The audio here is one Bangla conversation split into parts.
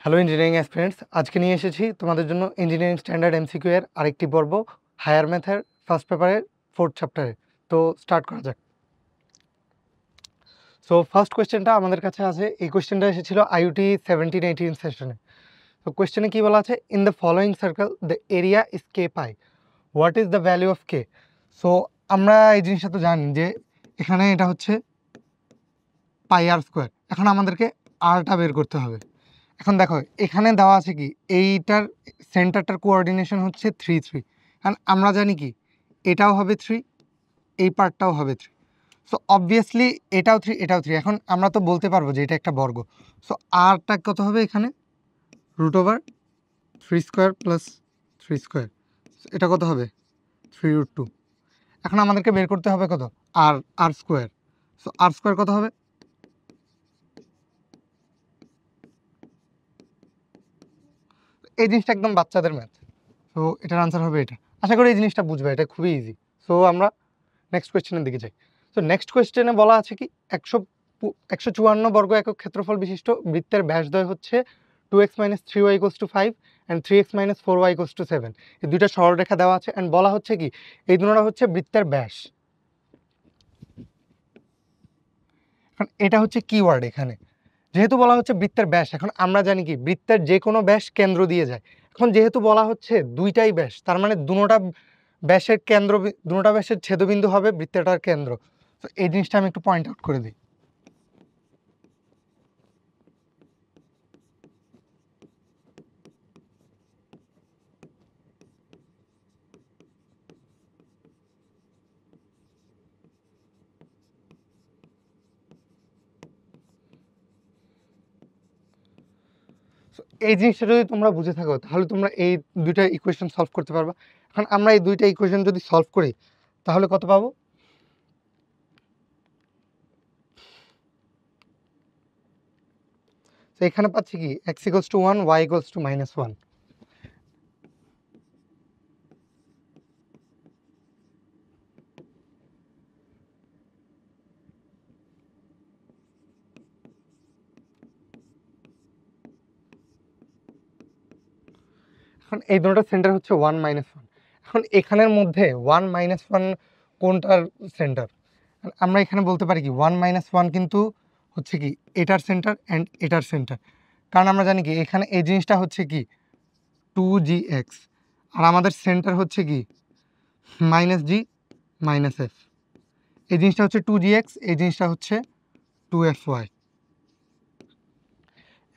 হ্যালো ইঞ্জিনিয়ারিং অ্যাসপিরেন্টস, আজকে নিয়ে এসেছি তোমাদের জন্য ইঞ্জিনিয়ারিং স্ট্যান্ডার্ড এমসিকিউ এর আরেকটি পর্ব, হায়ার ম্যাথের ফার্স্ট পেপারের 4th চ্যাপ্টারে। তো স্টার্ট করা যাক। সো ফার্স্ট কোয়েশ্চেনটা আমাদের কাছে আছে, এই কোয়েশ্চেনটা এসেছিল আইইউটি 17-18 সেশনে। তো কোয়েশ্চেনে কি বলা আছে, in the following circle the area is K pi, what is the value of K. So আমরা এই জিনিসটা তো জানি যে এখানে এটা হচ্ছে পাই আর স্কোয়ার। এখন আমাদেরকে আরটা বের করতে হবে। এখন দেখো এখানে দেওয়া আছে কি, এইটার সেন্টারটার কোঅর্ডিনেশন হচ্ছে 3, 3, কারণ আমরা জানি কি এটাও হবে 3, এই পার্টটাও হবে 3। সো অবভিয়াসলি এটাও 3, এটাও 3। এখন আমরা তো বলতে পারবো যে এটা একটা বর্গ। সো আরটা কত হবে এখানে, √3² প্লাস 3²। এটা কত হবে 3√2। এখন আমাদেরকে বের করতে হবে কত, আর স্কোয়ার। সো আর স্কোয়ার কত হবে, এই জিনিসটা একদম বাচ্চাদের ম্যাথ। সো এটার আনসার হবে এটা। আশা করি এই জিনিসটা বুঝবে, এটা খুবই ইজি। সো আমরা নেক্সট কোয়েশ্চেনের দিকে যাই। তো নেক্সট কোয়েশ্চেনে বলা আছে কি, 154 বর্গ একক ক্ষেত্রফল বিশিষ্ট বৃত্তের ব্যাসদ্বয় হচ্ছে 2x - 3y = 5 and 3x - 4y = 7। এই দুইটা সরলরেখা দেওয়া আছে অ্যান্ড বলা হচ্ছে কি এই দুটোটা হচ্ছে বৃত্তের ব্যাস। এখন এটা হচ্ছে কিওয়ার্ড এখানে, যেহেতু বলা হচ্ছে বৃত্তের ব্যাস, এখন আমরা জানি কি বৃত্তের যে কোনো ব্যাস কেন্দ্র দিয়ে যায়। এখন যেহেতু বলা হচ্ছে দুইটাই ব্যাস, তার মানে দুটোটা ব্যাসের কেন্দ্র, দুটোটা ব্যাসের ছেদবিন্দু হবে বৃত্তটার কেন্দ্র। তো এই জিনিসটা আমি একটু পয়েন্ট আউট করে দিই। এই জিনিসটা যদি তোমরা বুঝে থাকো তাহলে তোমরা এই দুইটা ইকুয়েশন সলভ করতে পারবা। এখন আমরা এই দুইটা ইকুয়েশন যদি সলভ করি তাহলে কত পাবো, তো এখানে পাচ্ছি কি x = 1, y = -1। এখন এই দুটোটার সেন্টার হচ্ছে 1, -1। এখন এখানের মধ্যে 1, -1 কোনটার সেন্টার, আমরা এখানে বলতে পারি কি 1, -1 কিন্তু হচ্ছে কি এটার সেন্টার অ্যান্ড এটার সেন্টার। কারণ আমরা জানি কি এখানে এই জিনিসটা হচ্ছে কি 2gx, আর আমাদের সেন্টার হচ্ছে কি -g - f। এই জিনিসটা হচ্ছে 2gx, এই জিনিসটা হচ্ছে 2fy।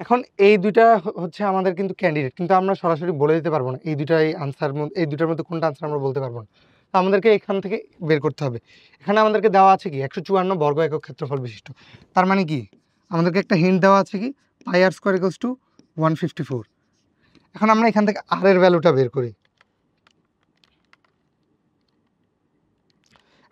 এখন এই দুইটা হচ্ছে আমাদের কিন্তু ক্যান্ডিডেট, কিন্তু আমরা সরাসরি বলে দিতে পারবো না এই দুটাই আনসার, এই দুটার মধ্যে কোনটা আনসার আমরা বলতে পারবো না। তো আমাদেরকে এখান থেকে বের করতে হবে। এখানে আমাদেরকে দেওয়া আছে কি 154 বর্গ একক ক্ষেত্রফল বিশিষ্ট, তার মানে কি আমাদেরকে একটা হিন্ট দেওয়া আছে কি πr² = 154। এখন আমরা এখান থেকে আর এর ভ্যালুটা বের করি।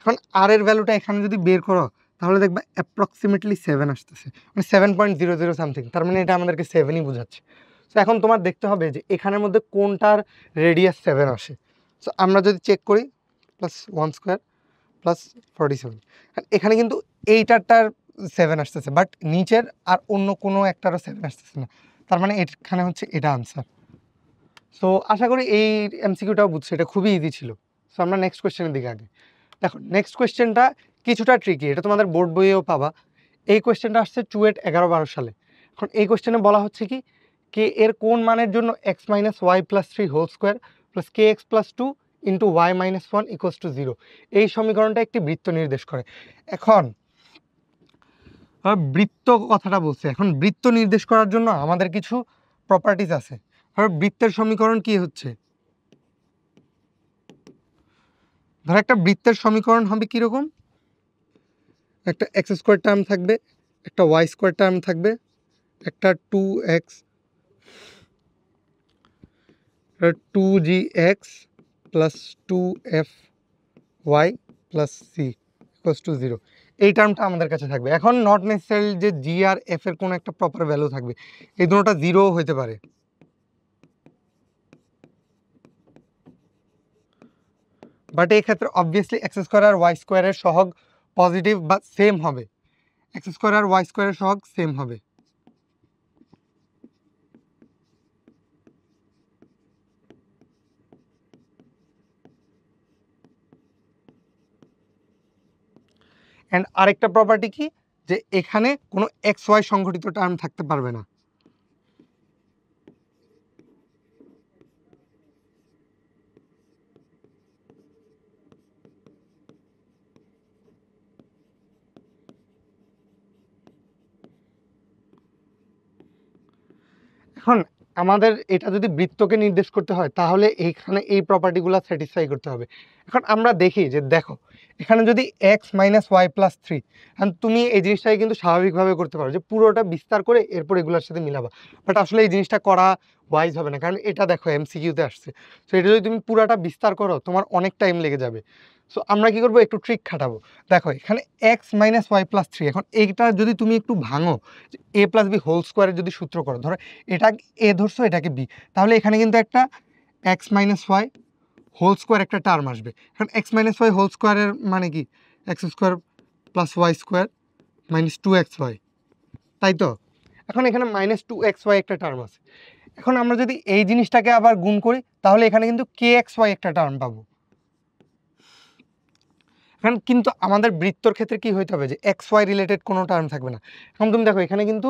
এখন আর এর ভ্যালুটা এখানে যদি বের করো তাহলে দেখবা অ্যাপ্রক্সিমেটলি 7 আসতেছে, মানে 7.00 সামথিং, তার মানে এটা আমাদেরকে 7ই বোঝাচ্ছে। সো এখন তোমার দেখতে হবে যে এখানের মধ্যে কোনটার রেডিয়াস 7 আসে। সো আমরা যদি চেক করি +1² + 47, এখানে কিন্তু এইটারটার 7 আসতেছে, বাট নিচের আর অন্য কোনো একটারও 7 আসতেছে না, তার মানে এখানে হচ্ছে এটা আনসার। সো আশা করি এই এমসিকিউটাও বুঝছো, এটা খুবই ইজি ছিল। সো আমরা নেক্সট কোয়েশ্চেনের দিকে আগে। দেখো নেক্সট কোয়েশ্চেনটা কিছুটা ট্রিকি, এটা তোমাদের বোর্ড বইয়েও পাবা। এই কোয়েশ্চেনটা আসছে চুয়েট 11-12 সালে। এখন এই কোয়েশ্চেনে বলা হচ্ছে কি কে এর কোন মানের জন্য x - y + 3 whole square plus kx + 2 into y - 1 = 0, এই সমীকরণটা একটি বৃত্ত নির্দেশ করে। এখন বৃত্ত কথাটা বলছে, এখন বৃত্ত নির্দেশ করার জন্য আমাদের কিছু প্রপার্টিজ আছে। বৃত্তের সমীকরণ কি হচ্ছে, ধর একটা বৃত্তের সমীকরণ হবে কীরকম, একটা x² টার্ম থাকবে, একটা y² টার্ম থাকবে, একটা 2gx + 2fy + c = 0, এই টার্মটা আমাদের কাছে থাকবে। এখন নট নেসেসারি যে জি আর এফ এর কোনো একটা প্রপার ভ্যালু থাকবে, এই দুটোটা 0ও হতে পারে। বাট এই ক্ষেত্রে অবভিয়াসলি x² আর y² এর সহগ পজিটিভ বা সেম হবে, x² আর y² এর সহগ সেম হবে। অ্যান্ড আরেকটা প্রপার্টি কি, যে এখানে কোনো এক্স ওয়াই সংঘটিত টার্ম থাকতে পারবে না। এখন আমাদের এটা যদি বৃত্তকে নির্দেশ করতে হয় তাহলে এইখানে এই প্রপার্টিগুলো স্যাটিসফাই করতে হবে। এখন আমরা দেখি যে দেখো এখানে যদি X minus Y plus three, তুমি এই জিনিসটাকে কিন্তু স্বাভাবিকভাবে করতে পারো যে পুরোটা বিস্তার করে এরপর এগুলোর সাথে মিলাবা, বাট আসলে এই জিনিসটা করা ওয়াইজ হবে না, কারণ এটা দেখো এমসিকিউতে আসছে। সো এটা যদি তুমি পুরোটা বিস্তার করো তোমার অনেক টাইম লেগে যাবে। সো আমরা কি করবো, একটু ট্রিক খাটাবো। দেখো এখানে X minus Y plus three, এখন এইটা যদি তুমি একটু ভাঙো, এ প্লাস বি হোল স্কোয়ারের যদি সূত্র করো, ধরো এটা এ ধরছো এটাকে বি, তাহলে এখানে কিন্তু একটা X minus Y whole square একটা টার্ম আসবে। এখন এক্স মাইনাস ওয়াই হোল স্কোয়ারের মানে কি, X square plus Y square minus two X Y, তাই তো? এখন এখানে মাইনাস টু এক্স ওয়াই একটা টার্ম আছে। এখন আমরা যদি এই জিনিসটাকে আবার গুণ করি তাহলে এখানে কিন্তু কে এক্স ওয়াই একটা টার্ম পাবো। এখন কিন্তু আমাদের বৃত্তর ক্ষেত্রে কি হইতে হবে, যে এক্স ওয়াই রিলেটেড কোনো টার্ম থাকবে না। এখন তুমি দেখো এখানে কিন্তু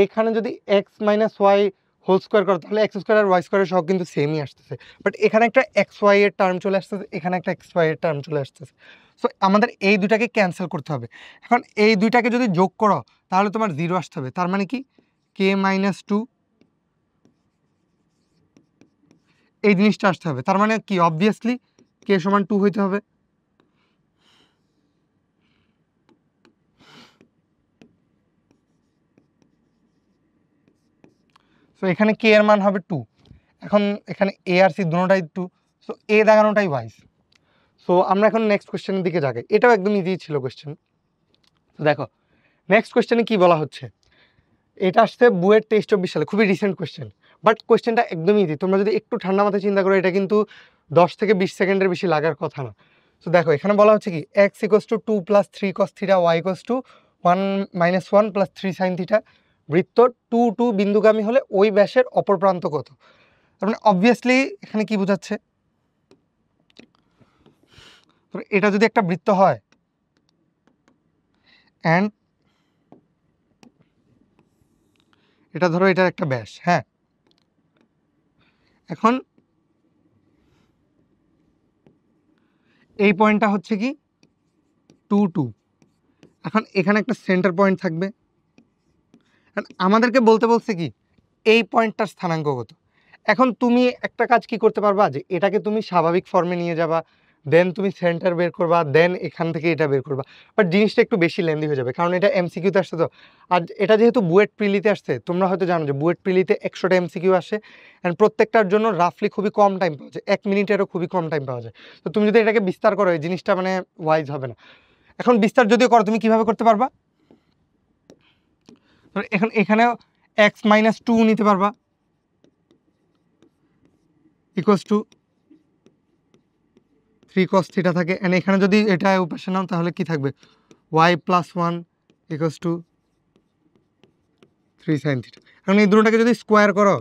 এখানে যদি X minus Y whole square করো তাহলে এক্স স্কোয়ার আর ওয়াই স্কোয়ারের সব কিন্তু সেমই আসতেছে, বাট এখানে একটা এক্স ওয়াই এর টার্ম চলে আসতেছে, এখানে একটা এক্স ওয়াই এর টার্ম চলে আসতেছে। সো আমাদের এই দুটাকে ক্যান্সেল করতে হবে। এখন এই দুইটাকে যদি যোগ করো তাহলে তোমার জিরো আসতে হবে, তার মানে কি কে মাইনাস টু, এই জিনিসটা আসতে হবে। তার মানে কি অবভিয়াসলি কে সমান টু হইতে হবে। সো এখানে কে এর মান হবে টু। এখন এখানে এ আর সি দুটোটাই টু, সো এ দাগানোটাই ওয়াইজ। সো আমরা এখন নেক্সট কোয়েশ্চেনের দিকে যাই। এটাও একদম ইজি ছিল কোয়েশ্চেন। তো দেখো নেক্সট কোয়েশ্চেনে কি বলা হচ্ছে, এটা আসছে বুয়েট 23-24 সালে, খুবই রিসেন্ট কোয়েশ্চেন, বাট কোয়েশ্চেনটা একদম ইজি। তোমরা যদি একটু ঠান্ডা মাথায় চিন্তা করো এটা কিন্তু 10 থেকে 20 সেকেন্ডের বেশি লাগার কথা না। তো দেখো এখানে বলা হচ্ছে কি X equals to two plus three cos theta Y equals to one minus one plus three sine theta, বৃত্ত টু টু বিন্দুগামী হলে ওই ব্যাসের অপর প্রান্ত কত। তার মানে অবভিয়াসলি এখানে কি বোঝাচ্ছে, এটা যদি একটা বৃত্ত হয় অ্যান্ড এটা ধরো এটার একটা ব্যাস, হ্যাঁ, এখন এই পয়েন্টটা হচ্ছে কি টু টু, এখন এখানে একটা সেন্টার পয়েন্ট থাকবে। আমাদেরকে বলতে বলছে কি এই পয়েন্টটার স্থানাঙ্ক কত। এখন তুমি একটা কাজ কি করতে পারবা, যে এটাকে তুমি স্বাভাবিক ফর্মে নিয়ে যাবা, দেন তুমি সেন্টার বের করবা, দেন এখান থেকে এটা বের করবা, বাট জিনিসটা একটু বেশি লেন্দি হয়ে যাবে, কারণ এটা এমসিকিউতে আসছে। তো আর এটা যেহেতু বুয়েট প্রিলিতে আসছে, তোমরা হয়তো জানো যে বুয়েট প্রিলিতে 100টা এমসিকিউ আসে, অ্যান্ড প্রত্যেকটার জন্য রাফলি খুবই কম টাইম পাওয়া যায়, 1 মিনিটেরও খুবই কম টাইম পাওয়া যায়। তো তুমি যদি এটাকে বিস্তার করো এই জিনিসটা মানে ওয়াইজ হবে না। এখন বিস্তার যদিও করো তুমি কিভাবে করতে পারবা, এখন এখানেও এক্স মাইনাস টু নিতে পারবা equals to three cos theta থাকে, অ্যান্ড এখানে যদি এটা উপাশে নাও তাহলে কি থাকবে Y plus one equals to three sine theta. এখন এই দুটোটাকে যদি স্কোয়ার করো,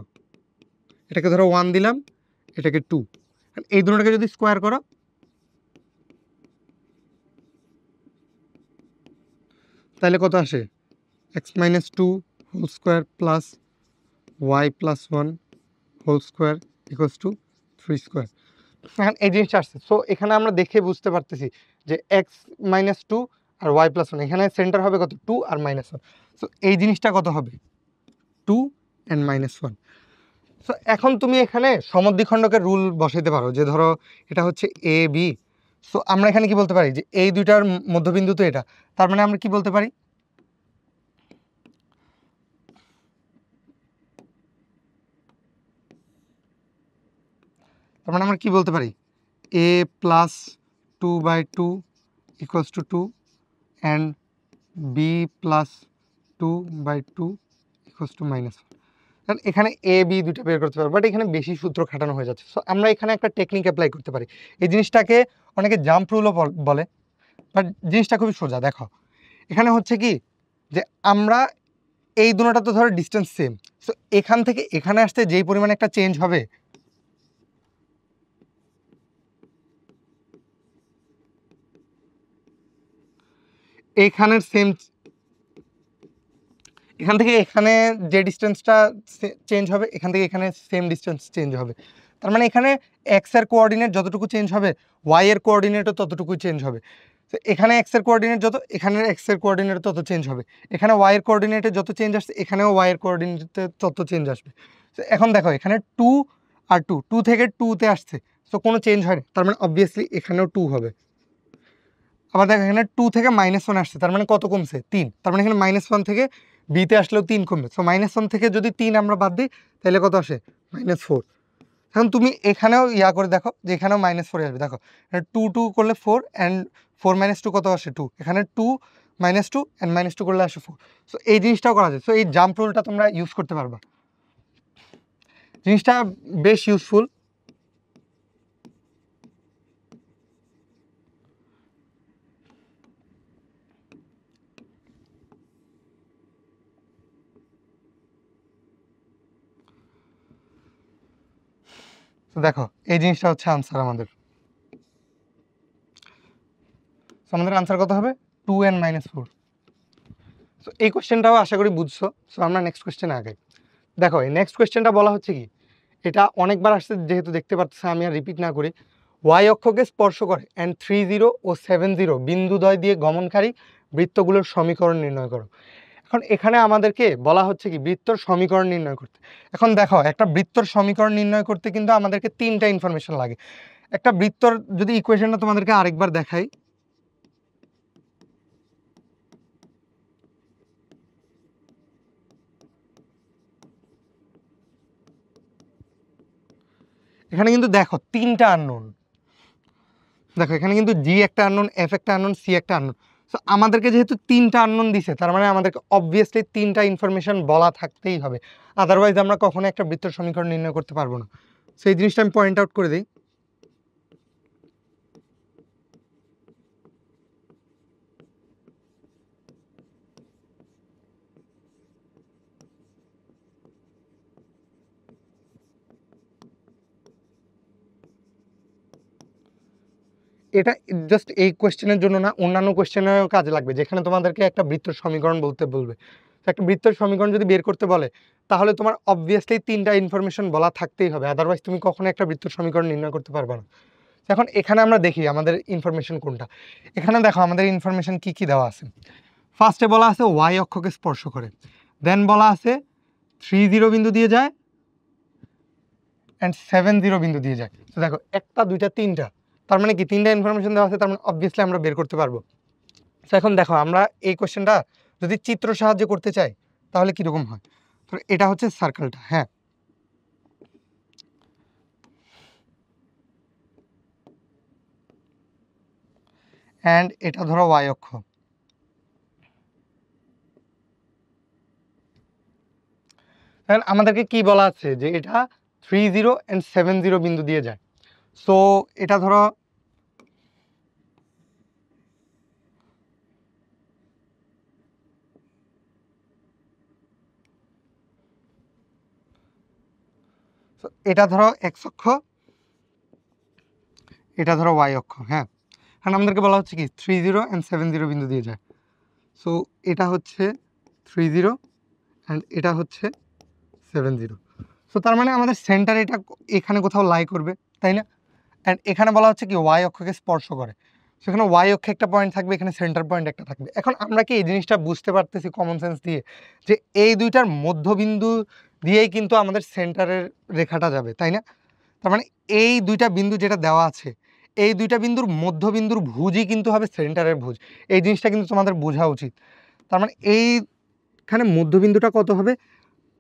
এটাকে ধরো ওয়ান দিলাম, এটাকে টু, এই দুটোটাকে যদি স্কোয়ার করো তাহলে কত আসে, X minus two whole square plus Y plus one whole square equals to three square. এখন এই জিনিসটা আসছে। সো এখানে আমরা দেখে বুঝতে পারতেছি যে এক্স মাইনাস টু আর ওয়াই প্লাস ওয়ান, এখানে সেন্টার হবে কত টু আর মাইনাস ওয়ান। সো এই জিনিসটা কত হবে two and minus one. So এখন তুমি এখানে সমদ্বিখণ্ডকের রুল বসাইতে পারো, যে ধরো এটা হচ্ছে এ বি। সো আমরা এখানে কি বলতে পারি, যে এই দুইটার মধ্যবিন্দু তো এটা, তার মানে আমরা কি বলতে পারি, তার মানে আমরা কি বলতে পারি A plus two by two equals to two and B plus two by two equals to minus one. কারণ এখানে এ বি দুটো বের করতে পারবো, বাট এখানে বেশি সূত্র খাটানো হয়ে যাচ্ছে। সো আমরা এখানে একটা টেকনিক অ্যাপ্লাই করতে পারি, এই জিনিসটাকে অনেকে জাম্প রুলও বলে, বাট জিনিসটা খুবই সোজা। দেখো এখানে হচ্ছে কি যে আমরা এই দুটোটা তো ধরো ডিস্টেন্স সেম, সো এখান থেকে এখানে আসতে যেই পরিমাণে একটা চেঞ্জ হবে, এইখানের সেম, এখান থেকে এখানে যে ডিস্টেন্সটা চেঞ্জ হবে এখান থেকে এখানে সেম ডিস্টেন্স চেঞ্জ হবে। তার মানে এখানে এক্স এর কোঅর্ডিনেট যতটুকু চেঞ্জ হবে ওয়াই এর কোঅর্ডিনেটও ততটুকুই চেঞ্জ হবে। তো এখানে এক্স এর কোঅর্ডিনেট যত, এখানে এক্স এর কোঅর্ডিনেট তত চেঞ্জ হবে। এখানে ওয়াই এর কোঅর্ডিনেটে যত চেঞ্জ আসছে এখানেও ওয়াই এর কোঅর্ডিনেটে তত চেঞ্জ আসবে। তো এখন দেখো এখানে 2 আর 2, 2 থেকে 2-তে আসছে, সো কোনো চেঞ্জ হয়নি, তার মানে অবভিয়াসলি এখানেও 2 হবে। আবার দেখো এখানে 2 থেকে -1 আসছে, তার মানে কত কমছে 3, তার মানে এখানে -1 থেকে বিতে আসলেও 3 কমবে। সো -1 থেকে যদি 3 আমরা বাদ দিই তাহলে কত আসে -4। এখন তুমি এখানেও ইয়া করে দেখো যে এখানেও -4 আসবে। দেখো 2 2 করলে 4 অ্যান্ড 4 - 2 কত আসে 2, এখানে 2 -2 অ্যান্ড -2 করলে আসে 4। সো এই জিনিসটাও করা যায়। সো এই জাম্প রুলটা তোমরা ইউজ করতে পারবা, জিনিসটা বেশ ইউজফুল। তো দেখো এই জিনিসটা হচ্ছে আনসার আমাদের। আমাদের আনসার কত হবে 2n - 4। সো এই কোয়েশ্চেনটাও আশা করি বুঝছো। সো আমরা নেক্সট কোয়েশ্চেনে আগাই। দেখো এই নেক্সট কোয়েশ্চেনটা বলা হচ্ছে কি, এটা অনেকবার আসছে যেহেতু দেখতে পাচ্ছ আমি আর রিপিট না করি। ওয়াই অক্ষকে স্পর্শ করে অ্যান্ড 30 ও 70 বিন্দুদ্বয় দিয়ে গমনকারী বৃত্তগুলোর সমীকরণ নির্ণয় করো। এখন এখানে আমাদেরকে বলা হচ্ছে কি বৃত্তর সমীকরণ নির্ণয় করতে। এখন দেখো একটা বৃত্তর সমীকরণ নির্ণয় করতে কিন্তু আমাদেরকে 3টা ইনফরমেশন লাগে। একটা বৃত্তর যদি ইকুয়েশনটা তোমাদেরকে আরেকবার দেখাই, এখানে কিন্তু দেখো 3টা আননোন। দেখো এখানে কিন্তু জি একটা আননোন, এফ একটা আননোন, সি একটা আননোন। সো আমাদেরকে যেহেতু 3টা আননোন দিছে তার মানে আমাদেরকে অবভিয়াসলি 3টা ইনফরমেশন বলা থাকতেই হবে, আদারওয়াইজ আমরা কখনো একটা বৃত্তর সমীকরণ নির্ণয় করতে পারবো না। সেই জিনিসটা আমি পয়েন্ট আউট করে দিই। এটা জাস্ট এই কোয়েশ্চেনের জন্য না, অন্যান্য কোয়েশ্চেনেও কাজে লাগবে, যেখানে তোমাদেরকে একটা বৃত্তর সমীকরণ বলতে বলবে। তো একটা বৃত্তর সমীকরণ যদি বের করতে বলে তাহলে তোমার অবভিয়াসলি 3টা ইনফরমেশন বলা থাকতেই হবে, আদারওয়াইজ তুমি কখনো একটা বৃত্তর সমীকরণ নির্ণয় করতে পারবে না। এখন এখানে আমরা দেখি আমাদের ইনফরমেশন কোনটা। এখানে দেখো আমাদের ইনফরমেশন কি কি দেওয়া আছে। ফার্স্টে বলা আছে ওয়াই অক্ষকে স্পর্শ করে, দেন বলা আছে 30 বিন্দু দিয়ে যায় অ্যান্ড 70 বিন্দু দিয়ে যায়। তো দেখো একটা দুইটা তিনটা, তার মানে কি 3টা ইনফরমেশন দেওয়া আছে, তার মানে অবভিয়াসলি আমরা বের করতে পারবো। তো এখন দেখো আমরা এই কোশ্চেনটা যদি চিত্র সাহায্যে করতে চাই তাহলে কীরকম হয়। তো এটা হচ্ছে সার্কেলটা, হ্যাঁ, অ্যান্ড এটা ধরো ওয়াই অক্ষ। এখন আমাদেরকে কি বলা আছে যে এটা 30 অ্যান্ড 70 বিন্দু দিয়ে যায়। সো এটা ধরো এটা ধরো এক্স অক্ষ, এটা ধরো ওয়াই অক্ষ, হ্যাঁ। কারণ আমাদেরকে বলা হচ্ছে কি 30 অ্যান্ড 70 বিন্দু দিয়ে যায়। সো এটা হচ্ছে 30 অ্যান্ড এটা হচ্ছে 70। সো তার মানে আমাদের সেন্টার এটা এখানে কোথাও লাই করবে, তাই না? অ্যান্ড এখানে বলা হচ্ছে কি ওয়াই অক্ষকে স্পর্শ করে, সেখানে ওয়াই অক্ষে একটা পয়েন্ট থাকবে, এখানে সেন্টার পয়েন্ট একটা থাকবে। এখন আমরা কি এই জিনিসটা বুঝতে পারতেছি কমন সেন্স দিয়ে যে এই দুইটার মধ্যবিন্দু দিয়েই কিন্তু আমাদের সেন্টারের রেখাটা যাবে, তাই না? তার মানে এই দুইটা বিন্দু যেটা দেওয়া আছে এই দুইটা বিন্দুর মধ্যবিন্দুর ভুজই কিন্তু হবে সেন্টারের ভুজ। এই জিনিসটা কিন্তু তোমাদের বোঝা উচিত। তার মানে এইখানে মধ্যবিন্দুটা কত হবে,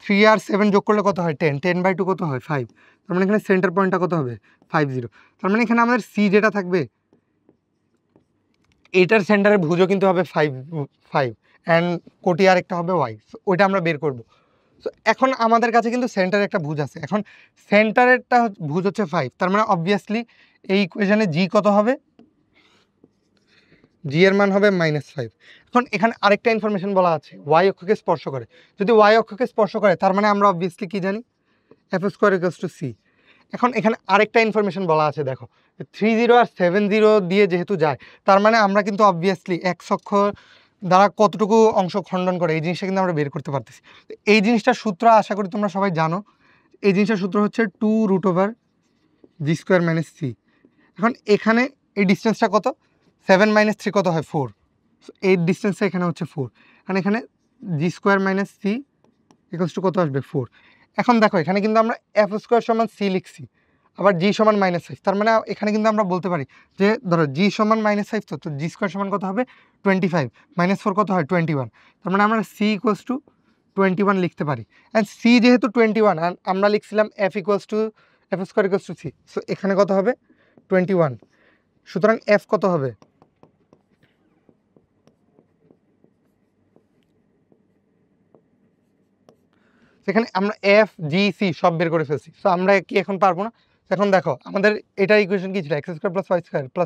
3 আর 7 যোগ করলে কত হয় 10, 10/2 কত হয় 5। তার মানে এখানে সেন্টার পয়েন্টটা কত হবে 50। তার মানে এখানে আমাদের সি যেটা থাকবে এইটার সেন্টারের ভুজও কিন্তু হবে 5 অ্যান্ড কোটি আর একটা হবে ওয়াই, ওইটা আমরা বের করব। সো এখন আমাদের কাছে কিন্তু সেন্টারে একটা ভুজ আছে, এখন সেন্টারেরটা ভুজ হচ্ছে 5, তার মানে অবভিয়াসলি এই ইকুয়েশনে জি কত হবে, জি এর মান হবে -5। এখন এখানে আরেকটা ইনফরমেশন বলা আছে ওয়াই অক্ষকে স্পর্শ করে। যদি ওয়াই অক্ষকে স্পর্শ করে তার মানে আমরা অবভিয়াসলি কি জানি F square equals to C. এখন এখানে আরেকটা ইনফরমেশন বলা আছে, দেখো 30 আর 70 দিয়ে যেহেতু যায় তার মানে আমরা কিন্তু অবভিয়াসলি এক্স অক্ষ দ্বারা কতটুকু অংশ খণ্ডন করে এই জিনিসটা কিন্তু আমরা বের করতে পারতেছি। এই জিনিসটার সূত্র আশা করি তোমরা সবাই জানো। এই জিনিসটার সূত্র হচ্ছে 2√g² - c। এখন এখানে এই ডিস্টেন্সটা কত, 7 - 3 কত হয় 4, এই ডিস্টেন্সটা এখানে হচ্ছে 4, কারণ এখানে g² - c = কত আসবে 4। এখন দেখো এখানে কিন্তু আমরা f² = c লিখছি, আবার g = -5, তার মানে এখানে কিন্তু আমরা বলতে পারি যে ধরো g = -5, তো g² কত হবে 25, -4 কত হয় 21, তার মানে আমরা c = 21 লিখতে পারি। অ্যান্ড c যেহেতু 21 আর আমরা লিখছিলাম f² = c, সো এখানে কত হবে 21, সুতরাং f কত হবে, সেখানে আমরা f g c সব বের করে ফেলছি। সো আমরা কি এখন পারবো না? এখন দেখো আমাদের এটার ইকুয়েশন কি ছিল, x² + y²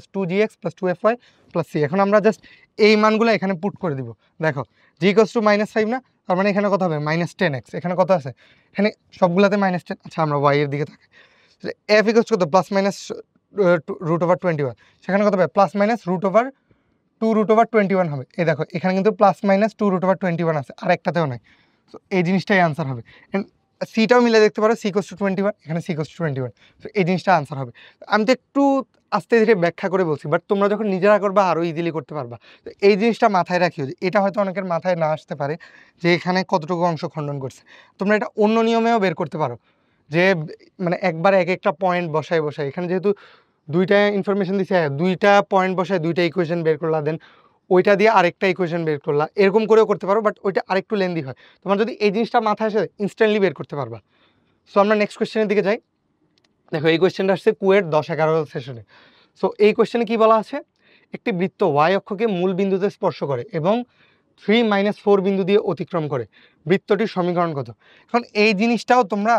+ 2gx + 2fy + c। এখন আমরা জাস্ট এই মানগুলো এখানে পুট করে দিব। দেখো g = -5 না, তার মানে এখানে কত হবে -10x, এখানে কত আছে, এখানে সবগুলাতে -10। আচ্ছা আমরা y এর দিকে তাকাই, f = কত +-√21, সেখানে কত হবে +-√2√21 হবে। এই দেখো এখানে কিন্তু +-2√21 আছে, আর একটাতেও নাই। সো এই জিনিসটাই আনসার হবে। এন্ড সিটাও মিলে দেখতে পারো, c = 21, এখানে c = 21, সো এই জিনিসটা আনসার হবে। আমি তো একটু আস্তে ধীরে ব্যাখ্যা করে বলছি, বাট তোমরা যখন নিজেরা করবা আরও ইজিলি করতে পারবা। তো এই জিনিসটা মাথায় রাখিও যে এটা হয়তো অনেকের মাথায় না আসতে পারে যে এখানে কতটুকু অংশ খণ্ডন করছে। তোমরা এটা অন্য নিয়মেও বের করতে পারো, যে মানে একবার এক একটা পয়েন্ট বসায় এখানে যেহেতু দুইটা ইনফরমেশন দিছে, দুইটা পয়েন্ট বসায় দুইটা ইকুয়েশন বের করলা, দেন ওইটা দিয়ে আরেকটা ইকুয়েশন বের করলা, এরকম করেও করতে পারো, বাট ওইটা আরেকটু লেন্দি হয়। তোমার যদি এই জিনিসটা মাথায় আসে ইনস্ট্যান্টলি বের করতে পারবা। সো আমরা নেক্সট কোয়েশ্চেনের দিকে যাই। দেখো এই কোয়েশ্চেনটা আসছে কুয়েট 10-11 সেশনে। সো এই কোয়েশ্চেনে কি বলা আছে, একটি বৃত্ত y অক্ষকে মূল বিন্দুতে স্পর্শ করে এবং 3 - 4 বিন্দু দিয়ে অতিক্রম করে, বৃত্তটির সমীকরণ কত? এখন এই জিনিসটাও তোমরা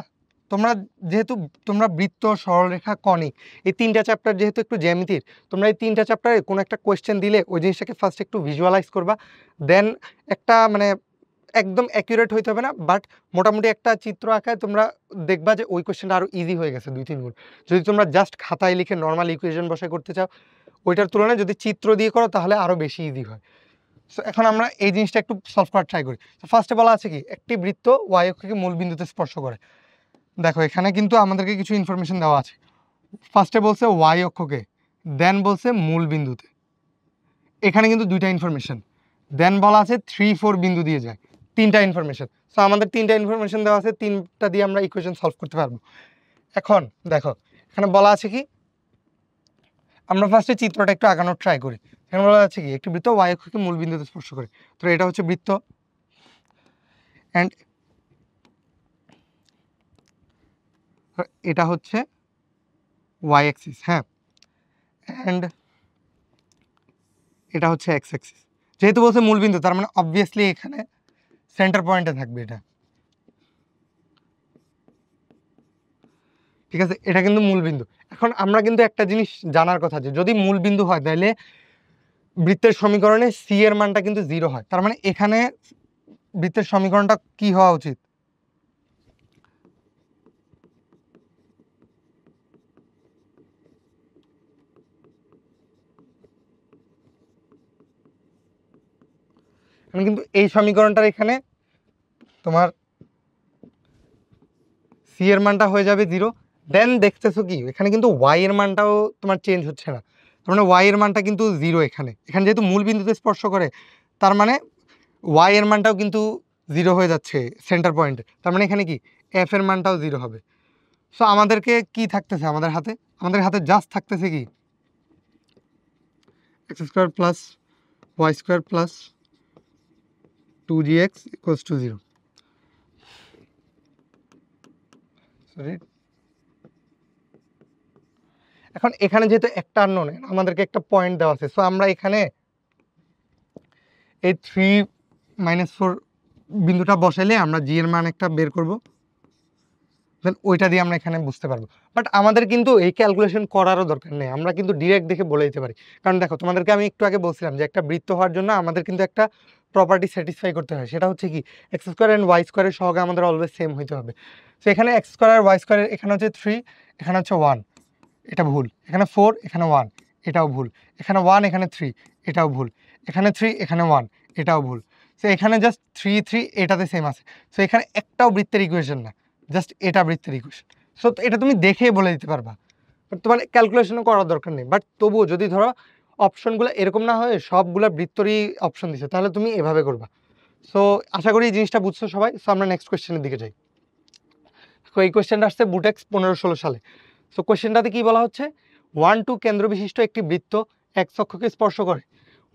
তোমরা যেহেতু তোমরা বৃত্ত, সরলরেখা, কনিক এই তিনটা চ্যাপ্টার যেহেতু একটু জ্যামিতির, তোমরা এই তিনটা চ্যাপ্টারে কোনো একটা কোয়েশ্চেন দিলে ওই জিনিসটাকে ফার্স্ট একটু ভিজুয়ালাইজ করবা, দেন একটা মানে একদম অ্যাকুরেট হইতে হবে না, বাট মোটামুটি একটা চিত্র আঁকায় তোমরা দেখবা যে ওই কোয়েশ্চেনটা আরও ইজি হয়ে গেছে 2-3 গুণ। যদি তোমরা জাস্ট খাতায় লিখে নর্মাল ইকুয়েশন বসায় করতে চাও, ওইটার তুলনায় যদি চিত্র দিয়ে করো তাহলে আরও বেশি ইজি হয়। সো এখন আমরা এই জিনিসটা একটু সলভ করার ট্রাই করি। তো ফার্স্টে বলা আছে কি, একটি বৃত্ত y অক্ষকে মূল বিন্দুতে স্পর্শ করে। দেখো এখানে কিন্তু আমাদেরকে কিছু ইনফরমেশন দেওয়া আছে। ফার্স্টে বলছে y অক্ষকে, দেন বলছে মূল বিন্দুতে, এখানে কিন্তু দুইটা ইনফরমেশন, দেন বলা আছে 3-4 বিন্দু দিয়ে যায়, তিনটা ইনফরমেশন। সো আমাদের তিনটা ইনফরমেশন দেওয়া আছে, তিনটা দিয়ে আমরা ইকুয়েশন সলভ করতে পারবো। এখন দেখো এখানে বলা আছে কি, আমরা ফার্স্টে চিত্রটা একটু আগানোর ট্রাই করি। এখানে বলা আছে কি, একটি বৃত্ত y অক্ষকে মূল বিন্দুতে স্পর্শ করে। তো এটা হচ্ছে বৃত্ত, অ্যান্ড এটা হচ্ছে y অ্যাক্সিস, হ্যাঁ, অ্যান্ড এটা হচ্ছে x অ্যাক্সিস। যেহেতু বলছে মূল বিন্দু, তার মানে অবভিয়াসলি এখানে সেন্টার পয়েন্টে থাকবে এটা, ঠিক আছে, এটা কিন্তু মূল বিন্দু। এখন আমরা কিন্তু একটা জিনিস জানার কথা, যে যদি মূল বিন্দু হয় তাহলে বৃত্তের সমীকরণে c এর মানটা কিন্তু 0 হয়, তার মানে এখানে বৃত্তের সমীকরণটা কি হওয়া উচিত, কিন্তু এই সমীকরণটার এখানে তোমার c এর মানটা হয়ে যাবে 0। দেন দেখতেছো কি, এখানে কিন্তু y এর মানটাও তোমার চেঞ্জ হচ্ছে না, তার মানে y এর মানটা কিন্তু 0 এখানে। এখানে যেহেতু মূল বিন্দুতে স্পর্শ করে, তার মানে y এর মানটাও কিন্তু 0 হয়ে যাচ্ছে সেন্টার পয়েন্টে, তার মানে এখানে কি f এর মানটাও 0 হবে। সো আমাদেরকে কি থাকতেছে, আমাদের হাতে জাস্ট থাকতেছে কি, x² + y² + 2gx = 0। সরি, এখন এখানে যেহেতু একটা আননোন, আমাদেরকে একটা পয়েন্ট দেওয়া আছে, সো আমরা এখানে এই 3 - 4 বিন্দুটা বসাইলে আমরা জি এর মান একটা বের করব, দেন ওইটা দিয়ে আমরা এখানে বুঝতে পারবো। বাট আমাদের কিন্তু এই ক্যালকুলেশন করারও দরকার নেই, আমরা কিন্তু ডিরেক্ট দেখে বলে দিতে পারি। কারণ দেখো তোমাদেরকে আমি একটু আগে বলছিলাম যে একটা বৃত্ত হওয়ার জন্য আমাদের কিন্তু একটা প্রপার্টি স্যাটিসফাই করতে হয়, সেটা হচ্ছে কি x² অ্যান্ড y² এর সহগ আমাদের অলওয়েজ সেম হইতে হবে। সো এখানে x² আর y² এখানে হচ্ছে 3, এখানে হচ্ছে 1, এটা ভুল, এখানে 4, এখানে 1, এটাও ভুল, এখানে 1, এখানে 3, এটাও ভুল, এখানে 3, এখানে 1, এটাও ভুল। সো এখানে জাস্ট 3 3 এটাতে সেম আছে। সো এখানে একটাও বৃত্তের ইকুয়েশন না, জাস্ট এটা বৃত্তের ইকুয়েশন। সো এটা তুমি দেখেই বলে দিতে পারবা, বাট তোমার ক্যালকুলেশনও করার দরকার নেই। বাট তবুও যদি ধরো অপশনগুলো এরকম না হয়ে সবগুলা বৃত্তরই অপশন দিছে, তাহলে তুমি এভাবে করবা। সো আশা করি এই জিনিসটা বুঝছো সবাই। সো আমরা নেক্সট কোয়েশ্চেনের দিকে যাই। তো এই কোয়েশ্চেনটা আসছে বুটেক্স 15-16 সালে। সো কোয়েশ্চেনটাতে কি বলা হচ্ছে, 1-2 কেন্দ্র বিশিষ্ট একটি বৃত্ত এক্স অক্ষকে স্পর্শ করে,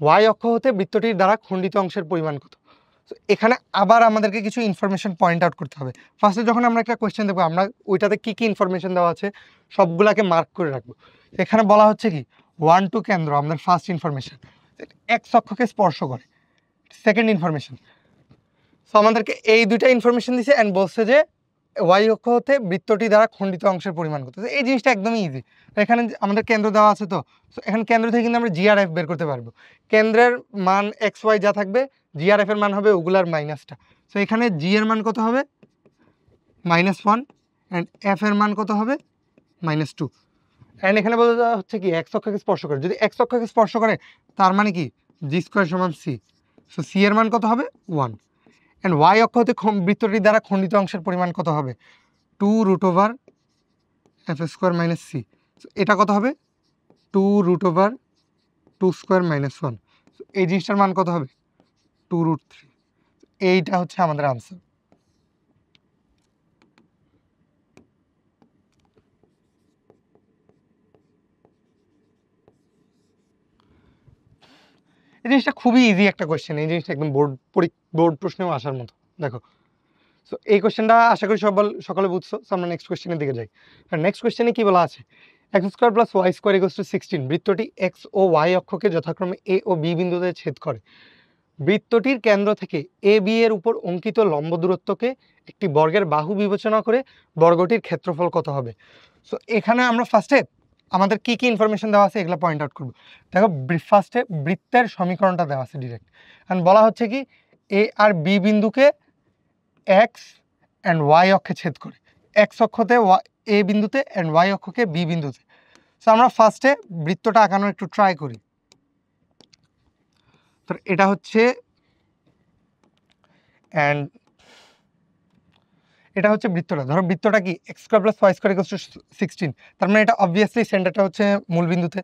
ওয়াই অক্ষ হতে বৃত্তটির দ্বারা খণ্ডিত অংশের পরিমাণ কত। সো এখানে আবার আমাদেরকে কিছু ইনফরমেশন পয়েন্ট আউট করতে হবে। ফার্স্টে যখন আমরা একটা কোয়েশ্চেন দেখবো, আমরা ওইটাতে কি কি ইনফরমেশন দেওয়া আছে সবগুলাকে মার্ক করে রাখবো। এখানে বলা হচ্ছে কি 1-2 কেন্দ্র, আমাদের ফার্স্ট ইনফরমেশন, এক্স অক্ষকে স্পর্শ করে। সেকেন্ড ইনফরমেশন, সো আমাদেরকে এই দুইটা ইনফরমেশন দিছে অ্যান্ড বলছে যে ওয়াই অক্ষ হতে বৃত্তটি দ্বারা খণ্ডিত অংশের পরিমাণ কত। এই জিনিসটা একদমই ইজি। এখানে আমাদের কেন্দ্র দেওয়া আছে, তো এখানে কেন্দ্র থেকে কিন্তু আমরা জিআরএফ বের করতে পারবো। কেন্দ্রের মান এক্স ওয়াই যা থাকবে, জিআরএফ এর মান হবে ওগুলার মাইনাসটা। সো এখানে জি এর মান কত হবে, -1, অ্যান্ড এফ এর মান কত হবে, -2। অ্যান্ড এখানে বলা হচ্ছে কি এক্স অক্ষকে স্পর্শ করে, যদি এক্স অক্ষকে স্পর্শ করে তার মানে কি জি স্কোয়ার সমান সি। সো সি এর মান কত হবে 1, অ্যান্ড ওয়াই অক্ষ হতে বৃত্তটির দ্বারা খণ্ডিত অংশের পরিমাণ কত হবে, 2√f² - c। এটা কত হবে 2√2² - 1। এই জিনিসটার মান কত হবে 2√3। এইটা হচ্ছে আমাদের আনসার। এই জিনিসটা খুবই ইজি একটা কোয়েশ্চেন, এই জিনিসটা একদম বোর্ড প্রশ্নেও আসার মতো। দেখো, সো এই কোয়েশ্চেনটা আশা করি সকলে বুঝছো। সো আমরা নেক্সট কোয়েশ্চেনের দিকে যাই। নেক্সট কোয়েশ্চেনে কি বলা আছে, x² + y² = 16, বৃত্তটি এক্স ও ওয়াই অক্ষকে যথাক্রমে এ ও বি বিন্দুতে ছেদ করে। বৃত্তটির কেন্দ্র থেকে এ বি এর উপর অঙ্কিত লম্ব দূরত্বকে একটি বর্গের বাহু বিবেচনা করে বর্গটির ক্ষেত্রফল কত হবে। সো এখানে আমরা ফার্স্টে আমাদের কি কি ইনফরমেশন দেওয়া আছে এগুলো পয়েন্ট আউট করবো। দেখো, ফার্স্টে বৃত্তের সমীকরণটা দেওয়া আছে ডিরেক্ট, অ্যান্ড বলা হচ্ছে কি এ আর বি বিন্দুকে এক্স অ্যান্ড ওয়াই অক্ষে ছেদ করে, এক্স অক্ষতে এ বিন্দুতে অ্যান্ড ওয়াই অক্ষকে বি বিন্দুতে। সো আমরা ফার্স্টে বৃত্তটা আঁকানোর একটু ট্রাই করি। তো এটা হচ্ছে, অ্যান্ড এটা হচ্ছে বৃত্তটা। ধরো বৃত্তটা কি x² + y² = 16, তার মানে এটা অবভিয়াসলি সেন্টারটা হচ্ছে মূলবিন্দুতে।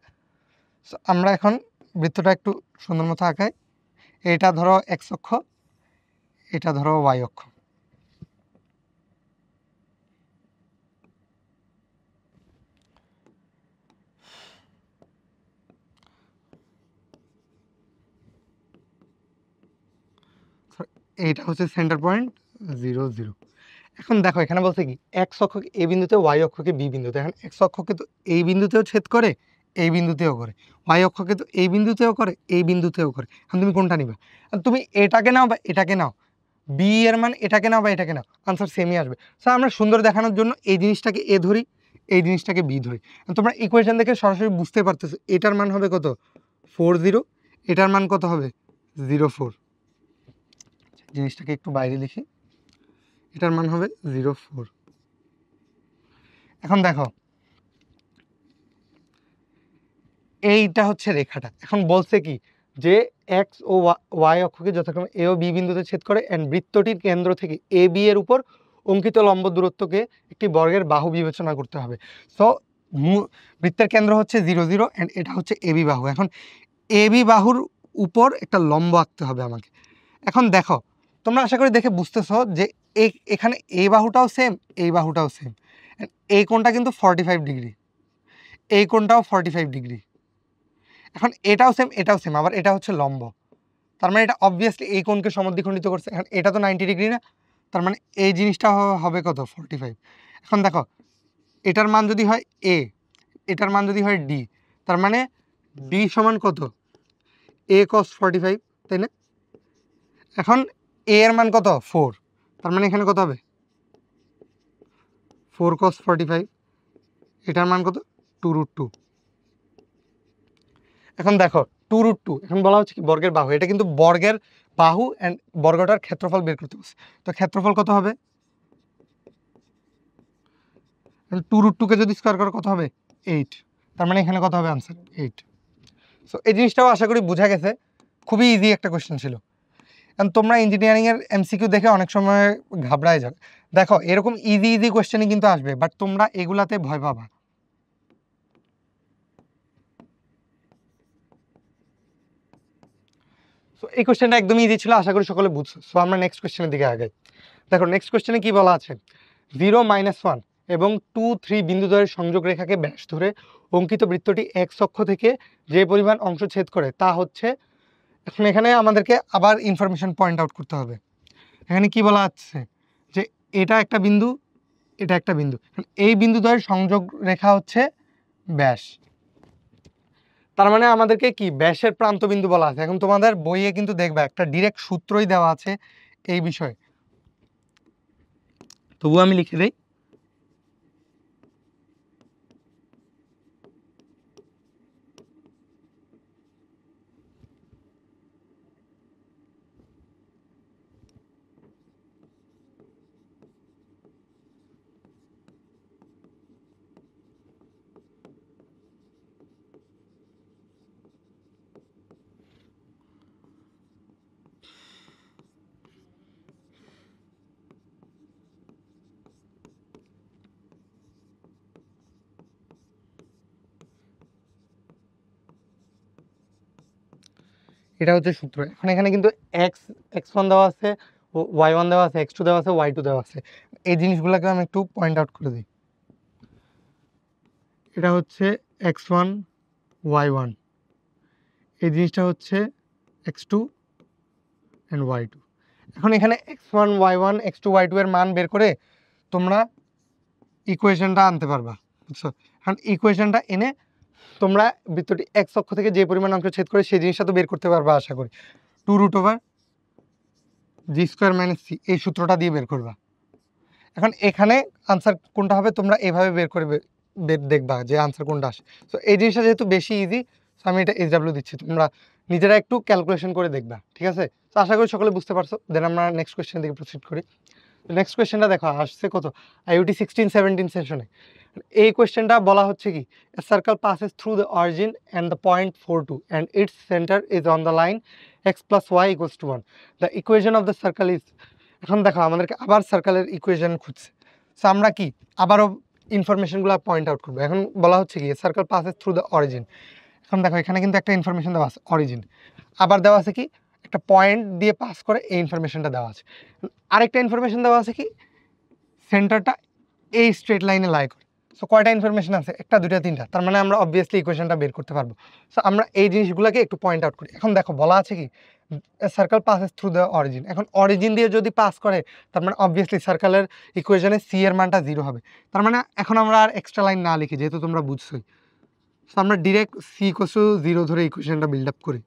সো আমরা এখন বৃত্তটা একটু সুন্দর মতো আঁকাই। এটা ধরো এক্স অক্ষ, এটা ধরো ওয়াই অক্ষ। এইটা হচ্ছে সেন্টার পয়েন্ট 0 0। এখন দেখো এখানে বলছে কি এক্স অক্ষকে এ বিন্দুতে, ওয়াই অক্ষকে বি বিন্দুতে। এখন এক্স অক্ষকে তো এই বিন্দুতেও ছেদ করে, এই বিন্দুতেও করে, ওয়াই অক্ষকে তো এই বিন্দুতেও করে, এই বিন্দুতেও করে। এখন তুমি কোনটা নিবা, তুমি এটাকে নাও বা এটাকে নাও, বি এর মান এটাকে নাও বা এটাকে নাও, আনসার সেমই আসবে। স্যার আমরা সুন্দর দেখানোর জন্য এই জিনিসটাকে এ ধরি, এই জিনিসটাকে বি ধরি। তোমরা ইকুয়েশন দেখে সরাসরি বুঝতে পারতেছো এটার মান হবে কত 4 0, এটার মান কত হবে 0 4। জিনিসটাকে একটু বাইরে লিখি, এটার মান হবে 0 4। এখন দেখো এইটা হচ্ছে রেখাটা। এখন বলছে কি যে এক্স ও ওয়াই অক্ষকে যথাক্রমে এ ও বি বিন্দুতে ছেদ করে, অ্যান্ড বৃত্তটির কেন্দ্র থেকে এ বি এর উপর অঙ্কিত লম্ব দূরত্বকে একটি বর্গের বাহু বিবেচনা করতে হবে। সো বৃত্তের কেন্দ্র হচ্ছে 0 0, অ্যান্ড এটা হচ্ছে এ বি বাহু। এখন এ বি বাহুর উপর একটা লম্ব আঁকতে হবে আমাকে। এখন দেখো, তোমরা আশা করি দেখে বুঝতেছো যে এখানে এই বাহুটাও সেম, এই বাহুটাও সেম। এই কোণটা কিন্তু 45 ডিগ্রি, এই কোণটাও 45 ডিগ্রি। এখন এটাও সেম, এটাও সেম, আবার এটা হচ্ছে লম্ব, তার মানে এটা অবভিয়াসলি এই কোণকে সমদ্বিখণ্ডিত করছে। এখন এটা তো 90 ডিগ্রি না, তার মানে এই জিনিসটা হবে কত 45। এখন দেখো এটার মান যদি হয় এ, এটার মান যদি হয় ডি, তার মানে ডি সমান কত এ cos 45, তাই না? এখন এ এর মান কত 4, তার মানে এখানে কত হবে 4 cos 45, এটার মান কত 2√2। এখন দেখো 2√2, এখন বলা হচ্ছে কি বর্গের বাহু, এটা কিন্তু বর্গের বাহু অ্যান্ড বর্গটার ক্ষেত্রফল বের করতে বলছে। তো ক্ষেত্রফল কত হবে, 2√2 কে যদি স্কোয়ার করো কত হবে 8, তার মানে এখানে কত হবে আনসার 8। সো এই জিনিসটাও আশা করি বোঝা গেছে, খুবই ইজি একটা কোয়েশ্চেন ছিল। কারণ তোমরা ইঞ্জিনিয়ারিংয়ের এমসিকিউ দেখে অনেক সময় ঘাবড়ায় যাবে। দেখো এরকম ইজি ইজি কোয়েশ্চেনই কিন্তু আসবে, বাট তোমরা এগুলাতে ভয় পাবা। সো এই কোয়েশ্চেনটা একদমই ইজি ছিল, আশা করি সকলে বুঝছো। সো আমরা নেক্সট কোয়েশ্চেনের দিকে আগাই। দেখো নেক্সট কোয়েশ্চেনে কি বলা আছে, 0, -1 এবং 2, 3 বিন্দুদ্বয়ের সংযোগ রেখাকে ব্যাস ধরে অঙ্কিত বৃত্তটি x অক্ষ থেকে যে পরিমাণ অংশ ছেদ করে তা হচ্ছে। এখন এখানে আমাদেরকে আবার ইনফরমেশন পয়েন্ট আউট করতে হবে। এখানে কি বলা আছে যে এটা একটা বিন্দু, এটা একটা বিন্দু, এই বিন্দুদ্বয়ের সংযোগ রেখা হচ্ছে ব্যাস। তার মানে আমাদেরকে কি ব্যাসের প্রান্ত বিন্দু বলা আছে। এখন তোমাদের বইয়ে কিন্তু দেখবা একটা ডিরেক্ট সূত্রই দেওয়া আছে এই বিষয়ে, তবু আমি লিখে দেই। এটা হচ্ছে সূত্র। এখন এখানে কিন্তু x1 দেওয়া আছে, y1 দেওয়া আছে, x2 দেওয়া আছে, y2 দেওয়া আছে। এই জিনিসগুলোকে আমি একটু পয়েন্ট আউট করে দিই। এটা হচ্ছে x1 y1, এই জিনিসটা হচ্ছে x2 অ্যান্ড y2। এখন এখানে x1 y1 x2 y2 এর মান বের করে তোমরা ইকুয়েশনটা আনতে পারবা, বুঝছো? এখন ইকুয়েশনটা এনে তোমরা বৃত্তটি x অক্ষ থেকে যে পরিমাণ অংশ ছেদ করে সেই জিনিসটা তো বের করতে পারবা আশা করি। 2√g² - c এই সূত্রটা দিয়ে বের করবা। এখন এখানে আনসার কোনটা হবে তোমরা এভাবে বের করে দেখবা যে আনসার কোনটা আসে। তো এই জিনিসটা যেহেতু বেশি ইজি, সো আমি এটা SW দিচ্ছি, তোমরা নিজেরা একটু ক্যালকুলেশন করে দেখবা, ঠিক আছে? তো আশা করি সকলে বুঝতে পারছো। দেন আমরা নেক্সট কোয়েশ্চেনের দিকে প্রসিড করি। নেক্সট কোয়েশ্চেনটা দেখো আসছে কত, IUT 16-17 সেশনে। এই কোয়েশ্চেনটা বলা হচ্ছে কি, a circle passes through the origin and the point 4, 2 and its center is on the line x plus y equals to 1. The equation of the circle is, এখন দেখো আমাদেরকে আবার সার্কেলের ইকুয়েশন খুঁজছে। সো আমরা কি আবারও ইনফরমেশনগুলো পয়েন্ট আউট করবো। এখন বলা হচ্ছে কি circle passes through the origin. এখন দেখো এখানে কিন্তু একটা ইনফরমেশন দেওয়া আছে অরিজিন, আবার দেওয়া আছে কি একটা পয়েন্ট দিয়ে পাস করে, এই ইনফরমেশনটা দেওয়া আছে। আরেকটা ইনফরমেশন দেওয়া আছে কি সেন্টারটা এই স্ট্রেট লাইনে লাই করে। সো কয়টা ইনফরমেশন আছে, একটা, দুইটা, তিনটা। তার মানে আমরা অবভিয়াসলি ইকুয়েশনটা বের করতে পারবো। সো আমরা এই জিনিসগুলোকে একটু পয়েন্ট আউট করি। এখন দেখো বলা আছে কি circle passes through the origin. এখন অরিজিন দিয়ে যদি পাস করে তার মানে অবভিয়াসলি সার্কেলের ইকুয়েশনে সি এর মানটা 0 হবে। তার মানে এখন আমরা আর এক্সট্রা লাইন না লিখি, যেহেতু তোমরা বুঝছোই। সো আমরা ডিরেক্ট সি ইকুয়ালস টু 0 ধরে ইকুয়েশনটা বিল্ড আপ করি।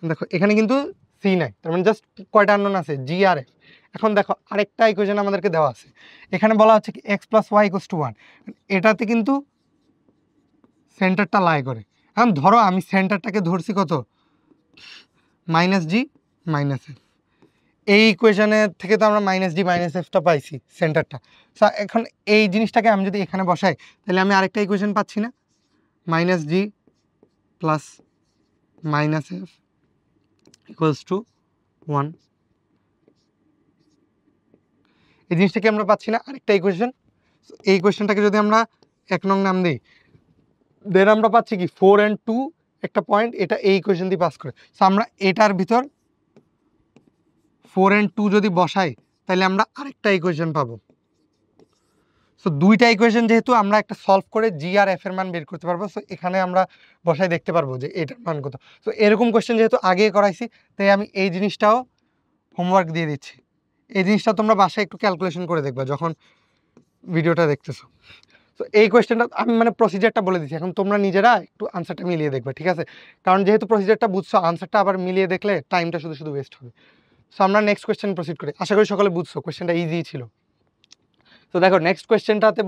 দেখো এখানে কিন্তু সি নাই, তার মানে জাস্ট কয়টা আননোন আছে, জি আর এফ। এখন দেখো আরেকটা ইকুয়েশন আমাদেরকে দেওয়া আছে, এখানে বলা হচ্ছে কি X plus Y equals to 1। এটাতে কিন্তু সেন্টারটা লাই করে। এখন ধরো আমি সেন্টারটাকে ধরছি কত, -g - f। এই ইকুয়েশনের থেকে তো আমরা -g - fটা পাইছি সেন্টারটা। সো এখন এই জিনিসটাকে আমি যদি এখানে বসাই তাহলে আমি আরেকটা ইকুয়েশন পাচ্ছি না, -g plus -f equals to 1। এই জিনিসটাকে আমরা পাচ্ছি না, আরেকটা ইকুয়েশন। এই ইকুয়েশনটাকে যদি আমরা 1 নং নাম দিই, দেন আমরা পাচ্ছি কি 4 and 2 একটা পয়েন্ট, এটা এই ইকুয়েশন দিয়ে পাস করে। সো আমরা এটার ভিতর 4 and 2 যদি বসাই তাহলে আমরা আরেকটা ইকুয়েশন পাবো। সো দুইটা ইকুয়েশন যেহেতু আমরা একটা সলভ করে জি আর এফ এর মান বের করতে পারবো। সো এখানে আমরা বসাই দেখতে পারবো যে এটার মান কত। সো এরকম কোয়েশ্চেন যেহেতু আগে করাইছি, তাই আমি এই জিনিসটাও হোমওয়ার্ক দিয়ে দিচ্ছি। এই জিনিসটা তোমরা বাসায় একটু ক্যালকুলেশন করে দেখবা যখন ভিডিওটা দেখতেছো। তো এই কোয়েশ্চেনটা আমি মানে প্রসিজারটা বলে দিচ্ছি, এখন তোমরা নিজেরা একটু আনসারটা মিলিয়ে দেখবে, ঠিক আছে? কারণ যেহেতু প্রসিজারটা বুঝছো, আনসারটা আবার মিলিয়ে দেখলে টাইমটা শুধু শুধু ওয়েস্ট হবে। সো আমরা নেক্সট কোয়েশ্চেন প্রসিড করি। আশা করি সকলে বুঝছো, কোয়েশ্চেনটা ইজি ছিল। তো দেখো নেক্সট কোয়েশ্চেনটাতে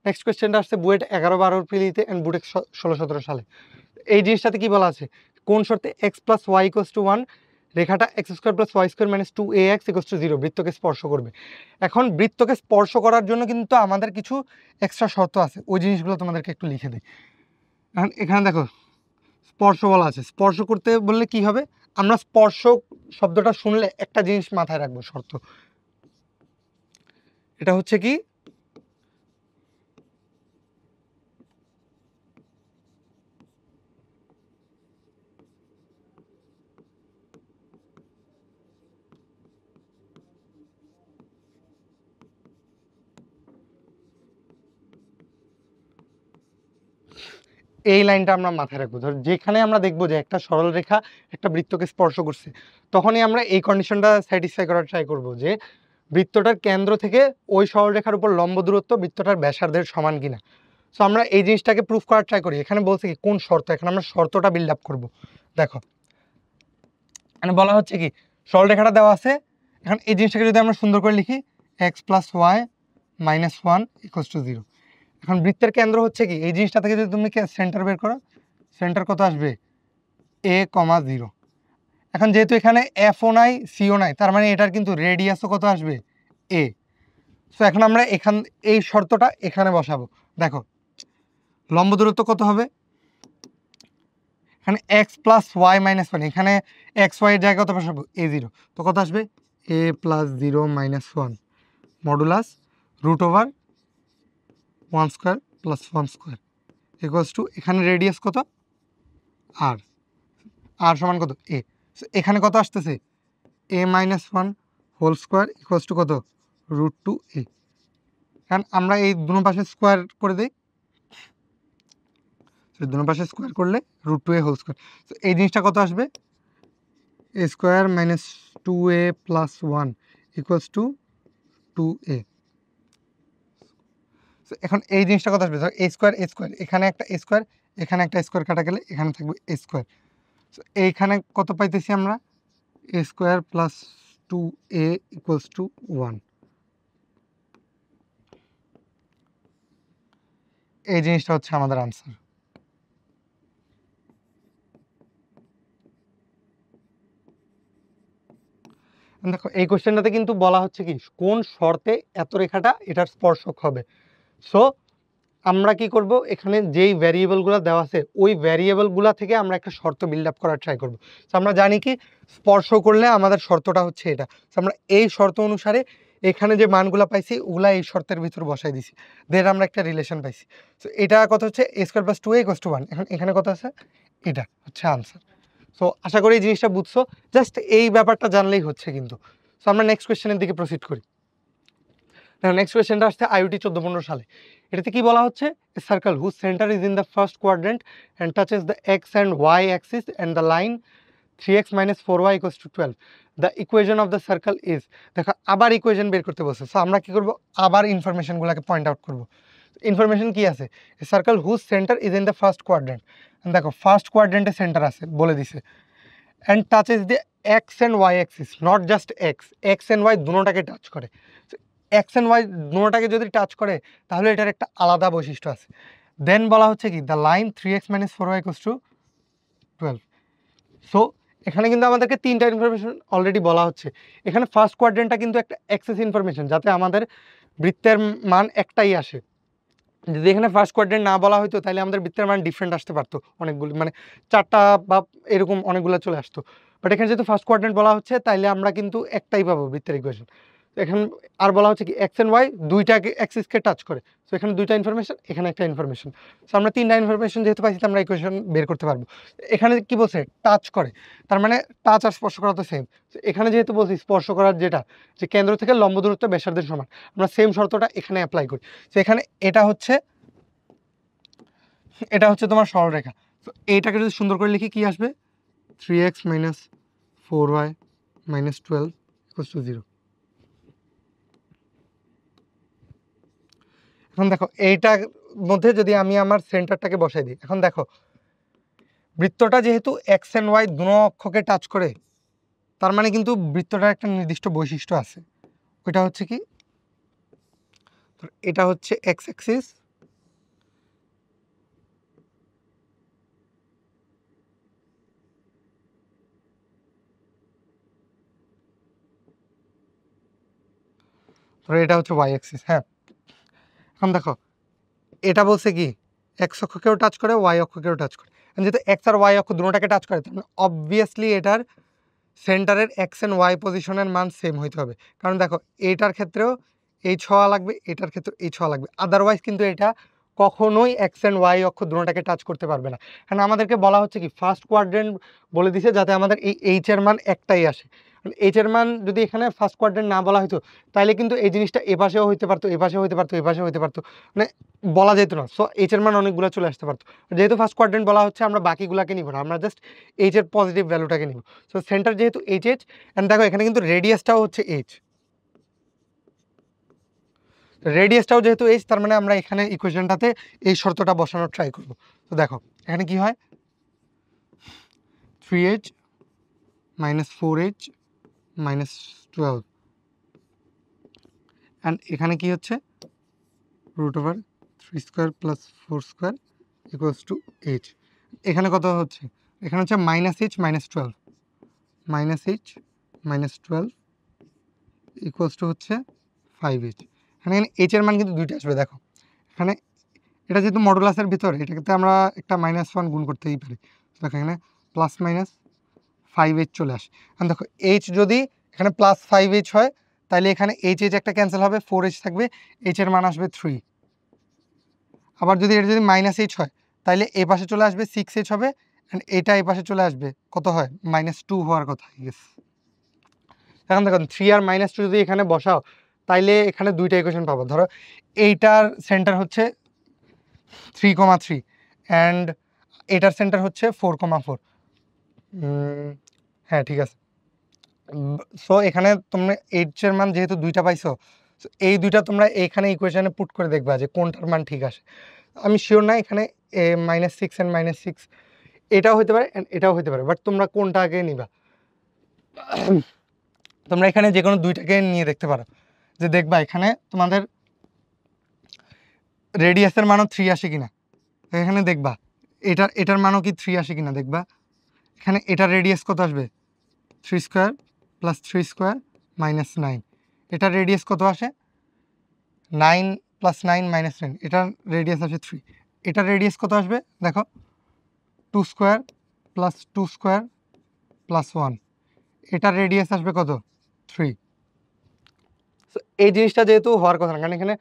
নেক্সট কোয়েশ্চেনটা আসছে বুয়েট 11-12 প্রিলিতে অ্যান্ড বুটেক 16-17 সালে। এই জিনিসটাতে কি বলা আছে, কোন শর্তে X plus Y equals to 1 রেখাটা x² + y² - 2ax = 0 বৃত্তকে স্পর্শ করবে। এখন বৃত্তকে স্পর্শ করার জন্য কিন্তু আমাদের কিছু এক্সট্রা শর্ত আছে, ওই জিনিসগুলো তোমাদেরকে একটু লিখে দিই। এখন এখানে দেখো স্পর্শ বলা আছে। স্পর্শ করতে বললে কি হবে, আমরা স্পর্শ শব্দটা শুনলে একটা জিনিস মাথায় রাখবো শর্ত, এটা হচ্ছে কি এই লাইনটা আমরা মাথায় রাখবো। ধর যেখানে আমরা দেখবো যে একটা সরল রেখা একটা বৃত্তকে স্পর্শ করছে, তখনই আমরা এই কন্ডিশনটা স্যাটিসফাই করার ট্রাই করবো যে বৃত্তটার কেন্দ্র থেকে ওই সরলরেখার উপর লম্ব দূরত্ব বৃত্তটার ব্যাসার্ধের সমান কিনা। সো আমরা এই জিনিসটাকে প্রুফ করার ট্রাই করি। এখানে বলছে কি কোন শর্ত, এখানে আমরা শর্তটা বিল্ড আপ করবো। দেখো এখানে বলা হচ্ছে কি সরলরেখাটা দেওয়া আছে, এখন এই জিনিসটাকে যদি আমরা সুন্দর করে লিখি X plus Y minus 1 equals to 0। এখন বৃত্তের কেন্দ্র হচ্ছে কি এই জিনিসটা থেকে যদি তুমি সেন্টার বের করো, সেন্টার কত আসবে a, 0। এখন যেহেতু এখানে এফও নাই সিও নাই, তার মানে এটার কিন্তু রেডিয়াসও কত আসবে a। সো এখন আমরা এই শর্তটা এখানে বসাবো। দেখো লম্ব দূরত্ব কত হবে, এখানে এক্স প্লাস ওয়াই মাইনাস 1, এখানে এক্স ওয়াই এর জায়গায় কত বসাবো a0, তো কত আসবে a plus 0 minus 1 modulus root over 1 square plus 1 square equals to, এখানে রেডিয়াস কত আর, আর সমান কত a। এখানে কত আসতেছে a minus 1 whole square equals to কত √2a। কারণ আমরা এই দুনো পাশে স্কোয়ার করে দিই, দুনো পাশে স্কোয়ার করলে √2a হোল স্কোয়ার। তো এই জিনিসটা কত আসবে a square minus 2a plus 1 equals two 2a। এখন এই জিনিসটা কত আসবে, ধর a স্কোয়ার এখানে একটা a স্কোয়ার, এখানে একটা স্কোয়ার কাটা গেলে এখানে থাকবে a স্কোয়ার। এইখানে কত পাইতেছি আমরা a square plus 2a equals to 1। এই জিনিসটা হচ্ছে আমাদের আনসার। দেখো এই কোশ্চেনটাতে কিন্তু বলা হচ্ছে কি কোন শর্তে এত রেখাটা এটার স্পর্শক হবে। সো আমরা কি করব, এখানে যেই ভ্যারিয়েবলগুলো দেওয়া আছে ওই ভ্যারিয়েবলগুলো থেকে আমরা একটা শর্ত বিল্ড আপ করার ট্রাই করব। সো আমরা জানি কি স্পর্শ করলে আমাদের শর্তটা হচ্ছে এটা। সো আমরা এই শর্ত অনুসারে এখানে যে মানগুলো পাইছি ওগুলা এই শর্তের ভিতর বসাই দিছি, দেন আমরা একটা রিলেশন পাইছি। সো এটা কত হচ্ছে a square plus 2a equals to 1। এখন এখানে কত আছে, এটা হচ্ছে আনসার। সো আশা করি এই জিনিসটা বুঝছো, জাস্ট এই ব্যাপারটা জানলেই হচ্ছে কিন্তু। সো আমরা নেক্সট কোয়েশ্চেনের দিকে প্রসিড করি। নেক্সট কোয়েশ্চেনটা আসছে আইওটি 14-15 সালে। এটাতে কি বলা হচ্ছে, a circle whose centre is in the first quadrant and touches the X and Y axis and the line 3x minus 4y equals to 12. The equation of the circle is, দেখো আবার ইকুয়েশন বের করতে বলছে। সো আমরা কি করব, আবার ইনফরমেশনগুলোকে পয়েন্ট আউট করব। ইনফরমেশন কি আছে, a circle whose centre is in the first quadrant, দেখো ফার্স্ট কোয়াড্রেন্টে সেন্টার আছে বলে দিছে, and touches the X and Y axis, not just X and Y দুটোটাকে টাচ করে। এক্স অ্যান্ড ওয়াই দুটোটাকে যদি টাচ করে তাহলে এটার একটা আলাদা বৈশিষ্ট্য আছে। দেন বলা হচ্ছে কি the line 3x minus 4y equals to 12। So এখানে কিন্তু আমাদেরকে তিনটা ইনফরমেশন অলরেডি বলা হচ্ছে। এখানে ফার্স্ট কোয়াড্রেন্টটা কিন্তু একটা অ্যাক্সেস ইনফরমেশন, যাতে আমাদের বৃত্তের মান একটাই আসে। যদি এখানে ফার্স্ট কোয়াড্রেন্ট না বলা হতো তাহলে আমাদের বৃত্তের মান ডিফারেন্ট আসতে পারতো, অনেকগুলো মানে 4টা বা এরকম অনেকগুলো চলে আসতো। বাট এখানে যেহেতু ফার্স্ট কোয়াড্রেন্ট বলা হচ্ছে তাইলে আমরা কিন্তু একটাই পাবো বৃত্তের ইকুয়েশন। এখন আর বলা হচ্ছে কি এক্স এন্ড ওয়াই দুইটাকে অ্যাক্সিসকে টাচ করে। সো এখানে দুইটা ইনফরমেশন, এখানে একটা ইনফরমেশন। সো আমরা তিনটা ইনফরমেশন যেহেতু পাইছি আমরা ইকুয়েশন বের করতে পারবো। এখানে কি বলছে টাচ করে, তার মানে টাচ আর স্পর্শ করা তো সেম। এখানে যেহেতু বলছি স্পর্শ করার যেটা যে কেন্দ্র থেকে লম্ব দূরত্ব ব্যাসার্ধের সমান, আমরা সেম শর্তটা এখানে অ্যাপ্লাই করি। তো এখানে এটা হচ্ছে তোমার সরলরেখা। তো এইটাকে যদি সুন্দর করে লিখি কি আসবে 3x minus 4y minus 12 equals to 0। এখন দেখো এইটার মধ্যে যদি আমি আমার সেন্টারটাকে বসাই দিই, এখন দেখো বৃত্তটা যেহেতু এক্স এন্ড ওয়াই দুনো অক্ষকে টাচ করে, তার মানে কিন্তু বৃত্তটার একটা নির্দিষ্ট বৈশিষ্ট্য আছে। ওইটা হচ্ছে কি, এটা হচ্ছে এক্স অ্যাক্সিস, এটা হচ্ছে ওয়াই অ্যাক্সিস। হ্যাঁ, এখন দেখো এটা বলছে কি এক্স অক্ষকেও টাচ করে ওয়াই অক্ষকেও টাচ করে। যেহেতু এক্স আর ওয়াই অক্ষ দুটোটাকে টাচ করে, তাহলে অবভিয়াসলি এটার সেন্টারের এক্স অ্যান্ড ওয়াই পজিশনের মান সেম হইতে হবে। কারণ দেখো এটার ক্ষেত্রেও এইচ হওয়া লাগবে, এটার ক্ষেত্রে এইচ হওয়া লাগবে, আদারওয়াইজ কিন্তু এটা কখনোই এক্স অ্যান্ড ওয়াই অক্ষ দুটোটাকে টাচ করতে পারবে না। কারণ আমাদেরকে বলা হচ্ছে কি ফার্স্ট কোয়াড্রেন্ট বলে দিছে যাতে আমাদের এই এইচ এর মান একটাই আসে। এইচ এর মান যদি এখানে ফার্স্ট কোয়াড্রেন্ট না বলা হতো তাহলে কিন্তু এই জিনিসটা এপাশেও হইতে পারতো, এপাশেও হইতে পারতো, এপাশেও হইতে পারতো, মানে বলা যেত না। সো এইচ এর মান অনেকগুলো চলে আসতে পারতো। যেহেতু ফার্স্ট কোয়াড্রেন্ট বলা হচ্ছে আমরা বাকিগুলোকে নিব না, আমরা জাস্ট এইচ এর পজিটিভ ভ্যালুটাকে নিব। সো সেন্টার যেহেতু এইচ এইচ, অ্যান্ড দেখো এখানে কিন্তু রেডিয়াসটাও হচ্ছে এইচ, রেডিয়াসটাও যেহেতু এইচ, তার মানে আমরা এখানে ইকুয়েশনটাতে এই শর্তটা বসানোর ট্রাই করব। তো দেখো এখানে কি হয়, 3h minus 4h minus 12, and এখানে কি হচ্ছে root over 3 square plus 4 square equals to H. এখানে কত হচ্ছে, এখানে হচ্ছে minus H minus 12, minus H minus 12 equals to হচ্ছে 5h। এখানে এইচের মান কিন্তু দুইটা আসবে। দেখো এখানে এটা যেহেতু মডুলাসের ভিতর, এটাকে আমরা একটা -1 গুণ করতেই পারি। দেখো এখানে প্লাস মাইনাস 5h চলে আসে। এখন দেখো এইচ যদি এখানে প্লাস 5h হয় তাহলে এখানে এইচ একটা ক্যান্সেল হবে, 4h থাকবে, এইচের মান আসবে 3। আবার যদি এটা যদি -h হয় তাহলে এই পাশে চলে আসবে 6h হবে, অ্যান্ড এটা এই পাশে চলে আসবে কত হয়, -2 হওয়ার কথা। ইয়েস। এখন দেখুন 3 আর -2 যদি এখানে বসাও তাইলে এখানে দুইটা ইকুয়েশন পাবো। ধরো এইটার সেন্টার হচ্ছে 3,3 অ্যান্ড এটার সেন্টার হচ্ছে 4,4। হ্যাঁ ঠিক আছে। সো এখানে তোমরা এইচ এর মান যেহেতু দুইটা পাইছো, এই দুইটা তোমরা এখানে ইকুয়েশনে পুট করে দেখবা যে কোনটার মান ঠিক আসে। আমি শিওর না এখানে -6 অ্যান্ড -6 এটাও হতে পারে অ্যান্ড এটাও হতে পারে, বাট তোমরা কোনটা আগে নিবা তোমরা এখানে যে কোনো দুইটাকে নিয়ে দেখতে পারো, যে দেখবা এখানে তোমাদের রেডিয়াসের মানও 3 আসে কিনা। এখানে দেখবা এটার মানও কি 3 আসে কিনা দেখবা। এখানে এটার রেডিয়াস কত আসবে, 3 স্কোয়ার প্লাস 3 স্কোয়ার মাইনাস 9। এটার রেডিয়াস কত আসে, 9 প্লাস 9 মাইনাস 9, এটার রেডিয়াস আসে 3। এটার রেডিয়াস কত আসবে দেখো, 2 স্কোয়ার প্লাস 2 স্কোয়ার প্লাস 1, এটার রেডিয়াস আসবে কত, 3। সো এই জিনিসটা যেহেতু হওয়ার কথা না, কারণ এখানে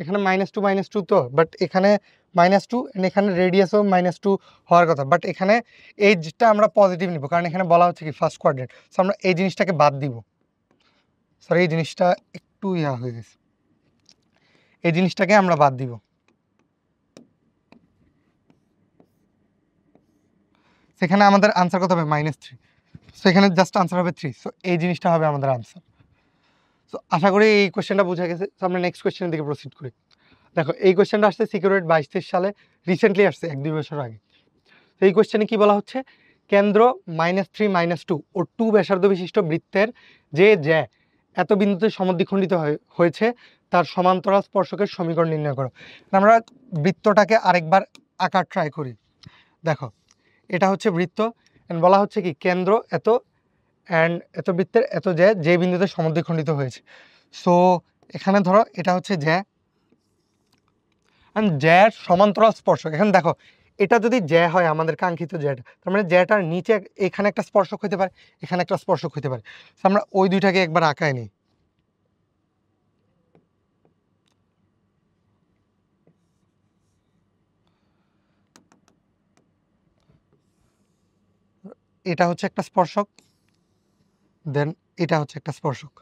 -2 তো, বাট এখানে -2 এন্ড এখানে রেডিয়াসও -2 হওয়ার কথা, বাট এখানে এইচটা আমরা পজিটিভ নিব কারণ এখানে বলা হচ্ছে কি ফার্স্ট কোয়াড্রেন্ট। সো আমরা এই জিনিসটাকে বাদ দিব। সরি এই জিনিসটা একটু হয়ে গেছে, এই জিনিসটাকে আমরা বাদ দিব। সেখানে আমাদের আনসার কত হবে, -3। সো এখানে জাস্ট আনসার হবে 3। সো এই জিনিসটা হবে আমাদের আনসার। সো আশা করি এই কোয়েশ্চেনটা বোঝা গেছে। সো আমরা নেক্সট কোয়েশ্চেনের দিকে প্রসিড করি। দেখো এই কোয়েশ্চেনটা আসছে সিকিউরিটি 22-23 সালে, রিসেন্টলি আসছে 1-2 বছর আগে। তো এই কোয়েশ্চেনে কি বলা হচ্ছে, কেন্দ্র -3 -2 ও 2 ব্যাসার্ধ বিশিষ্ট বৃত্তের যে এত বিন্দুতে সমদ্বিখণ্ডিত হয়েছে তার সমান্তরাল স্পর্শকের সমীকরণ নির্ণয় করো। আমরা বৃত্তটাকে আরেকবার আঁকার ট্রাই করি। দেখো এটা হচ্ছে বৃত্ত, এন্ড বলা হচ্ছে কি কেন্দ্র এত অ্যান্ড এত বৃত্তের এত যে বিন্দুতে সমদ্বিখণ্ডিত হয়েছে। সো এখানে ধরো এটা হচ্ছে জ্যার সমান্তরাল স্পর্শক। এখন দেখো এটা যদি জ্যা হয় আমাদের কাঙ্ক্ষিত জ্যাটা, তার মানে জ্যাটার নিচে এখানে একটা স্পর্শক হতে পারে, এখানে একটা স্পর্শক হতে পারে। আমরা ওই দুইটাকে একবার আঁকায় নিই। এটা হচ্ছে একটা স্পর্শক, দেন এটা হচ্ছে একটা স্পর্শক।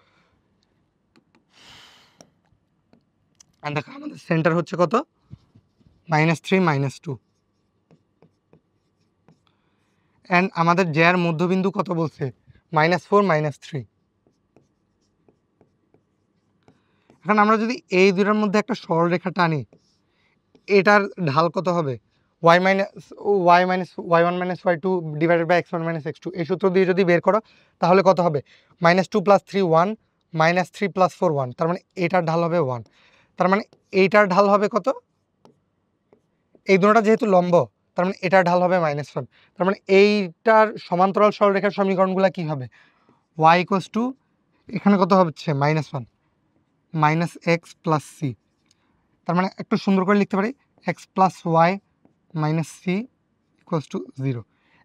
আর দেখো আমাদের সেন্টার হচ্ছে কত, -3 -2, অ্যান্ড আমাদের জ্যার মধ্যবিন্দু কত বলছে, -4 -3। এখন আমরা যদি এই দুটার মধ্যে একটা সরলরেখা টানি, এটার ঢাল কত হবে, y y1 - y2 divided by x1 - x2। এই সূত্র দিয়ে যদি বের করো তাহলে কত হবে, -2 + 3 1 -3 + 4 1, তার মানে এটার ঢাল হবে 1। তার মানে এইটার ঢাল হবে কত, এই দুটোটা যেহেতু লম্ব তার মানে এটার ঢাল হবে -1। তার মানে এইটার সমান্তরাল সরলরেখার সমীকরণগুলো কি হবে, y = এখানে কত হচ্ছে -1 -x + c। তার মানে একটু সুন্দর করে লিখতে পারি x + y - c equals to 0।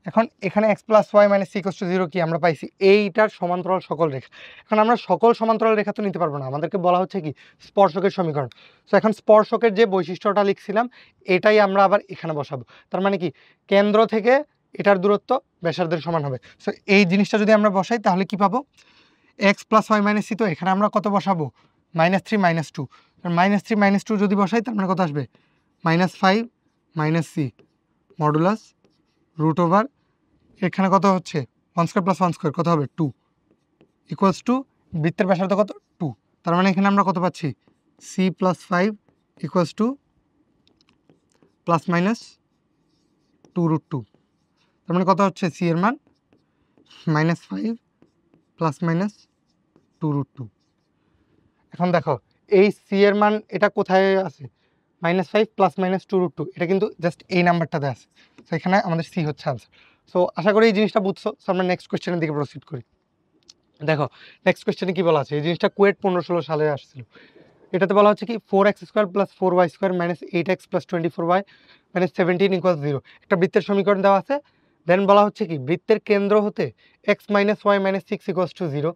এখন এখানে X plus Y minus C equals to 0 কি আমরা পাইছি এইটার সমান্তরাল সকল রেখা। এখন আমরা সকল সমান্তরাল রেখা তো নিতে পারবো না, আমাদেরকে বলা হচ্ছে কি স্পর্শকের সমীকরণ। সো এখন স্পর্শকের যে বৈশিষ্ট্যটা লিখছিলাম এটাই আমরা আবার এখানে বসাবো। তার মানে কি কেন্দ্র থেকে এটার দূরত্ব ব্যাসার্ধের সমান হবে। সো এই জিনিসটা যদি আমরা বসাই তাহলে কি পাবো, X plus Y minus C, তো এখানে আমরা কত বসাবো -3 -2, -3 -2 যদি বসাই তার মানে কত আসবে -5 minus C modulus root over এখানে কত হচ্ছে 1² + 1² কত হবে 2 ইকুয়ালস টু বৃত্তের ব্যাসার্ধ কত 2। তার মানে এখানে আমরা কত পাচ্ছি সি প্লাস 5 ইকুয়ালস টু ±2√2। তার মানে কত হচ্ছে সি এর মান -5 ±2√2। এখন দেখো এই সি এর মান এটা কোথায় আছে -5 ±2√2, এটা কিন্তু জাস্ট এই নাম্বারটাতে আছে। সো এখানে আমাদের সি হচ্ছে আনসার। সো আশা করি এই জিনিসটা বুঝছো। সো আমরা নেক্সট কোয়েশ্চেনের দিকে প্রসিড করি। দেখো নেক্সট কোয়েশ্চেনে কি বলা আছে, এই জিনিসটা কুয়েট 1516 সালে আসছিল। এটাতে বলা হচ্ছে কি 4x² + 4y² - 8x + 24y - 17 = 0 একটা বৃত্তের সমীকরণ দেওয়া আছে। দেন বলা হচ্ছে কি বৃত্তের কেন্দ্র হতে x - y - 6 = 0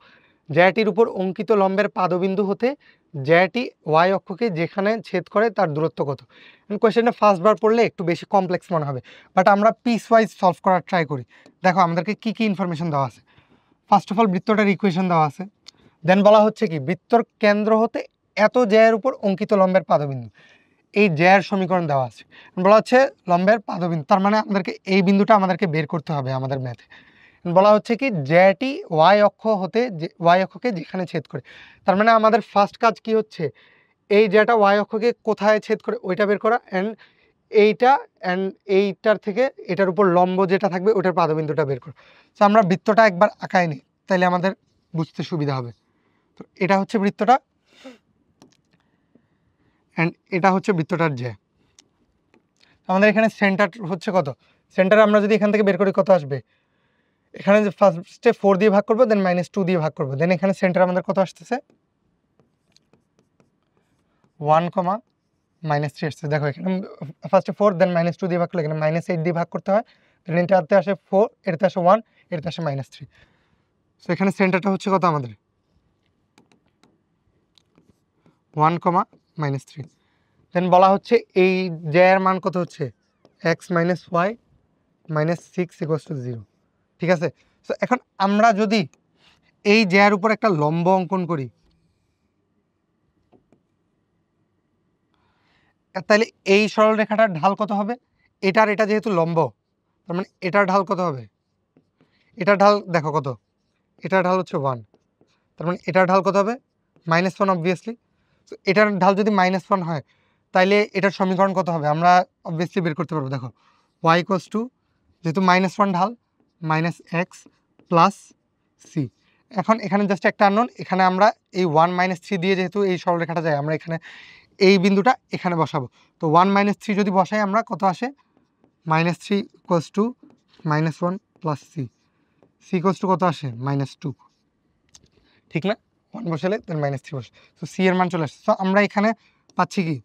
জ্যাটির উপর অঙ্কিত লম্বের পাদবিন্দু হতে জ্যাটি y অক্ষকে যেখানে ছেদ করে তার দূরত্ব কত। কোয়েশ্চেনটা ফার্স্ট বার পড়লে একটু বেশি কমপ্লেক্স মনে হবে, বাট আমরা পিস ওয়াইজ সলভ করার ট্রাই করি। দেখো আমাদেরকে কি কি ইনফরমেশন দেওয়া আছে। ফার্স্ট অফ অল বৃত্তটার ইকুয়েশন দেওয়া আছে। দেন বলা হচ্ছে কি বৃত্তর কেন্দ্র হতে এত জ্যায়ের উপর অঙ্কিত লম্বের পাদবিন্দু, এই জ্যায়ের সমীকরণ দেওয়া আছে। বলা হচ্ছে লম্বের পাদবিন্দু, তার মানে আমাদেরকে এই বিন্দুটা আমাদেরকে বের করতে হবে আমাদের ম্যাথে। বলা হচ্ছে কি জ্যাটি ওয়াই অক্ষ হতে ওয়াই অক্ষকে যেখানে ছেদ করে, তার মানে আমাদের ফার্স্ট কাজ কি হচ্ছে এই জ্যাটা ওয়াই অক্ষকে কোথায় ছেদ করে ওইটা বের করা, অ্যান্ড এইটার থেকে এটার উপর লম্ব যেটা থাকবে ওটার পাদবিন্দুটা বের করা। তো আমরা বৃত্তটা একবার আঁকাই নিই তাইলে আমাদের বুঝতে সুবিধা হবে। তো এটা হচ্ছে বৃত্তটা, অ্যান্ড এটা হচ্ছে বৃত্তটার জ্যা। আমাদের এখানে সেন্টার হচ্ছে কত, সেন্টার আমরা যদি এখান থেকে বের করি কত আসবে, এখানে যে ফার্স্টে 4 দিয়ে ভাগ করবো, দেন -2 দিয়ে ভাগ করবো, দেন এখানে সেন্টার আমাদের কত আসতেছে 1, -3 আসছে। দেখো এখানে ফার্স্টে 4 দেন -2 দিয়ে ভাগ করলে এখানে -8 দিয়ে ভাগ করতে হয়, দেন এটাতে আসে 4, এটাতে আসে 1, এটাতে আসে -3। সো এখানে সেন্টারটা হচ্ছে কত আমাদের 1, -3। দেন বলা হচ্ছে এই জ্যায়ের মান কত হচ্ছে x - y - 6 = 0, ঠিক আছে। সো এখন আমরা যদি এই জ্যায়ের উপর একটা লম্ব অঙ্কন করি তাহলে এই সরল রেখাটার ঢাল কত হবে, এটার এটা যেহেতু লম্ব তার মানে এটার ঢাল কত হবে, এটার ঢাল দেখো কত, এটার ঢাল হচ্ছে 1, তার মানে এটার ঢাল কত হবে -1 অবভিয়াসলি। তো এটার ঢাল যদি -1 হয় তাইলে এটার সমীকরণ কত হবে আমরা অবভিয়াসলি বের করতে পারবো। দেখো y = যেহেতু -1 ঢাল -x + c। এখন এখানে জাস্ট একটা আননোন, এখানে আমরা এই 1 - 3 দিয়ে যেহেতু এই সরলরেখাটা যায় আমরা এখানে এই বিন্দুটা এখানে বসাবো। তো 1 - 3 যদি বসাই আমরা কত আসে -3 = -1 + c, c = কত আসে -2, ঠিক না। 1 বসালে দেন -3 বসে, তো c এর মান চলে আসছে। তো আমরা এখানে পাচ্ছি কি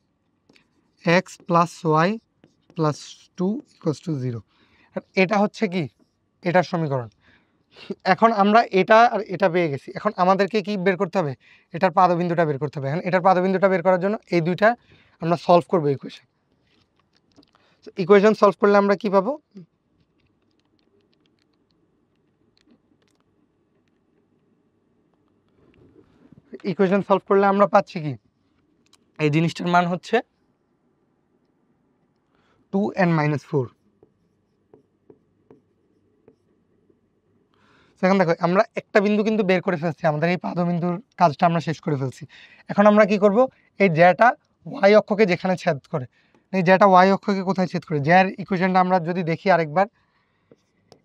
x + y + 2 = 0। এটা হচ্ছে কি এটার সমীকরণ। এখন আমরা এটা আর এটা পেয়ে গেছি, এখন আমাদেরকে কি বের করতে হবে, এটার পাদবিন্দুটা বের করতে হবে। এখন এটার পাদবিন্দুটা বের করার জন্য এই দুইটা আমরা সলভ করবো ইকুয়েশন। ইকুয়েশন সলভ করলে আমরা কি পাবো, ইকুয়েশন সলভ করলে আমরা পাচ্ছি কি এই জিনিসটার মান হচ্ছে 2n - 4। এখন দেখো আমরা একটা বিন্দু কিন্তু বের করে ফেলছি, আমাদের এই পাদবিন্দুর কাজটা আমরা শেষ করে ফেলছি। এখন আমরা কি করব, এই জ্যাটা ওয়াই অক্ষকে যেখানে ছেদ করে, এই জ্যাটা ওয়াই অক্ষকে কোথায় ছেদ করে, জ্যার ইকুয়েশনটা আমরা যদি দেখি আরেকবার,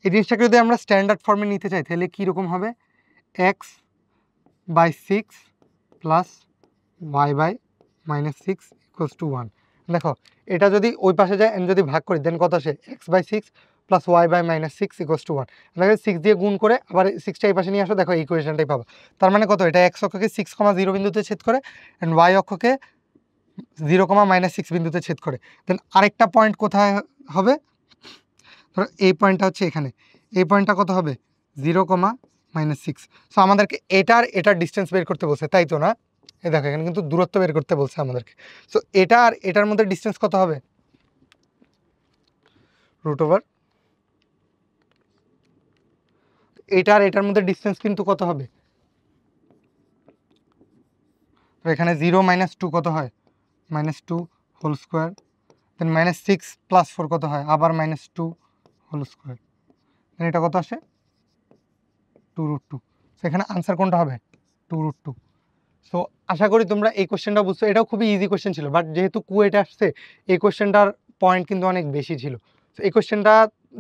এই জিনিসটাকে যদি আমরা স্ট্যান্ডার্ড ফর্মে নিতে চাই তাহলে কীরকম হবে x/6 + y/-6 = 1। দেখো এটা যদি ওই পাশে যায় যদি ভাগ করি দেন কত আসে x/6 + y/-6 = 1। দেখো 6 দিয়ে গুণ করে আবার 6টা এই পাশে নিয়ে আসো, দেখো এই ইকুয়েশনটাই পাবো। তার মানে কত, এটা x অক্ষকে 6, 0 বিন্দুতে ছেদ করে অ্যান্ড y অক্ষকে 0, -6 বিন্দুতে ছেদ করে। দেন আরেকটা পয়েন্ট কোথায় হবে, ধরো এই পয়েন্টটা হচ্ছে এখানে, এই পয়েন্টটা কত হবে 0,-6। সো আমাদেরকে এটার ডিস্টেন্স বের করতে বলছে, তাই তো না? এই দেখো এখানে কিন্তু দূরত্ব বের করতে বলছে আমাদেরকে। সো এটা আর এটার মধ্যে ডিস্টেন্স কত হবে, √, এটা আর এটার মধ্যে ডিস্টেন্স কিন্তু কত হবে, তো এখানে 0 - 2 কত হয় -2 হোল স্কোয়ার, দেন -6 + 4 কত হয় আবার -2 হোল স্কোয়ার, দেন এটা কত আসে 2√2। সেখানে আনসার কোনটা হবে 2√2। সো আশা করি তোমরা এই কোশ্চেনটা বুঝছো। এটাও খুবই ইজি কোশ্চেন ছিল, বাট যেহেতু কুয়েটে আসছে এই কোশ্চেনটার পয়েন্ট কিন্তু অনেক বেশি ছিল। তো এই কোশ্চেনটা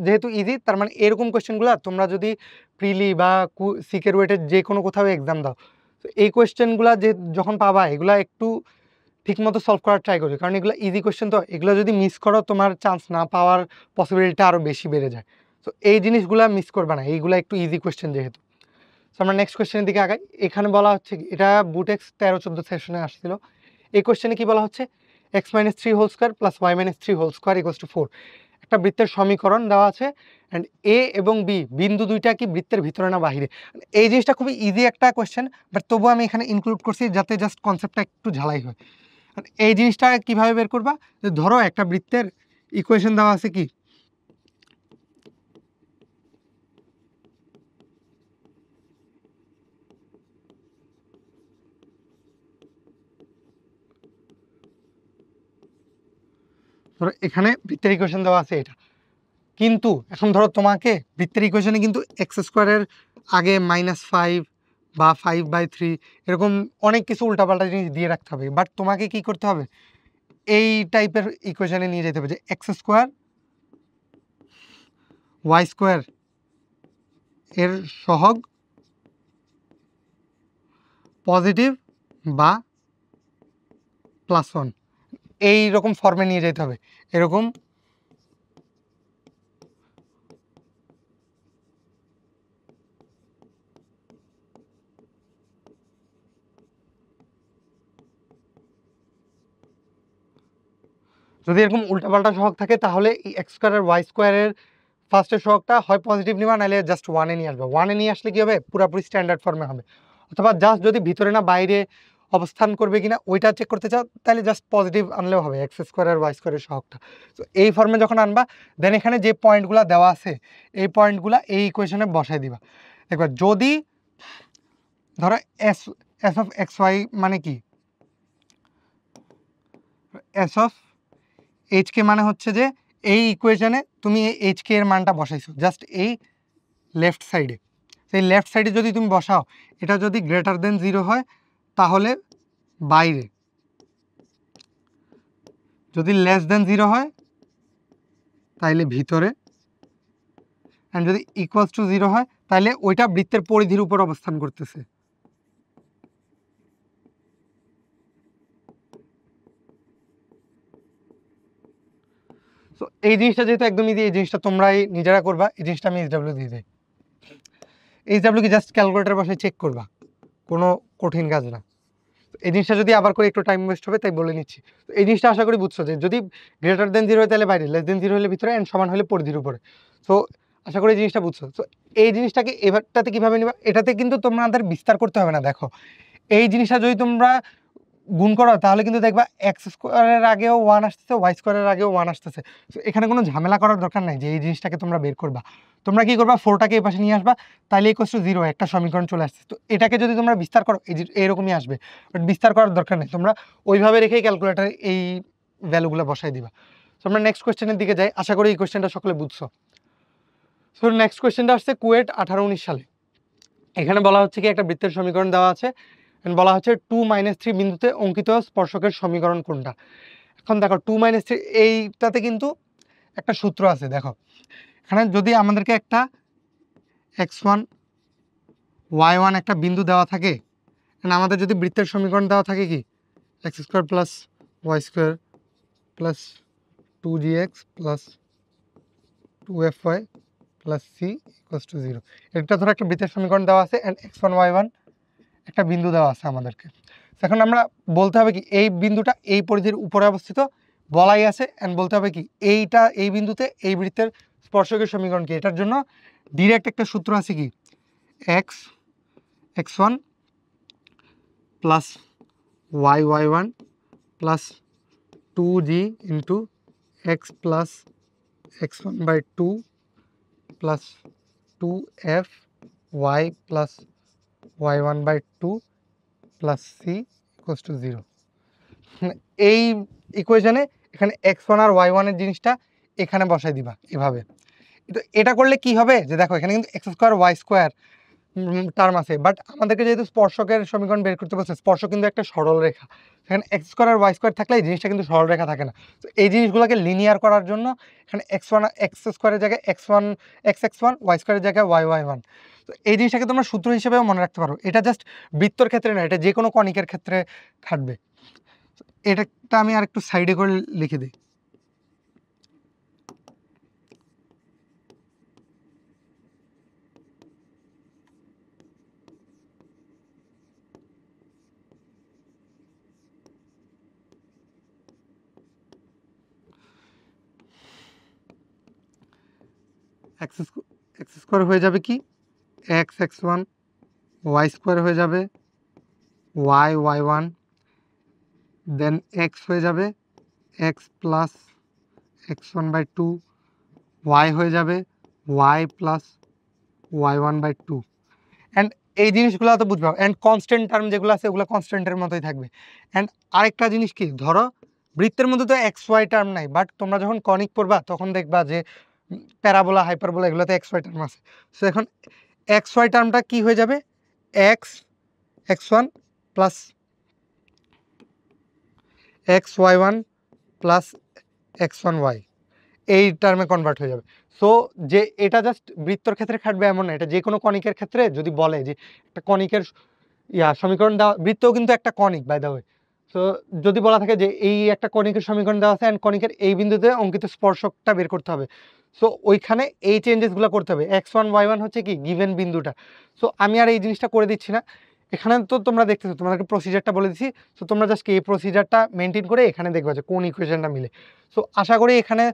যেহেতু ইজি, তার মানে এরকম কোশ্চেনগুলো তোমরা যদি প্রিলি বা সিকের ওয়েটের যে কোনো কোথাও এক্সাম দাও, তো এই কোশ্চেনগুলো যে যখন পাবা এগুলা একটু ঠিকমতো সলভ করার ট্রাই করবে, কারণ এগুলো ইজি কোশ্চেন, তো এগুলো যদি মিস করো তোমার চান্স না পাওয়ার পসিবিলিটিটা আরও বেশি বেড়ে যায়। তো এই জিনিসগুলো মিস করবে না, এইগুলো একটু ইজি কোশ্চেন যেহেতু। তো আমরা নেক্সট কোশ্চেনের দিকে আগাই। এখানে বলা হচ্ছে এটা বুটেক্স 13-14 সেশনে আসছিল। এই কোশ্চেনে কি বলা হচ্ছে, x - 3 whole square plus y - 3 whole square equals to 4। একটা বৃত্তের সমীকরণ দেওয়া আছে, অ্যান্ড এ এবং বি বিন্দু দুইটা কি বৃত্তের ভিতরে না বাহিরে। এই জিনিসটা খুবই ইজি একটা কোশ্চেন, বাট তবুও আমি এখানে ইনক্লুড করছি যাতে জাস্ট কনসেপ্টটা একটু ঝালাই হয়। এই জিনিসটা কিভাবে বের করবা, যে ধরো একটা বৃত্তের ইকুয়েশন দেওয়া আছে কি, ধরো এখানে বৃত্তের ইকুয়েশন দেওয়া আছে এটা, কিন্তু এখন ধরো তোমাকে বৃত্তের ইকুয়েশনে কিন্তু এক্স স্কোয়ারের আগে -5 বা 5/3 এরকম অনেক কিছু উল্টাপাল্টা জিনিস দিয়ে রাখতে হবে, বাট তোমাকে কি করতে হবে, এই টাইপের ইকুয়েশনে নিয়ে যেতে হবে যে এক্স স্কোয়ার ওয়াই স্কোয়ার এর সহগ পজিটিভ বা +1, এই রকম ফর্মে নিয়ে যেতে হবে। এরকম যদি এরকম উল্টাপাল্টা সহগ থাকে তাহলে এই এক্স স্কোয়ার আর ওয়াই স্কোয়ারের ফার্স্টের সহগটা হয় পজিটিভ নিবা, নাহলে জাস্ট 1-এ নিয়ে আসবে। 1-এ নিয়ে আসলে কি হবে, পুরোপুরি স্ট্যান্ডার্ড ফর্মে হবে। অথবা জাস্ট যদি ভিতরে না বাইরে অবস্থান করবে কিনা ওইটা চেক করতে চাও, তাহলে জাস্ট পজিটিভ আনলেও হবে, এক্স স্কোয়ার আর ওয়াই স্কোয়ারের সহগটা। তো এই ফর্মে যখন আনবা, দেন এখানে যে পয়েন্টগুলো দেওয়া আছে এই পয়েন্টগুলো এই ইকুয়েশনে বসাই দিবা। দেখবা যদি ধরো S S of X Y মানে কি, এস অফ এইচ কে মানে হচ্ছে যে এই ইকুয়েশনে তুমি এই এইচ কে এর মানটা বসাইছো জাস্ট এই লেফট সাইডে। সেই লেফট সাইডে যদি তুমি বসাও, এটা যদি গ্রেটার দেন 0 হয় তাহলে বাইরে, যদি লেস দেন 0 হয় তাইলে ভিতরে, অ্যান্ড যদি ইকুয়ালস টু 0 হয় তাহলে ওইটা বৃত্তের পরিধির উপর অবস্থান করতেছে। সো এই জিনিসটা যেহেতু একদম ইজি, এই জিনিসটা তোমরাই নিজেরা করবা। এই জিনিসটা আমি এইচডাব্লিউ দিয়ে দিই। এইচডাব্লিউ কি জাস্ট ক্যালকুলেটার বসে চেক করবা, কোনো কঠিন কাজ না। এই জিনিসটা যদি আবার করে একটু টাইম ওয়েস্ট হবে তাই বলে নিচ্ছি। তো এই জিনিসটা আশা করি বুঝছো, যে যদি গ্রেটার দেন 0 হয় তাহলে বাইরে, লেস দেন 0 হলে ভিতরে, অ্যান্ড সমান হলে পরিধির উপরে। সো আশা করি এই জিনিসটা বুঝছো। সো এই জিনিসটাকে এবারটাতে কীভাবে নিবা, এটাতে কিন্তু তোমাদের বিস্তার করতে হবে না। দেখো এই জিনিসটা যদি তোমরা গুণ করো তাহলে কিন্তু দেখবা এক্স স্কোয়ারের আগেও 1 আসতেছে, ওয়াই স্কোয়ারের আগেও 1 আসতেছে। সো এখানে কোনো ঝামেলা করার দরকার নাই যে এই জিনিসটাকে তোমরা বের করবা। তোমরা কি করবা, 4টাকে এই পাশে নিয়ে আসবা, তাহলে ইকুয়ালস টু 0 একটা সমীকরণ চলে আসছে। তো এটাকে যদি তোমরা বিস্তার করো এই যে এরকমই আসবে, বাট বিস্তার করার দরকার নেই, তোমরা ওইভাবে রেখেই ক্যালকুলেটারে এই ভ্যালুগুলো বসাই দিবা। তো আমরা নেক্সট কোয়েশ্চেনের দিকে যাই। আশা করি এই কোয়েশ্চেনটা সকলে বুঝছো। সো নেক্সট কোয়েশ্চেনটা আসছে কুয়েট 18-19 সালে। এখানে বলা হচ্ছে কি, একটা বৃত্তের সমীকরণ দেওয়া আছে, বলা হচ্ছে 2 - 3 বিন্দুতে অঙ্কিত স্পর্শকের সমীকরণ কোনটা। এখন দেখো 2 - 3 এইটাতে কিন্তু একটা সূত্র আছে। দেখো এখানে যদি আমাদেরকে একটা x1 y1 একটা বিন্দু দেওয়া থাকে, আমাদের যদি বৃত্তের সমীকরণ দেওয়া থাকে কি, X square plus Y square plus 2gx plus 2fy plus C equals to 0, এটা ধরো একটা বৃত্তের সমীকরণ দেওয়া আছে, অ্যান্ড x1 y1 একটা বিন্দু দেওয়া আছে আমাদেরকে। এখন আমরা বলতে হবে কি, এই বিন্দুটা এই পরিধির উপরে অবস্থিত বলাই আছে, অ্যান্ড বলতে হবে কি এইটা এই বিন্দুতে এই বৃত্তের স্পর্শকের সমীকরণ কি? এটার জন্য ডিরেক্ট একটা সূত্র আছে কি, x1 plus y1 plus 2g into x plus x1/2 plus 2f y plus y1/2 plus c equals to 0। এই ইকুয়েশনে এখানে x1 আর y1 এর জিনিসটা এখানে বসাই দিবা এভাবে। তো এটা করলে কি হবে যে দেখো এখানে কিন্তু x square y square term আছে, বাট আমাদেরকে যেহেতু স্পর্শকের সমীকরণ বের করতে বলছে, স্পর্শক কিন্তু একটা সরল রেখা, এখানে এক্স স্কোয়ার আর ওয়াই স্কোয়ার থাকলে এই জিনিসটা কিন্তু সরল রেখা থাকে না। তো এই জিনিসগুলোকে লিনিয়ার করার জন্য এখানে এক্স স্কোয়ারের জায়গায় x1 ওয়াই স্কোয়ারের জায়গায় y1। তো এই জিনিসটাকে তোমরা সূত্র হিসেবেও মনে রাখতে পারো। এটা জাস্ট বৃত্তর ক্ষেত্রে না, এটা যে কোনো কণিকের ক্ষেত্রে খাটবে। এটা আমি আর একটু সাইডে করে লিখে দিই। এক্স স্কোয়ার হয়ে যাবে কি x1, ওয়াই স্কোয়ার হয়ে যাবে y1, দেন এক্স হয়ে যাবে x প্লাস x1/2, y হয়ে যাবে y প্লাস y1/2। অ্যান্ড এই জিনিসগুলো তো বুঝবো, অ্যান্ড কনস্ট্যান্ট টার্ম যেগুলো আছে ওগুলো কনস্ট্যান্টের মতোই থাকবে। অ্যান্ড আরেকটা জিনিস কি, ধরো বৃত্তের মধ্যে তো এক্স ওয়াই টার্ম নাই, বাট তোমরা যখন কনিক পড়বা তখন দেখবা যে প্যারাবোলা হাইপারবোলা এগুলোতে এক্স ওয়াই টার্ম আছে। সো এখন এক্স ওয়াই টার্মটা কি হয়ে যাবে, x1 plus x y1 plus x1y এই টার্মে কনভার্ট হয়ে যাবে। সো যে এটা জাস্ট বৃত্তর ক্ষেত্রে খাটবে এমন না, এটা যে কোনো কনিকের ক্ষেত্রে যদি বলে যে একটা কনিকের সমীকরণ দেওয়া, বৃত্তও কিন্তু একটা conic by the way. So যদি বলা থাকে যে এই একটা কনিকের সমীকরণ দেওয়া আছে অ্যান্ড কনিকের এই বিন্দুতে অঙ্কিত স্পর্শকটা বের করতে হবে, সো ওইখানে এই চেঞ্জেসগুলো করতে হবে। x1 y1 হচ্ছে কি গিভেন বিন্দুটা। সো আমি আর এই জিনিসটা করে দিচ্ছি না, এখানে তো তোমরা দেখতেছো, তোমাদেরকে প্রসিজারটা বলে দিচ্ছি। সো তোমরা জাস্ট এই প্রসিজারটা মেনটেন করে এখানে দেখবা যে কোন ইকুয়েশনটা মিলে। সো আশা করি এখানে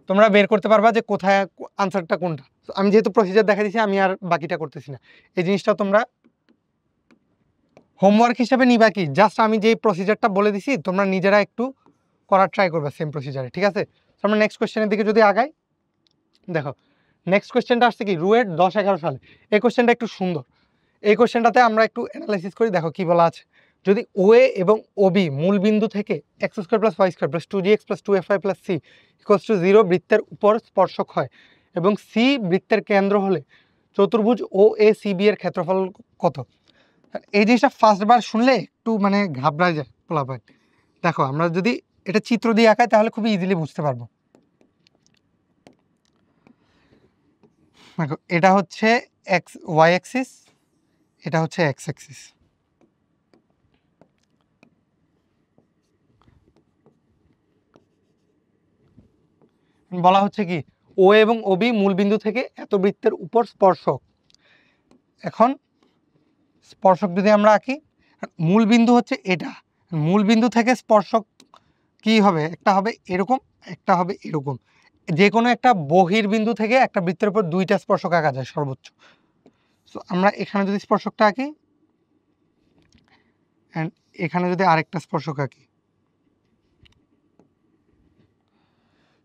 তোমরা বের করতে পারবা যে কোথায় আনসারটা কোনটা। আমি যেহেতু প্রসিজার দেখা দিচ্ছি, আমি আর বাকিটা করতেছি না। এই জিনিসটা তোমরা হোমওয়ার্ক হিসেবে নিবা কি, জাস্ট আমি যে প্রসিজারটা বলে দিছি তোমরা নিজেরা একটু করার ট্রাই করবে সেম প্রসিজারে, ঠিক আছে? তো আমরা নেক্সট কোয়েশ্চেনের দিকে যদি আগাই, দেখো নেক্সট কোয়েশ্চেনটা আসছে কি রুয়েট 10-11 সালে। এই কোয়েশ্চেনটা একটু সুন্দর। এই কোয়েশ্চেনটাতে আমরা একটু অ্যানালাইসিস করি, দেখো কি বলা আছে। যদি ওএ এবং ওবি মূল বিন্দু থেকে X square plus Y square plus 2gx plus 2fy plus c equals to 0 বৃত্তের উপর স্পর্শক হয় এবং সি বৃত্তের কেন্দ্র হলে চতুর্ভুজ ও এ সি বি এর ক্ষেত্রফল কত? এই জিনিসটা ফার্স্টবার শুনলে একটু মানে ঘাবড়ায় যায় পোলাপান। দেখো আমরা যদি এটা চিত্র দিয়ে আঁকাই তাহলে খুবই ইজিলি বুঝতে পারবো। দেখো এটা হচ্ছে এক্স ওয়াই অ্যাক্সিস, এটা হচ্ছে এক্স অ্যাক্সিস। বলা হচ্ছে কি ও এবং ওবি মূল বিন্দু থেকে এত বৃত্তের উপর স্পর্শক। এখন স্পর্শক যদি আমরা আঁকি, মূল বিন্দু হচ্ছে এটা, মূল বিন্দু থেকে স্পর্শক কি হবে, একটা হবে এরকম, একটা হবে এরকম। যে কোনো একটা বহির্বিন্দু থেকে একটা বৃত্তের উপর দুইটা স্পর্শক আঁকা যায় সর্বোচ্চ। সো আমরা এখানে যদি স্পর্শকটা আঁকি অ্যান্ড এখানে যদি আরেকটা স্পর্শক আঁকি,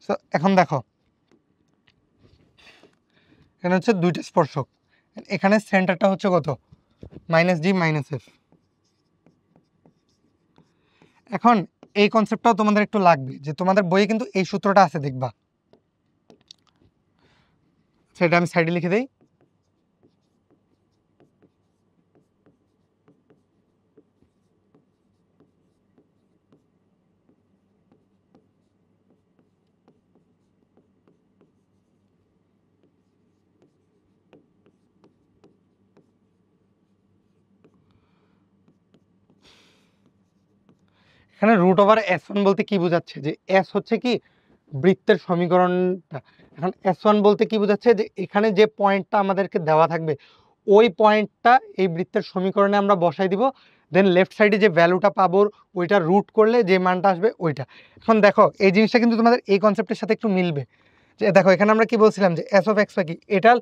সো এখন দেখো এখানে হচ্ছে দুইটা স্পর্শক, এখানে সেন্টারটা হচ্ছে কত, -g - f। এখন এই কনসেপ্টটাও তোমাদের একটু লাগবে, যে তোমাদের বইয়ে কিন্তু এই সূত্রটা আছে দেখবা, সেটা আমি সাইডে লিখে দেই। এখানে √S1 বলতে কি বোঝাচ্ছে, যে S হচ্ছে কি বৃত্তের সমীকরণটা। এখন S1 বলতে কি বোঝাচ্ছে, যে এখানে যে পয়েন্টটা আমাদেরকে দেওয়া থাকবে ওই পয়েন্টটা এই বৃত্তের সমীকরণে আমরা বসাই দিব, দেন লেফট সাইডে যে ভ্যালুটা পাবো ওইটা রুট করলে যে মানটা আসবে ওইটা। এখন দেখো এই জিনিসটা কিন্তু তোমাদের এই কনসেপ্টের সাথে একটু মিলবে। যে দেখো এখানে আমরা কি বলছিলাম যে এস অফ এক্স ওয়াই কি, এটার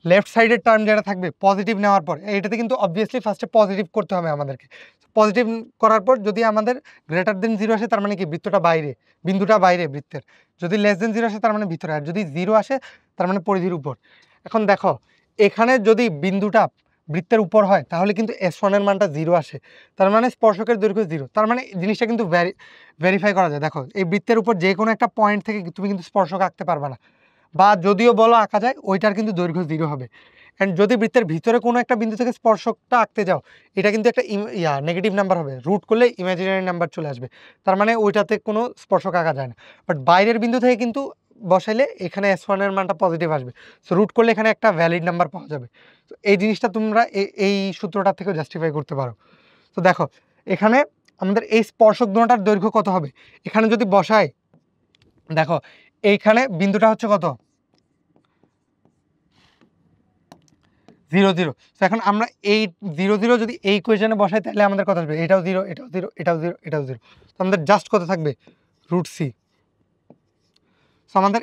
লেফট সাইডের টার্ম যেটা থাকবে পজিটিভ নেওয়ার পর, এটাতে কিন্তু অবভিয়াসলি ফার্স্টে পজিটিভ করতে হবে আমাদেরকে। পজিটিভ করার পর যদি আমাদের গ্রেটার দেন 0 আসে তার মানে কি বৃত্তটা বাইরে, বিন্দুটা বাইরে বৃত্তের। যদি লেস দেন 0 আসে তার মানে ভিতরে, আর যদি 0 আসে তার মানে পরিধির উপর। এখন দেখো এখানে যদি বিন্দুটা বৃত্তের উপর হয় তাহলে কিন্তু S1 এর মানটা 0 আসে, তার মানে স্পর্শকের দৈর্ঘ্য 0। তার মানে জিনিসটা কিন্তু ভেরিফাই করা যায়। দেখো এই বৃত্তের উপর যে কোনো একটা পয়েন্ট থেকে তুমি কিন্তু স্পর্শক আঁকতে পারবে না, বা যদিও বলো আঁকা যায় ওইটার কিন্তু দৈর্ঘ্য 0 হবে। অ্যান্ড যদি বৃত্তের ভিতরে কোনো একটা বিন্দু থেকে স্পর্শকটা আঁকতে যাও, এটা কিন্তু একটা নেগেটিভ নাম্বার হবে, রুট করলে ইমাজিনারি নাম্বার চলে আসবে, তার মানে ওইটাতে কোনো স্পর্শক আঁকা যায় না। বাট বাইরের বিন্দু থেকে কিন্তু বসাইলে এখানে S1 এর মানটা পজিটিভ আসবে, সো রুট করলে এখানে একটা ভ্যালিড নাম্বার পাওয়া যাবে। তো এই জিনিসটা তোমরা এই সূত্রটা থেকে জাস্টিফাই করতে পারো। তো দেখো এখানে আমাদের এই স্পর্শক দুটোটার দৈর্ঘ্য কত হবে, এখানে যদি বসাই, দেখো এইখানে বিন্দুটা হচ্ছে কত 0 0। তো এখন আমরা এই 0 0 যদি এই ইকুয়েশনে বসাই তাহলে আমাদের কত আসবে, এটাও 0 এটাও 0 এটাও 0 এটাও 0, তো আমাদের জাস্ট কত থাকবে রুট সি। সো আমাদের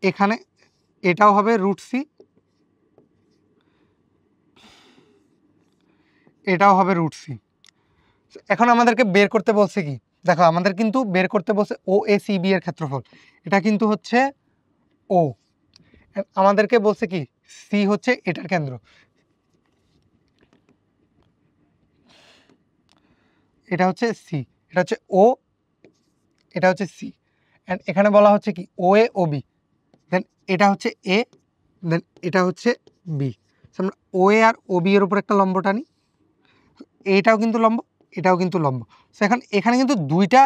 এখানে এটাও হবে রুট সি, এটাও হবে রুট সি। এখন আমাদেরকে বের করতে বলছে কি, দেখো আমাদের কিন্তু বের করতে বলছে ও এ সি বি এর ক্ষেত্রফল, এটা কিন্তু হচ্ছে ও, আমাদেরকে বলছে কি সি হচ্ছে এটার কেন্দ্র, এটা হচ্ছে সি, এটা হচ্ছে ও, এটা হচ্ছে সি, অ্যান্ড এখানে বলা হচ্ছে কি ও এ ও বি, দেন এটা হচ্ছে এ, দেন এটা হচ্ছে বি। আমরা ও এ আর ও বি এর উপর একটা লম্ব টানি, এটাও কিন্তু লম্ব, এটাও কিন্তু লম্ব। সো এখন এখানে কিন্তু দুইটা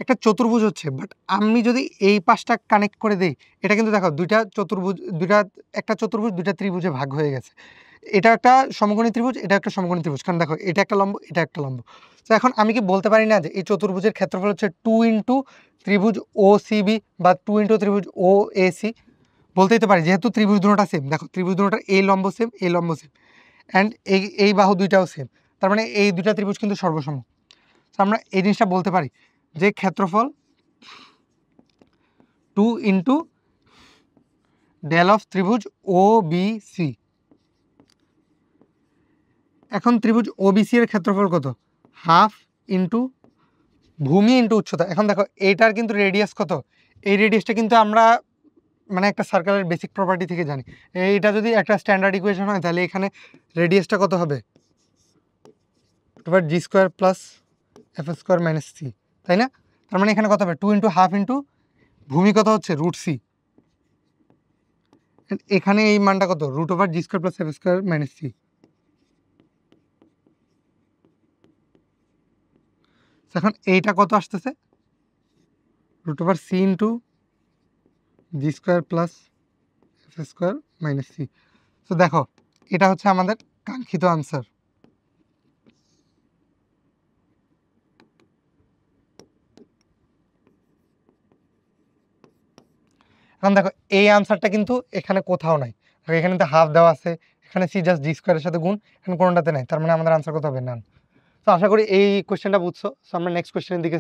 একটা চতুর্ভুজ হচ্ছে, বাট আমি যদি এই পাশটা কানেক্ট করে দেই, এটা কিন্তু দেখো দুইটা চতুর্ভুজ, একটা চতুর্ভুজ দুইটা ত্রিভুজে ভাগ হয়ে গেছে। এটা একটা সমকোণী ত্রিভুজ, এটা একটা সমকোণী ত্রিভুজ, কারণ দেখো এটা একটা লম্ব, এটা একটা লম্ব। তো এখন আমি কি বলতে পারি না যে এই চতুর্ভুজের ক্ষেত্রফল হচ্ছে 2 ইন্টু ত্রিভুজ ও সি বি বা 2 ইন্টু ত্রিভুজ ও এ সি? বলতেই তো পারি, যেহেতু ত্রিভুজ দুটোটা সেম, দেখো ত্রিভুজ দুটোটার এই লম্ব সেম, এই লম্ব সেম, অ্যান্ড এই বাহু দুইটাও সেম, তার মানে এই দুইটা ত্রিভুজ কিন্তু সর্বসম। তো আমরা এই জিনিসটা বলতে পারি যে ক্ষেত্রফল 2 ইন্টু ডেল অফ ত্রিভুজ ও বি সি। এখন ত্রিভুজ ও বি সি এর ক্ষেত্রফল কত, হাফ ইন্টু ভূমি ইন্টু উচ্চতা। এখন দেখো এইটার কিন্তু রেডিয়াস কত, এই রেডিয়াসটা কিন্তু আমরা মানে একটা সার্কেলের বেসিক প্রপার্টি থেকে জানি, এইটা যদি একটা স্ট্যান্ডার্ড ইকুয়েশন হয় তাহলে এখানে রেডিয়াসটা কত হবে, এবার G square plus F square minus C, তাই না? তার মানে এখানে কত হবে 2 ইন্টু হাফ ইন্টু ভূমি কত হচ্ছে রুট সি, এখানে এই মানটা কত root over G square plus F square minus C. এখন এইটা কত আসতেছে root over C into G square plus F square minus C. তো দেখো এটা হচ্ছে আমাদের কাঙ্ক্ষিত আনসার। এখন দেখো এই আনসারটা কিন্তু এখানে কোথাও নাই, এখানে তো হাফ দেওয়া আছে, এখানে সি জাস্ট জি স্কোয়ারের সাথে গুণ, এখানে কোনোটাতে নাই, তার মানে আমাদের আনসার কত হবে, নান। তো আশা করি এই কোয়েশ্চেনটা বুঝছো। সো আমরা নেক্সট কোয়েশ্চেনের দিকে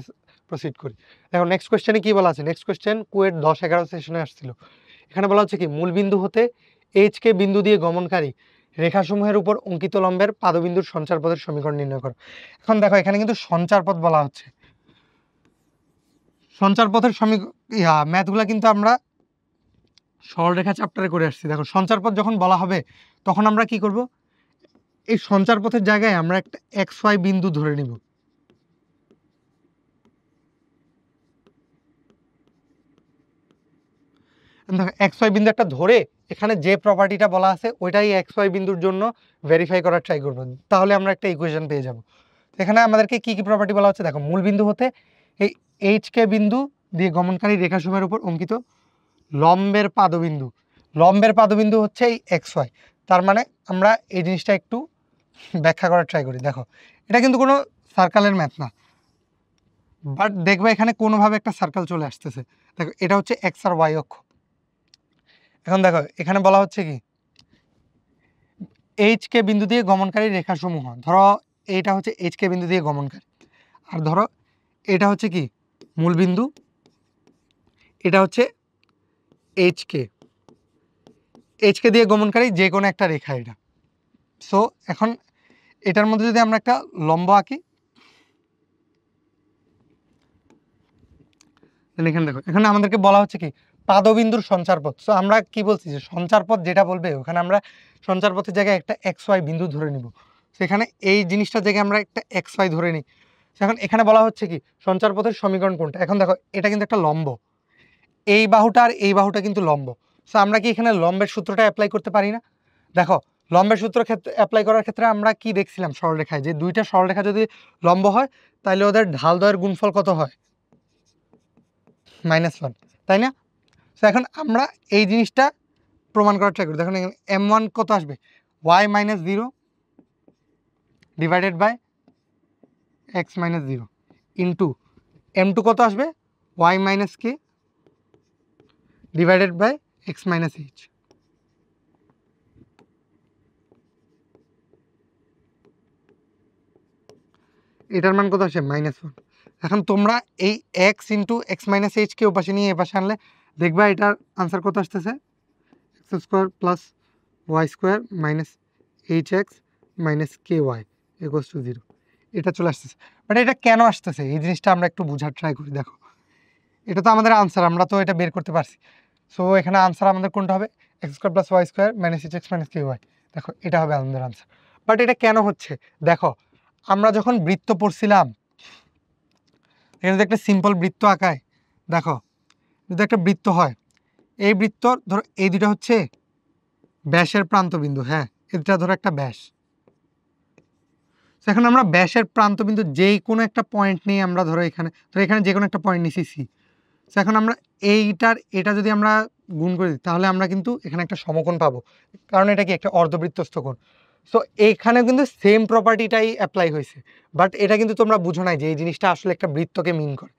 প্রসিড করি। দেখো নেক্সট কোয়েশ্চেনে কি বলা আছে, নেক্সট কোয়েশ্চেন কুয়েট 10-11 সেশনে আসছিল। এখানে বলা হচ্ছে কি মূলবিন্দু হতে এইচ কে বিন্দু দিয়ে গমনকারী রেখাসমূহের উপর অঙ্কিত লম্বের পাদবিন্দুর সঞ্চারপথের সমীকরণ নির্ণয় করো। এখন দেখো এখানে কিন্তু সঞ্চারপথ বলা হচ্ছে, সঞ্চারপথের ম্যাথগুলো কিন্তু আমরা সরলরেখা চ্যাপ্টারে করে আসছি। দেখো সঞ্চারপথ যখন বলা হবে তখন আমরা কি করব, এই সঞ্চারপথের জায়গায় আমরা একটা এক্স ওয়াই বিন্দু ধরে নিব। দেখো এক্স ওয়াই বিন্দু একটা ধরে এখানে যে প্রপার্টিটা বলা আছে ওইটাই এক্স ওয়াই বিন্দুর জন্য ভেরিফাই করার ট্রাই করবো, তাহলে আমরা একটা ইকুয়েশন পেয়ে যাব। এখানে আমাদেরকে কি কি প্রপার্টি বলা হচ্ছে, দেখো মূল বিন্দু হতে এই এইচ কে বিন্দু দিয়ে গমনকারী রেখাসমূহের উপর অঙ্কিত লম্বের পাদবিন্দু, লম্বের পাদবিন্দু হচ্ছে এই এক্স ওয়াই। তার মানে আমরা এই জিনিসটা একটু ব্যাখ্যা করার ট্রাই করি। দেখো এটা কিন্তু কোনো সার্কেলের ম্যাথ না, বাট দেখবে এখানে কোনোভাবে একটা সার্কেল চলে আসতেছে। দেখো এটা হচ্ছে এক্স আর ওয়াই অক্ষ। এখন দেখো এখানে বলা হচ্ছে কি এইচ কে বিন্দু দিয়ে গমনকারী রেখাসমূহ, ধরো এইটা হচ্ছে এইচ কে বিন্দু দিয়ে গমনকারী, আর ধরো এটা হচ্ছে কি মূল বিন্দু, এটা হচ্ছে এইচকে, এইচকে দিয়ে গমনকারী যে কোনো একটা রেখা এটা। সো এখন এটার মধ্যে যদি আমরা একটা লম্ব আঁকি, এখানে দেখো, এখানে আমাদেরকে বলা হচ্ছে কি পাদবিন্দুর সঞ্চারপথ। সো আমরা কি বলছি যে সঞ্চারপথ যেটা বলবে ওখানে আমরা সঞ্চারপথের জায়গায় একটা এক্স ওয়াই বিন্দু ধরে নিব। সেখানে এই জিনিসটার জায়গায় আমরা একটা এক্স ওয়াই ধরে নিই। এখন এখানে বলা হচ্ছে কি সঞ্চারপথের সমীকরণ কোনটা। এখন দেখো এটা কিন্তু একটা লম্ব, এই বাহুটা আর এই বাহুটা কিন্তু লম্ব। সো আমরা কি এখানে লম্বের সূত্রটা অ্যাপ্লাই করতে পারি না? দেখো লম্বের সূত্র ক্ষেত্রে অ্যাপ্লাই করার ক্ষেত্রে আমরা কি দেখছিলাম সরলরেখায়, যে দুইটা সরলরেখা যদি লম্ব হয় তাহলে ওদের ঢালদ্বয়ের গুণফল কত হয়? -1, তাই না? সো এখন আমরা এই জিনিসটা প্রমাণ করার ট্রাই করি। দেখুন এখানে m1 কত আসবে? y-0 divided by x-0 into m2 কত আসবে? y-k divided by x-h। এটার মান কত আসে? -1। এখন তোমরা এই x ইন্টু x-h কে ওপাশে নিয়ে এপাশে আনলে দেখবা এটার আনসার কত আসতেছে? x² plus y² minus hx minus ky equals to 0। এটা চলে আসতেছে। বাট এটা কেন আসতেছে এই জিনিসটা আমরা একটু বোঝার ট্রাই করি। দেখো এটা তো আমাদের আনসার, আমরা তো এটা বের করতে পারছি। সো এখানে আনসার আমাদের কোনটা হবে? x² plus y² minus hx minus ky। দেখো এটা হবে আমাদের আনসার। বাট এটা কেন হচ্ছে? দেখো আমরা যখন বৃত্ত পড়ছিলাম, এখানে যদি একটা সিম্পল বৃত্ত আঁকায়, দেখো যদি একটা বৃত্ত হয়, এই বৃত্ত ধরো এই দুটো হচ্ছে ব্যাসের প্রান্তবিন্দু, হ্যাঁ এটা ধরো একটা ব্যাস। এখন আমরা ব্যাসের প্রান্তবিন্দু যেই কোনো একটা পয়েন্ট নিয়ে আমরা ধরো এখানে যে কোনো একটা পয়েন্ট নিছি সি। এখন আমরা এটা যদি আমরা গুণ করি তাহলে আমরা কিন্তু এখানে একটা সমকোণ পাবো, কারণ এটা কি একটা অর্ধবৃত্তস্থ কোণ। সো এইখানে কিন্তু সেম প্রপার্টিটাই অ্যাপ্লাই হয়েছে, বাট এটা কিন্তু তোমরা বুঝো নাই যে এই জিনিসটা আসলে একটা বৃত্তকে মিন করে।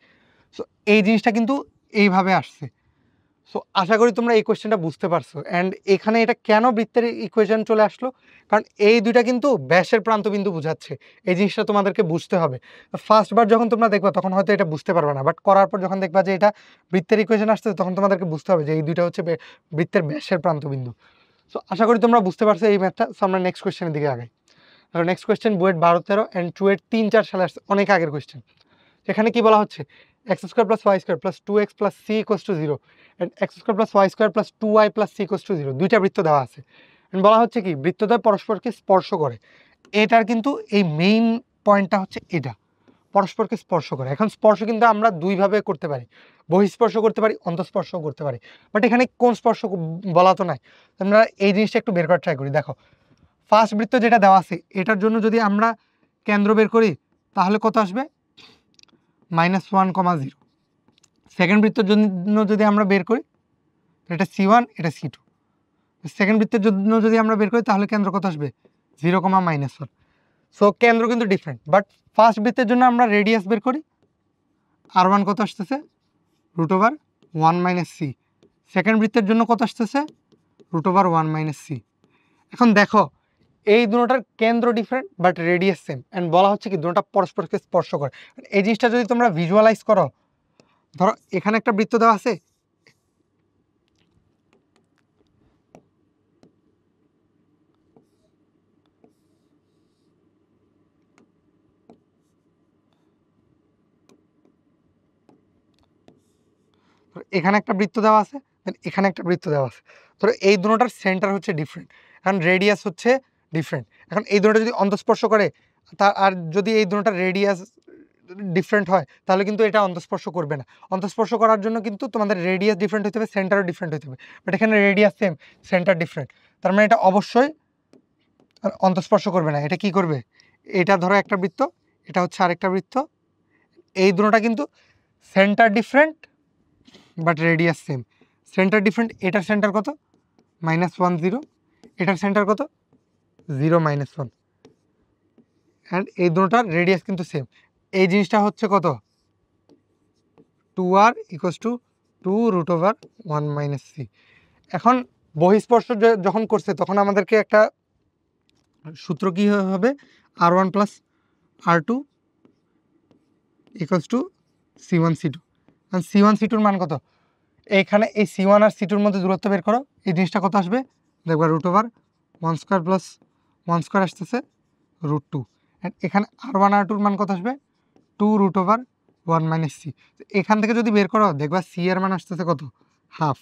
সো এই জিনিসটা কিন্তু এইভাবে আসছে। সো আশা করি তোমরা এই কোয়েশ্চেনটা বুঝতে পারছো। অ্যান্ড এখানে এটা কেন বৃত্তের ইকুয়েশন চলে আসলো, কারণ এই দুইটা কিন্তু ব্যাসের প্রান্তবিন্দু বোঝাচ্ছে। এই জিনিসটা তোমাদেরকে বুঝতে হবে। ফার্স্টবার যখন তোমরা দেখবা তখন হয়তো এটা বুঝতে পারবে না, বাট করার পর যখন দেখবা যে এটা বৃত্তের ইকুয়েশন আসতেছে তখন তোমাদেরকে বুঝতে হবে যে এই দুইটা হচ্ছে বৃত্তের ব্যাসের প্রান্তবিন্দু। সো আশা করি তোমরা বুঝতে পারছো এই ম্যাথটা। সো আমরা নেক্সট কোয়েশ্চেনের দিকে আগাই। আর নেক্সট কোয়েশ্চেন বুয়েট 12-13 অ্যান্ড টুয়েট 3-4 সালে আসছে, অনেক আগের কোয়েশ্চেন। এখানে কি বলা হচ্ছে? x² plus y² plus 2x plus c equals to 0 and x² plus y² plus 2y plus c equals to 0 দুইটা বৃত্ত দেওয়া আছে। এন্ড বলা হচ্ছে কি বৃত্তদ্বয় পরস্পরকে স্পর্শ করে। এটার কিন্তু এই মেইন পয়েন্টটা হচ্ছে এটা, পরস্পরকে স্পর্শ করে। এখন স্পর্শ কিন্তু আমরা দুইভাবে করতে পারি, বহিঃস্পর্শ করতে পারি, অন্তঃস্পর্শ করতে পারি। বাট এখানে কোন স্পর্শ বলা তো নাই। আমরা এই জিনিসটা একটু বের করার ট্রাই করি। দেখো ফার্স্ট বৃত্ত যেটা দেওয়া আছে এটার জন্য যদি আমরা কেন্দ্র বের করি তাহলে কত আসবে? -1,0। সেকেন্ড বৃত্তের জন্য যদি আমরা বের করি এটা C1 এটা C2। সেকেন্ড বৃত্তের জন্য যদি আমরা বের করি তাহলে কেন্দ্র কত আসবে? 0,-1। সো কেন্দ্র কিন্তু ডিফারেন্ট। বাট ফার্স্ট বৃত্তের জন্য আমরা রেডিয়াস বের করি, R1 কত আসতেছে? √1 - c। সেকেন্ড বৃত্তের জন্য কত আসতেছে? √1 - c। এখন দেখো এই দুটোটার কেন্দ্র different but radius same, and বলা হচ্ছে কি দুটোটা পরস্পরকে স্পর্শ করে। এই জিনিসটা যদি তোমরা ভিজুয়ালাইজ করো, ধরো এখানে একটা বৃত্ত দেওয়া আছে, এখানে একটা বৃত্ত দেওয়া আছে, দেন এখানে একটা বৃত্ত দেওয়া আছে। ধরো এই দুটোটার সেন্টার হচ্ছে ডিফারেন্ট, কারণ রেডিয়াস হচ্ছে ডিফারেন্ট। এখন এই দুটোটা যদি অন্তঃস্পর্শ করে আর যদি এই দুটোটার রেডিয়াস ডিফারেন্ট হয় তাহলে কিন্তু এটা অন্তঃস্পর্শ করবে না। অন্তঃস্পর্শ করার জন্য কিন্তু তোমাদের রেডিয়াস ডিফারেন্ট হতে হবে, সেন্টারও ডিফারেন্ট হতে হবে। বাট এখানে রেডিয়াস সেম, সেন্টার ডিফারেন্ট, তার মানে এটা অবশ্যই অন্তঃস্পর্শ করবে না। এটা কি করবে? এটা ধরো একটা বৃত্ত, এটা হচ্ছে আরেকটা বৃত্ত, এই দুটোটা কিন্তু centre different but radius same. Centre different, এটার সেন্টার কত? -1 0, এটার সেন্টার কত? 0 -1, অ্যান্ড এই দুটোটার রেডিয়াস কিন্তু সেম। এই জিনিসটা হচ্ছে কত? 2r equals to 2√1 - c। এখন বহিঃস্পর্শ যখন করছে তখন আমাদেরকে একটা সূত্র কি হবে? R1 plus R2 equals to C1 C2। কারণ C1 C2 র মান কত? এইখানে এই C1 আর C2 এর মধ্যে দূরত্ব বের করো, এই জিনিসটা কত আসবে দেখবা √1² প্লাস 1² আসতেছে √2, অ্যান্ড এখানে R1 R2 এর মান কত আসবে 2√1 - c। এখান থেকে যদি বের করো দেখবা C এর মান আসতেছে কত হাফ।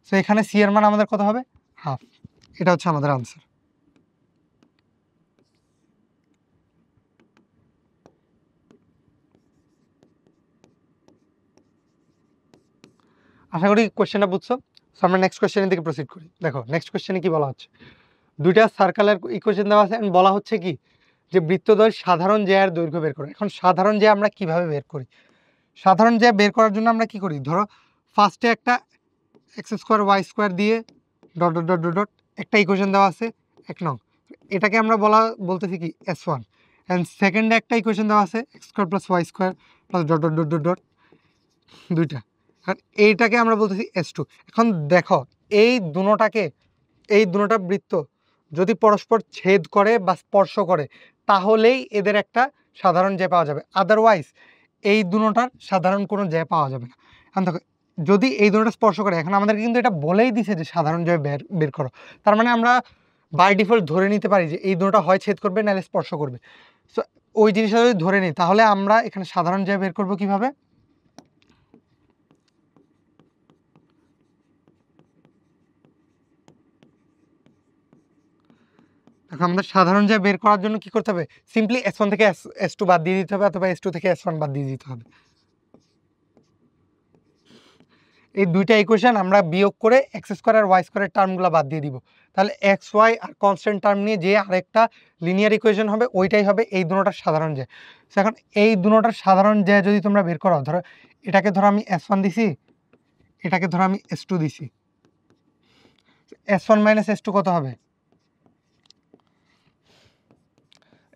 সো এখানে C এর মান আমাদের কত হবে হাফ। এটা হচ্ছে আমাদের আনসার। আশা করি কোশ্চেনটা বুঝছো। সো আমরা নেক্সট কোশ্চেনের দিকে প্রসিড করি। দেখো নেক্সট কোশ্চেনে কি বলা হচ্ছে, দুইটা সার্কেলের ইকুয়েশন দেওয়া আছে, বলা হচ্ছে কি যে বৃত্তদ্বয় সাধারণ জ্যায়ের দৈর্ঘ্য বের করো। এখন সাধারণ জ্যা আমরা কিভাবে বের করি? সাধারণ জ্যা বের করার জন্য আমরা কি করি, ধরো ফার্স্টে একটা x² y² দিয়ে dot dot dot dot dot একটা ইকুয়েশন দেওয়া আছে 1 নং, এটাকে আমরা বলতেছি কি S1, অ্যান্ড সেকেন্ডে একটা ইকুয়েশন দেওয়া আছে x² + y² plus dot dot dot dot dot দুইটা, আর এইটাকে আমরা বলতেছি S2। এখন দেখো এই দুটোটা বৃত্ত যদি পরস্পর ছেদ করে বা স্পর্শ করে তাহলেই এদের একটা সাধারণ জ্যা পাওয়া যাবে, আদারওয়াইজ এই দুটোটার সাধারণ কোনো জ্যা পাওয়া যাবে না। এখন দেখো যদি এই দুটোটা স্পর্শ করে, এখন আমাদেরকে কিন্তু এটা বলেই দিছে যে সাধারণ জ্যা বের করো, তার মানে আমরা বাই ডিফল্ট ধরে নিতে পারি যে এই দুটোটা হয় ছেদ করবে নাহলে স্পর্শ করবে। সো ওই জিনিসটা যদি ধরে নিই তাহলে আমরা এখানে সাধারণ জ্যা বের করবো কিভাবে, এখন আমাদের সাধারণ জ্যা বের করার জন্য কি করতে হবে, সিম্পলি S1 থেকে S2 বাদ দিয়ে দিতে হবে, অথবা S2 থেকে S1 বাদ দিয়ে দিতে হবে। এই দুইটা ইকুয়েশন আমরা বিয়োগ করে x² আর y² এর টার্মগুলো বাদ দিয়ে দিব, তাহলে xy আর কনস্ট্যান্ট টার্ম নিয়ে যে আরেকটা লিনিয়ার ইকুয়েশন হবে ওইটাই হবে এই দুটোটার সাধারণ জ্যা। সো এখন এই দুটোটার সাধারণ জ্যা যদি তোমরা বের করো, ধরো এটাকে ধরো আমি S1 দিছি, এটাকে ধরো আমি S2 দিছি, S1 - S2 কত হবে,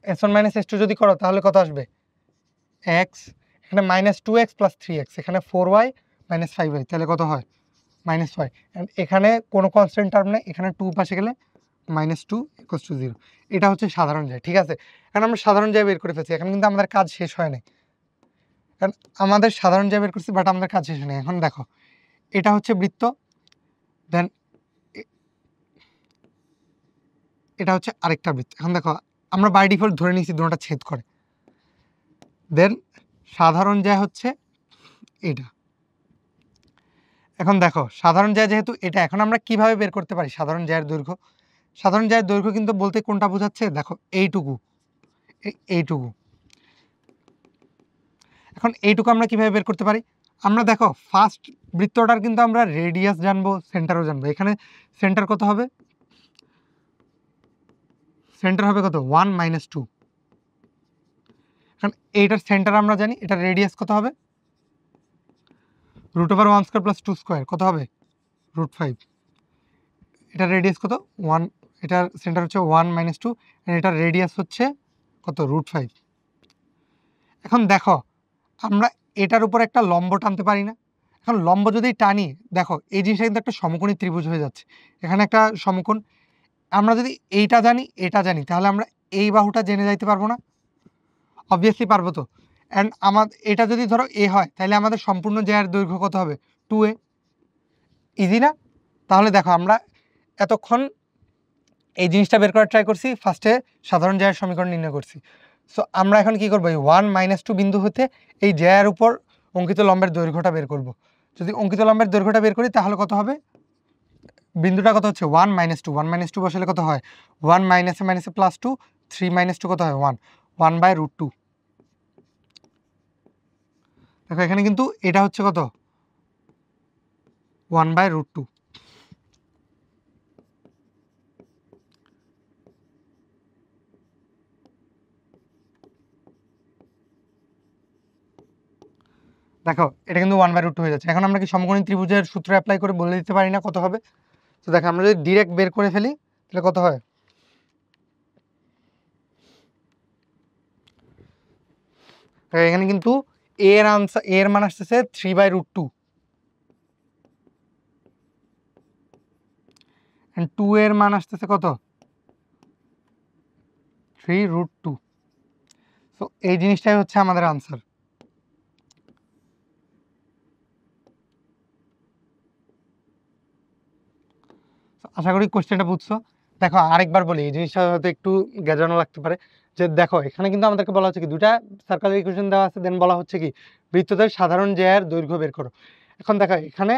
S1 - S2 যদি করো তাহলে কত আসবে x, এখানে -2x + 3x, এখানে 4y - 5y, তাহলে কত হয় -y, অ্যান্ড এখানে কোনো কনস্ট্যান্ট টার্ম নেই, এখানে 2 পাশে গেলে -2 = 0। এটা হচ্ছে সাধারণ জ্যা, ঠিক আছে। এখন আমরা সাধারণ জ্যা বের করে ফেলছি, এখন কিন্তু আমাদের কাজ শেষ হয় নাই, কারণ আমাদের সাধারণ জ্যা বের করছি বাট আমাদের কাজ শেষ হয় নাই। এখন দেখো এটা হচ্ছে বৃত্ত, দেন এটা হচ্ছে আরেকটা বৃত্ত। এখন দেখো আমরা বাই ডিফল্ট ধরে নিয়েছি দুটোটা ছেদ করে, দেন সাধারণ জ্যা হচ্ছে এটা। এখন দেখো সাধারণ জ্যা যেহেতু এটা, এখন আমরা কিভাবে বের করতে পারি সাধারণ জ্যায়ের দৈর্ঘ্য? সাধারণ জ্যায়ের দৈর্ঘ্য কিন্তু বলতে কোনটা বোঝাচ্ছে, দেখো এইটুকু, এইটুকু। এখন এইটুকু আমরা কিভাবে বের করতে পারি, আমরা দেখো ফার্স্ট বৃত্তটার কিন্তু আমরা রেডিয়াস জানবো, সেন্টারও জানবো। এখানে সেন্টার কত হবে, সেন্টার হবে কত 1 - 2। এখন এইটার সেন্টার আমরা জানি, এটার রেডিয়াস কত হবে √1² + 2² কত হবে √5। এটার রেডিয়াস কত 1, এটার সেন্টার হচ্ছে 1 - 2, এটার রেডিয়াস হচ্ছে কত √5। এখন দেখো আমরা এটার উপর একটা লম্ব টানতে পারি না? এখন লম্ব যদি টানি, দেখো এই জিনিসটা কিন্তু একটা সমকোণী ত্রিভুজ হয়ে যাচ্ছে, এখানে একটা সমকোণ। আমরা যদি এইটা জানি এটা জানি তাহলে আমরা এই বাহুটা জেনে যাইতে পারবো না? অবভিয়াসলি পারবো তো। অ্যান্ড এটা যদি ধরো এ হয় তাহলে আমাদের সম্পূর্ণ জ্যায়ের দৈর্ঘ্য কত হবে 2a, ইজি না? তাহলে দেখো আমরা এতক্ষণ এই জিনিসটা বের করার ট্রাই করছি, ফার্স্টে সাধারণ জ্যায়ের সমীকরণ নির্ণয় করছি। সো আমরা এখন কি করবো, এই 1 - 2 বিন্দু হতে এই জ্যায়ের উপর অঙ্কিত লম্বের দৈর্ঘ্যটা বের করব। যদি অঙ্কিত লম্বের দৈর্ঘ্যটা বের করি তাহলে কত হবে, বিন্দুটা কত হচ্ছে 1 - 2, 1 - 2 বসালে কত হয় 1 - -2, 3 - 2 কত হয় 1/√2। দেখো এখানে কিন্তু এটা হচ্ছে কত 1/√2। দেখো এটা কিন্তু 1/√2 হয়ে যাচ্ছে। এখন আমরা কি সমকোণী ত্রিভুজের সূত্র অ্যাপ্লাই করে বলে দিতে পারি না কত হবে? তো দেখো আমরা যদি ডিরেক্ট বের করে ফেলি তাহলে কত হয়, এখানে কিন্তু এর মান আসতেছে 3/√2, এন্ড 2 এর মান আসতেছে কত 3√2। সো এই জিনিসটাই হচ্ছে আমাদের আনসার। আশা করি কোশ্চেনটা বুঝছো। দেখো আরেকবার বলি, এই জিনিসটা হয়তো একটু গেজানো লাগতে পারে, যে দেখো এখানে কিন্তু আমাদেরকে বলা হচ্ছে কি দুইটা সার্কেল ইকুয়েশন দেওয়া আছে, দেন বলা হচ্ছে কি বৃত্তদের সাধারণ জ্যায়ের দৈর্ঘ্য বের করো। এখন দেখো এখানে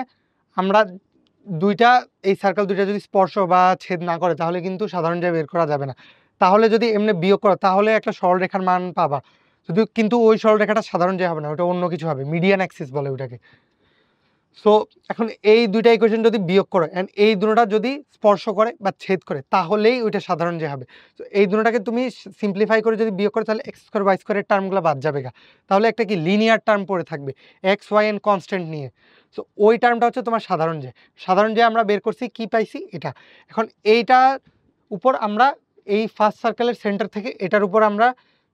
আমরা দুইটা এই সার্কেল দুইটা যদি স্পর্শ বা ছেদ না করে তাহলে কিন্তু সাধারণ জ্যা বের করা যাবে না। তাহলে যদি এমনি বিয়োগ করো তাহলে একটা সরলরেখার মান পাবা, যদি কিন্তু ওই সরলরেখাটা সাধারণ জ্যা হবে না, ওটা অন্য কিছু হবে, মিডিয়ান অ্যাক্সিস বলে ওটাকে। সো এখন এই দুইটা ইকুয়েশন যদি বিয়োগ করো অ্যান্ড এই দুটোটা যদি স্পর্শ করে বা ছেদ করে তাহলেই ওইটা সাধারণ যে হবে। তো এই দুটোটাকে তুমি সিম্পলিফাই করে যদি বিয়োগ করে তাহলে এক্স স্কোয়ার ওয়াই স্কোয়ারের টার্মগুলো বাদ যাবে গা, তাহলে একটা কি লিনিয়ার টার্ম পড়ে থাকবে এক্স ওয়াই এন কনস্ট্যান্ট নিয়ে। সো ওই টার্মটা হচ্ছে তোমার সাধারণ যে, সাধারণ যে আমরা বের করছি কি পাইছি এটা। এখন এইটার উপর আমরা এই ফার্স্ট সার্কেলের সেন্টার থেকে এটার উপর আমরা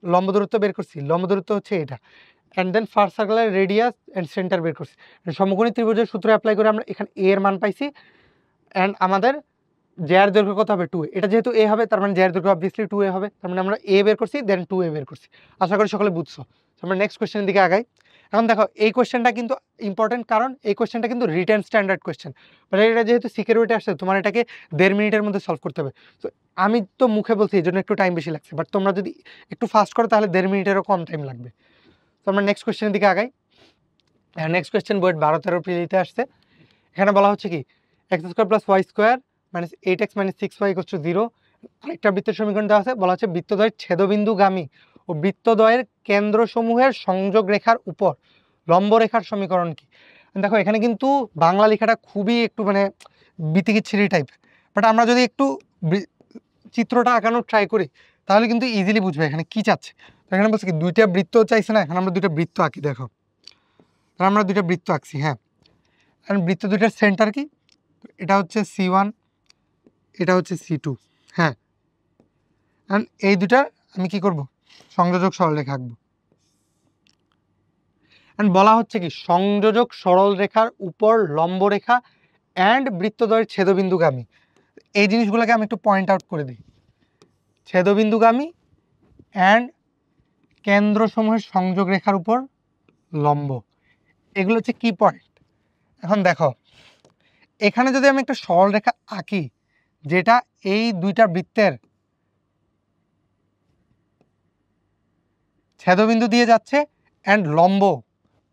লম্ব দূরত্ব বের করছি, লম্ব দূরত্ব হচ্ছে এটা, অ্যান্ড দেন ফার্স্ট সার্কেলের রেডিয়াস অ্যান্ড সেন্টার বের করছি। সমকোণী ত্রিভুজের সূত্র অ্যাপ্লাই করে আমরা এখানে এ এর মান পাইছি, অ্যান্ড আমাদের জ্যার দৈর্ঘ্য কত হবে 2a, এটা যেহেতু এ হবে তার মানে জ্যার দৈর্ঘ্য অবভিয়াসলি 2a হবে, তার মানে আমরা এ বের করছি দেন 2a বের করছি। আশা করি সকলে বুঝছো। আমরা নেক্সট কোয়েশ্চেনের দিকে আগাই। এখন দেখো এই কোয়েশ্চেনটা কিন্তু ইম্পর্টেন্ট, কারণ এই কোয়েশ্চেনটা কিন্তু রিটেন স্ট্যান্ডার্ড কোয়েশ্চেন, মানে এটা যেহেতু সিকিউরিটি আসছে তোমার এটাকে 1.5 মিনিটের মধ্যে সলভ করতে হবে। তো আমি তো মুখে বলছি এই জন্য একটু টাইম বেশি লাগছে, বাট তোমরা যদি একটু ফাস্ট করো তাহলে 1.5 মিনিটেরও কম টাইম লাগবে। তো আমরা নেক্সট কোয়েশ্চেনের দিকে আগাই। নেক্সট কোয়েশ্চেন বইয়ের 12-13 পেজে আসছে। এখানে বলা হচ্ছে কি X square plus Y square minus 8x minus 6y equal to 0। আরেকটা বৃত্তের সমীকরণ দেওয়া আছে, বলা হচ্ছে বৃত্তদ্বয়ের ছেদবিন্দুগামী ও বৃত্তদ্বয়ের কেন্দ্রসমূহের সংযোগ রেখার উপর লম্ব রেখার সমীকরণ কি। দেখো এখানে কিন্তু বাংলা লেখাটা খুবই একটু মানে বিতিকিচ্ছিরি টাইপের, বাট আমরা যদি একটু চিত্রটা আঁকানোর ট্রাই করি তাহলে কিন্তু ইজিলি বুঝবে এখানে কি চাচ্ছে। তো এখানে বলছে কি দুইটা বৃত্ত চাইছে না, এখানে আমরা দুইটা বৃত্ত আঁকি। দেখো আমরা দুইটা বৃত্ত আঁকছি, হ্যাঁ, আর বৃত্ত দুইটার সেন্টার কি, এটা হচ্ছে C1, এটা হচ্ছে C2, হ্যাঁ, আর এই দুটার আমি কি করব সংযোজক সরলরেখা আঁকবো। অ্যান্ড বলা হচ্ছে কি সংযোজক সরলরেখার উপর লম্ব রেখা অ্যান্ড বৃত্তদ্বয়ের ছেদবিন্দুগামী। এই জিনিসগুলোকে আমি একটু পয়েন্ট আউট করে দিই, ছেদবিন্দুগামী অ্যান্ড কেন্দ্রসমূহের সংযোগ রেখার উপর লম্ব, এগুলো হচ্ছে কি পয়েন্ট। এখন দেখো এখানে যদি আমি একটা সরলরেখা আঁকি যেটা এই দুইটা বৃত্তের ছেদবিন্দু দিয়ে যাচ্ছে অ্যান্ড লম্ব,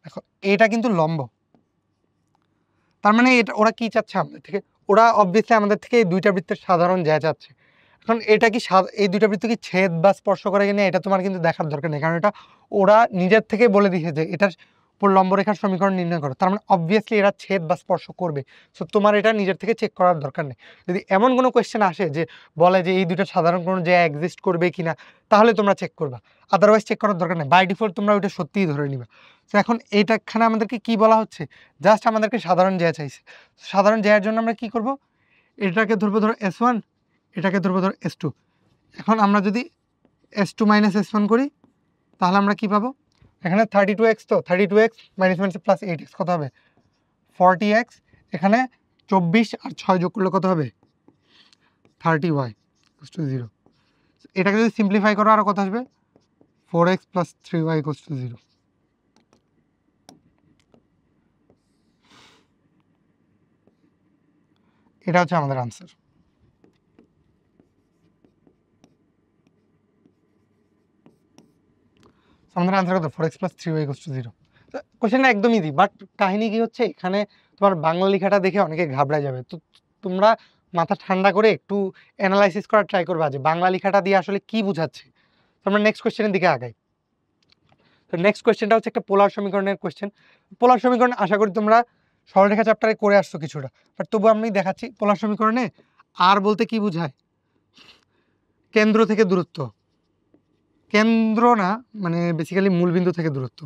দেখো এটা কিন্তু লম্ব, তার মানে এটা ওরা কি চাচ্ছে আমাদের থেকে, ওরা অবভিয়াসলি আমাদের থেকে এই দুইটা বৃত্তের সাধারণ জ্যা চাচ্ছে। এখন এটা কি এই দুইটা বৃত্ত কি ছেদ বা স্পর্শ করে কিনা এটা তোমার কিন্তু দেখার দরকার নেই, কারণ এটা ওরা নিজের থেকে বলে দিয়েছে যে এটার উপর লম্বরেখার সমীকরণ নির্ণয় করো, তার মানে অবভিয়াসলি এরা ছেদ বা স্পর্শ করবে। সো তোমার এটা নিজের থেকে চেক করার দরকার নেই। যদি এমন কোনো কোয়েশ্চেন আসে যে বলে যে এই দুইটা সাধারণ কোনো জ্যা এক্সিস্ট করবে কিনা তাহলে তোমরা চেক করবা, আদারওয়াইজ চেক করার দরকার নেই, বাই ডিফল্ট তোমরা ওইটা সত্যিই ধরে নিবা। তো এখন এইটাখানে আমাদেরকে কি বলা হচ্ছে, জাস্ট আমাদেরকে সাধারণ জ্যা চাইছে। সাধারণ জ্যায়ের জন্য আমরা কি করব, এটাকে ধরবো ধরো S1, এটাকে ধরবো ধরো S2। এখন আমরা যদি S2 মাইনাস S1 করি তাহলে আমরা কি পাবো, এখানে 32x, তো 32x minus minus plus 8x কত হবে 40x, এখানে 24 আর 6 যোগ করলে কত হবে 30y ইকুয়ালস টু 0। এটাকে যদি সিম্পলিফাই করো আরও কত আসবে 4x plus 3y equals to 0। এটা হচ্ছে আমাদের আনসার। আমাদের আনসার কত 4x plus 3y equals to 0। কোশ্চেনটা একদম ইজি, বাট কাহিনী কি হচ্ছে এখানে তোমার বাংলা লেখাটা দেখে অনেকে ঘাবড়ায় যাবে। তো তোমরা মাথা ঠান্ডা করে একটু অ্যানালাইসিস করার ট্রাই করবা যে বাংলা লেখাটা দিয়ে আসলে কি বোঝাচ্ছে। তো আমরা নেক্সট কোশ্চেনের দিকে আগাই। তো নেক্সট কোয়েশ্চেনটা হচ্ছে একটা পোলার সমীকরণের কোয়েশ্চেন। পোলার সমীকরণ আশা করি তোমরা সরলরেখা চ্যাপ্টারে করে আসছো কিছুটা, বাট তবু আমি দেখাচ্ছি। পোলার সমীকরণে আর বলতে কি বোঝায়, কেন্দ্র থেকে দূরত্ব, কেন্দ্র না মানে বেসিক্যালি মূলবিন্দু থেকে দূরত্ব।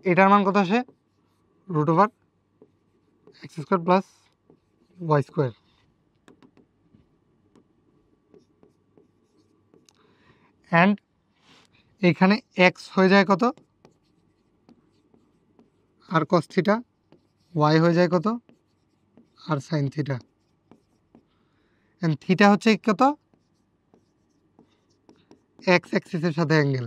এটার মান কত আসে √x² প্লাস y²। অ্যান্ড এখানে x হয়ে যায় কত আর cos থিটা, y হয়ে যায় কত আর sin থিটা, অ্যান্ড থিটা হচ্ছে কত x অ্যাক্সিসের সাথে অ্যাঙ্গেল।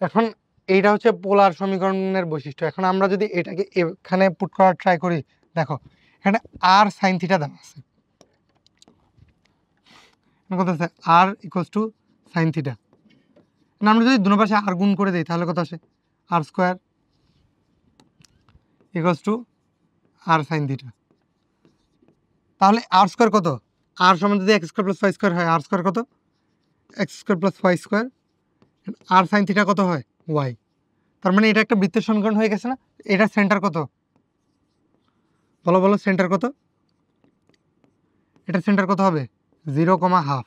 এখন এইটা হচ্ছে পোলার সমীকরণের বৈশিষ্ট্য। এখন আমরা যদি এটাকে এখানে পুট করার ট্রাই করি, দেখো এখানে আর সাইন থিটা দেওয়া আছে, কত আছে আর ইকুয়ালস টু সাইন থিটা। আমরা যদি দুনো পাশে আর গুণ করে দিই তাহলে কত আসে R square equals to R sine theta. তাহলে আর স্কোয়ার কত, আর সমান যদি X square plus Y square হয়, আর স্কোয়ার কত X square plus Y square, R sine theta কত হয় ওয়াই। তার মানে এটা একটা বৃত্তের সমীকরণ হয়ে গেছে না? এটার সেন্টার কত বলো বলো, সেন্টার কত? এটার সেন্টার কত হবে 0,12।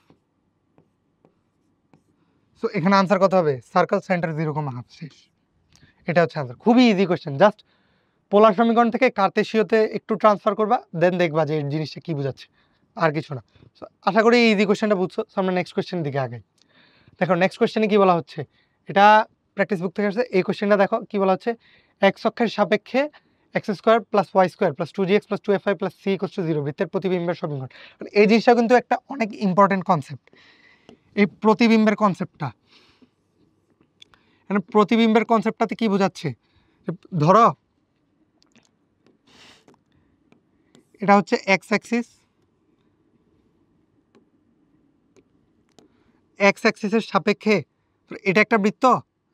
সো এখানে আনসার কত হবে সার্কেল সেন্টার 0,12। শেষ, এটা হচ্ছে আনসার। খুবই ইজি কোয়েশ্চেন, জাস্ট পোলার সমীকরণ থেকে কার্তেশীয়তে একটু ট্রান্সফার করবা, দেন দেখবা যে এই জিনিসটা কি বোঝাচ্ছে, আর কিছু না। সো আশা করি এই ইজি কোয়েশ্চেনটা বুঝছো। সো আমরা নেক্সট কোয়েশ্চেনের দিকে আগাই। দেখো নেক্সট কোয়েশ্চেনে কি বলা হচ্ছে, এটা প্র্যাকটিস বুক থেকে আসছে। এই কোয়েশ্চেনটা দেখো কি বলা হচ্ছে, এক্স অক্ষের সাপেক্ষে X square plus Y square plus 2gx plus 2fy plus c equals to 0 বৃত্তের প্রতিবিম্বের সমীকরণ। এই জিনিসটা কিন্তু একটা অনেক ইম্পর্টেন্ট কনসেপ্ট, এই প্রতিবিম্বের কনসেপ্টটা। মানে প্রতিবিম্বের কনসেপ্টটাতে কি বোঝাচ্ছে, ধরো এটা হচ্ছে এক্স অ্যাক্সিস, এক্স অ্যাক্সিসের সাপেক্ষে এটা একটা বৃত্ত,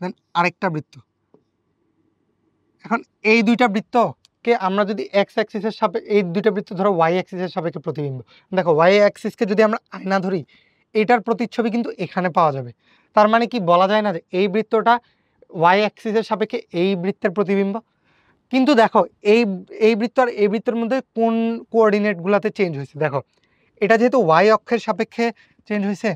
দেন আরেকটা বৃত্ত। এখন এই দুইটা বৃত্তকে আমরা যদি এক্স অ্যাক্সিসের সাপেক্ষে, এই দুইটা বৃত্ত ধরো ওয়াই অ্যাক্সিসের সাপেক্ষে প্রতিবিম্ব। দেখো ওয়াই অ্যাক্সিসকে যদি আমরা আয়না ধরি, এটার প্রতিচ্ছবি কিন্তু এখানে পাওয়া যাবে। তার মানে কি বলা যায় না যে এই বৃত্তটা ওয়াই অ্যাক্সিসের সাপেক্ষে এই বৃত্তের প্রতিবিম্ব? কিন্তু দেখো এই এই বৃত্ত আর এই বৃত্তের মধ্যে কোন কোঅর্ডিনেটগুলোতে চেঞ্জ হয়েছে, দেখো এটা যেহেতু ওয়াই অক্ষের সাপেক্ষে চেঞ্জ হয়েছে,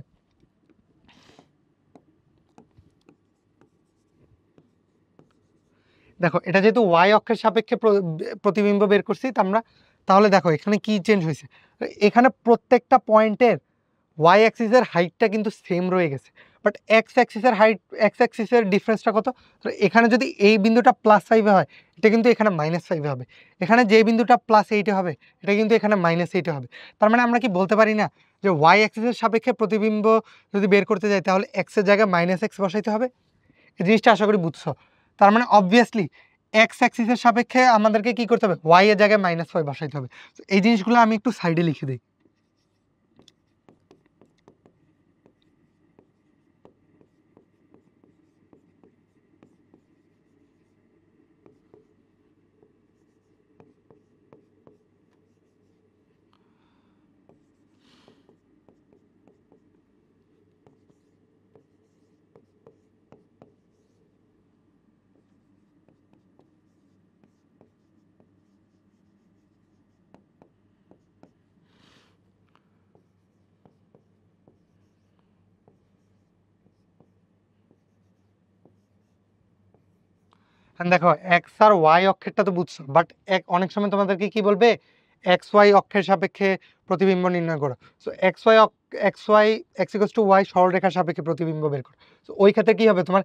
দেখো এটা যেহেতু ওয়াই অক্ষের সাপেক্ষে প্রতিবিম্ব বের করছি আমরা, তাহলে দেখো এখানে কি চেঞ্জ হয়েছে, এখানে প্রত্যেকটা পয়েন্টের ওয়াই অ্যাক্সিসের হাইটটা কিন্তু সেম রয়ে গেছে, বাট এক্স অ্যাক্সিসের হাইট, এক্স অ্যাক্সিসের ডিফারেন্সটা কত? তো এখানে যদি এই বিন্দুটা +5 হয়, এটা কিন্তু এখানে -5 হবে। এখানে যে বিন্দুটা +8 হবে, এটা কিন্তু এখানে -8 হবে। তার মানে আমরা কি বলতে পারি না যে ওয়াই অ্যাক্সিসের সাপেক্ষে প্রতিবিম্ব যদি বের করতে যাই তাহলে এক্সের জায়গায় -x বসাইতে হবে? এই জিনিসটা আশা করি বুঝছো। তার মানে অবভিয়াসলি এক্স অ্যাক্সিসের সাপেক্ষে আমাদেরকে কি করতে হবে, ওয়াই এর জায়গায় -5 বসাইতে হবে। এই জিনিসগুলো আমি একটু সাইডে লিখে দিই। দেখো এক্স আর ওয়াই অক্ষেরটা তো বুঝছো, বাট অনেক সময় তোমাদেরকে কি বলবে, এক্স ওয়াই অক্ষের সাপেক্ষে প্রতিবিম্ব নির্ণয় করো। So X Y X equals to Y সরলরেখার সাপেক্ষে প্রতিবিম্ব বের করো। সো ওই ক্ষেত্রে কি হবে, তোমার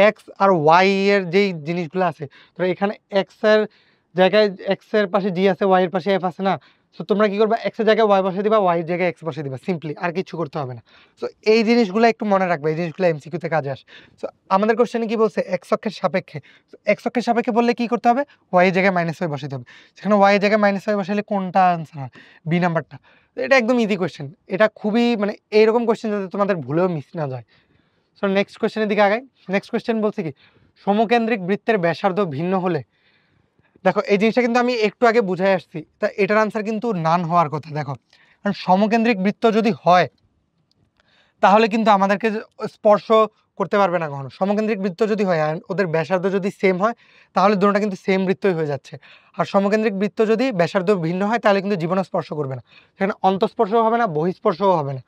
এক্স আর ওয়াই এর যেই জিনিসগুলো আছে, তো এখানে এক্স এর জায়গায় এক্স এর পাশে জি আছে, ওয়াই এর পাশে এফ আছে না, সো তোমরা কি করবে, এক্স এর জায়গায় ওয়াই বসে দিবা, ওয়াই এর জায়গায় এক্স বসে দিবা, সিম্পলি, আর কিছু করতে হবে না। সো এই জিনিসগুলো একটু মনে রাখবে, এই জিনিসগুলো এমসিকিউতে কাজে আসে। সো আমাদের কোশ্চেনে কি বলছে, এক্স অক্ষের সাপেক্ষে, এক্স অক্ষের সাপেক্ষে বললে কি করতে হবে, ওয়াই এর জায়গায় -5 বসাতে হবে। সেখানে ওয়াই এর জায়গায় -5 বসালে কোনটা আনসার হয়, বি নাম্বারটা। এটা একদম ইজি কোশ্চেন, এটা খুবই মানে এইরকম কোশ্চেন যাতে তোমাদের ভুলেও মিস না যায়। সো নেক্সট কোশ্চেনের দিকে আগাই। নেক্সট কোশ্চেন বলছে কি, সমকেন্দ্রিক বৃত্তের ব্যাসার্ধ ভিন্ন হলে, দেখো এই জিনিসটা কিন্তু আমি একটু আগে বুঝাই আসছি, তা এটার আনসার কিন্তু নান হওয়ার কথা। দেখো কারণ সমকেন্দ্রিক বৃত্ত যদি হয় তাহলে কিন্তু আমাদেরকে স্পর্শ করতে পারবে না কখনো। সমকেন্দ্রিক বৃত্ত যদি হয় আর ওদের ব্যাসার্ধ যদি সেম হয়, তাহলে দুটোটা কিন্তু সেম বৃত্তই হয়ে যাচ্ছে। আর সমকেন্দ্রিক বৃত্ত যদি ব্যাসার্ধ ভিন্ন হয় তাহলে কিন্তু জীবনে স্পর্শ করবে না, সেখানে অন্তঃস্পর্শও হবে না, বহিঃস্পর্শও হবে না।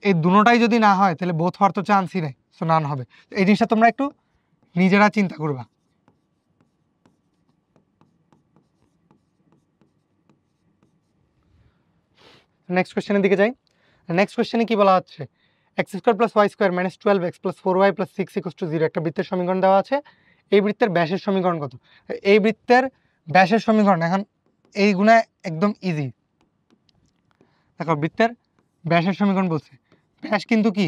এই দুটোটাই যদি না হয় তাহলে বোথ হওয়ার তো চান্সই নেই, সো নান হবে। এই জিনিসটা তোমরা একটু নিজেরা চিন্তা করবা। নেক্সট কোশ্চেনের দিকে যাই। নেক্সট কোশ্চেনে কি বলা হচ্ছে, X square plus Y square minus 12x plus 4y plus 6 equals to 0 একটা বৃত্তের সমীকরণ দেওয়া আছে। এই বৃত্তের ব্যাসের সমীকরণ কত? এই বৃত্তের ব্যাসের সমীকরণ এখন এইগুলা একদম ইজি। দেখো বৃত্তের ব্যাসের সমীকরণ বলছে, ব্যাস কিন্তু কি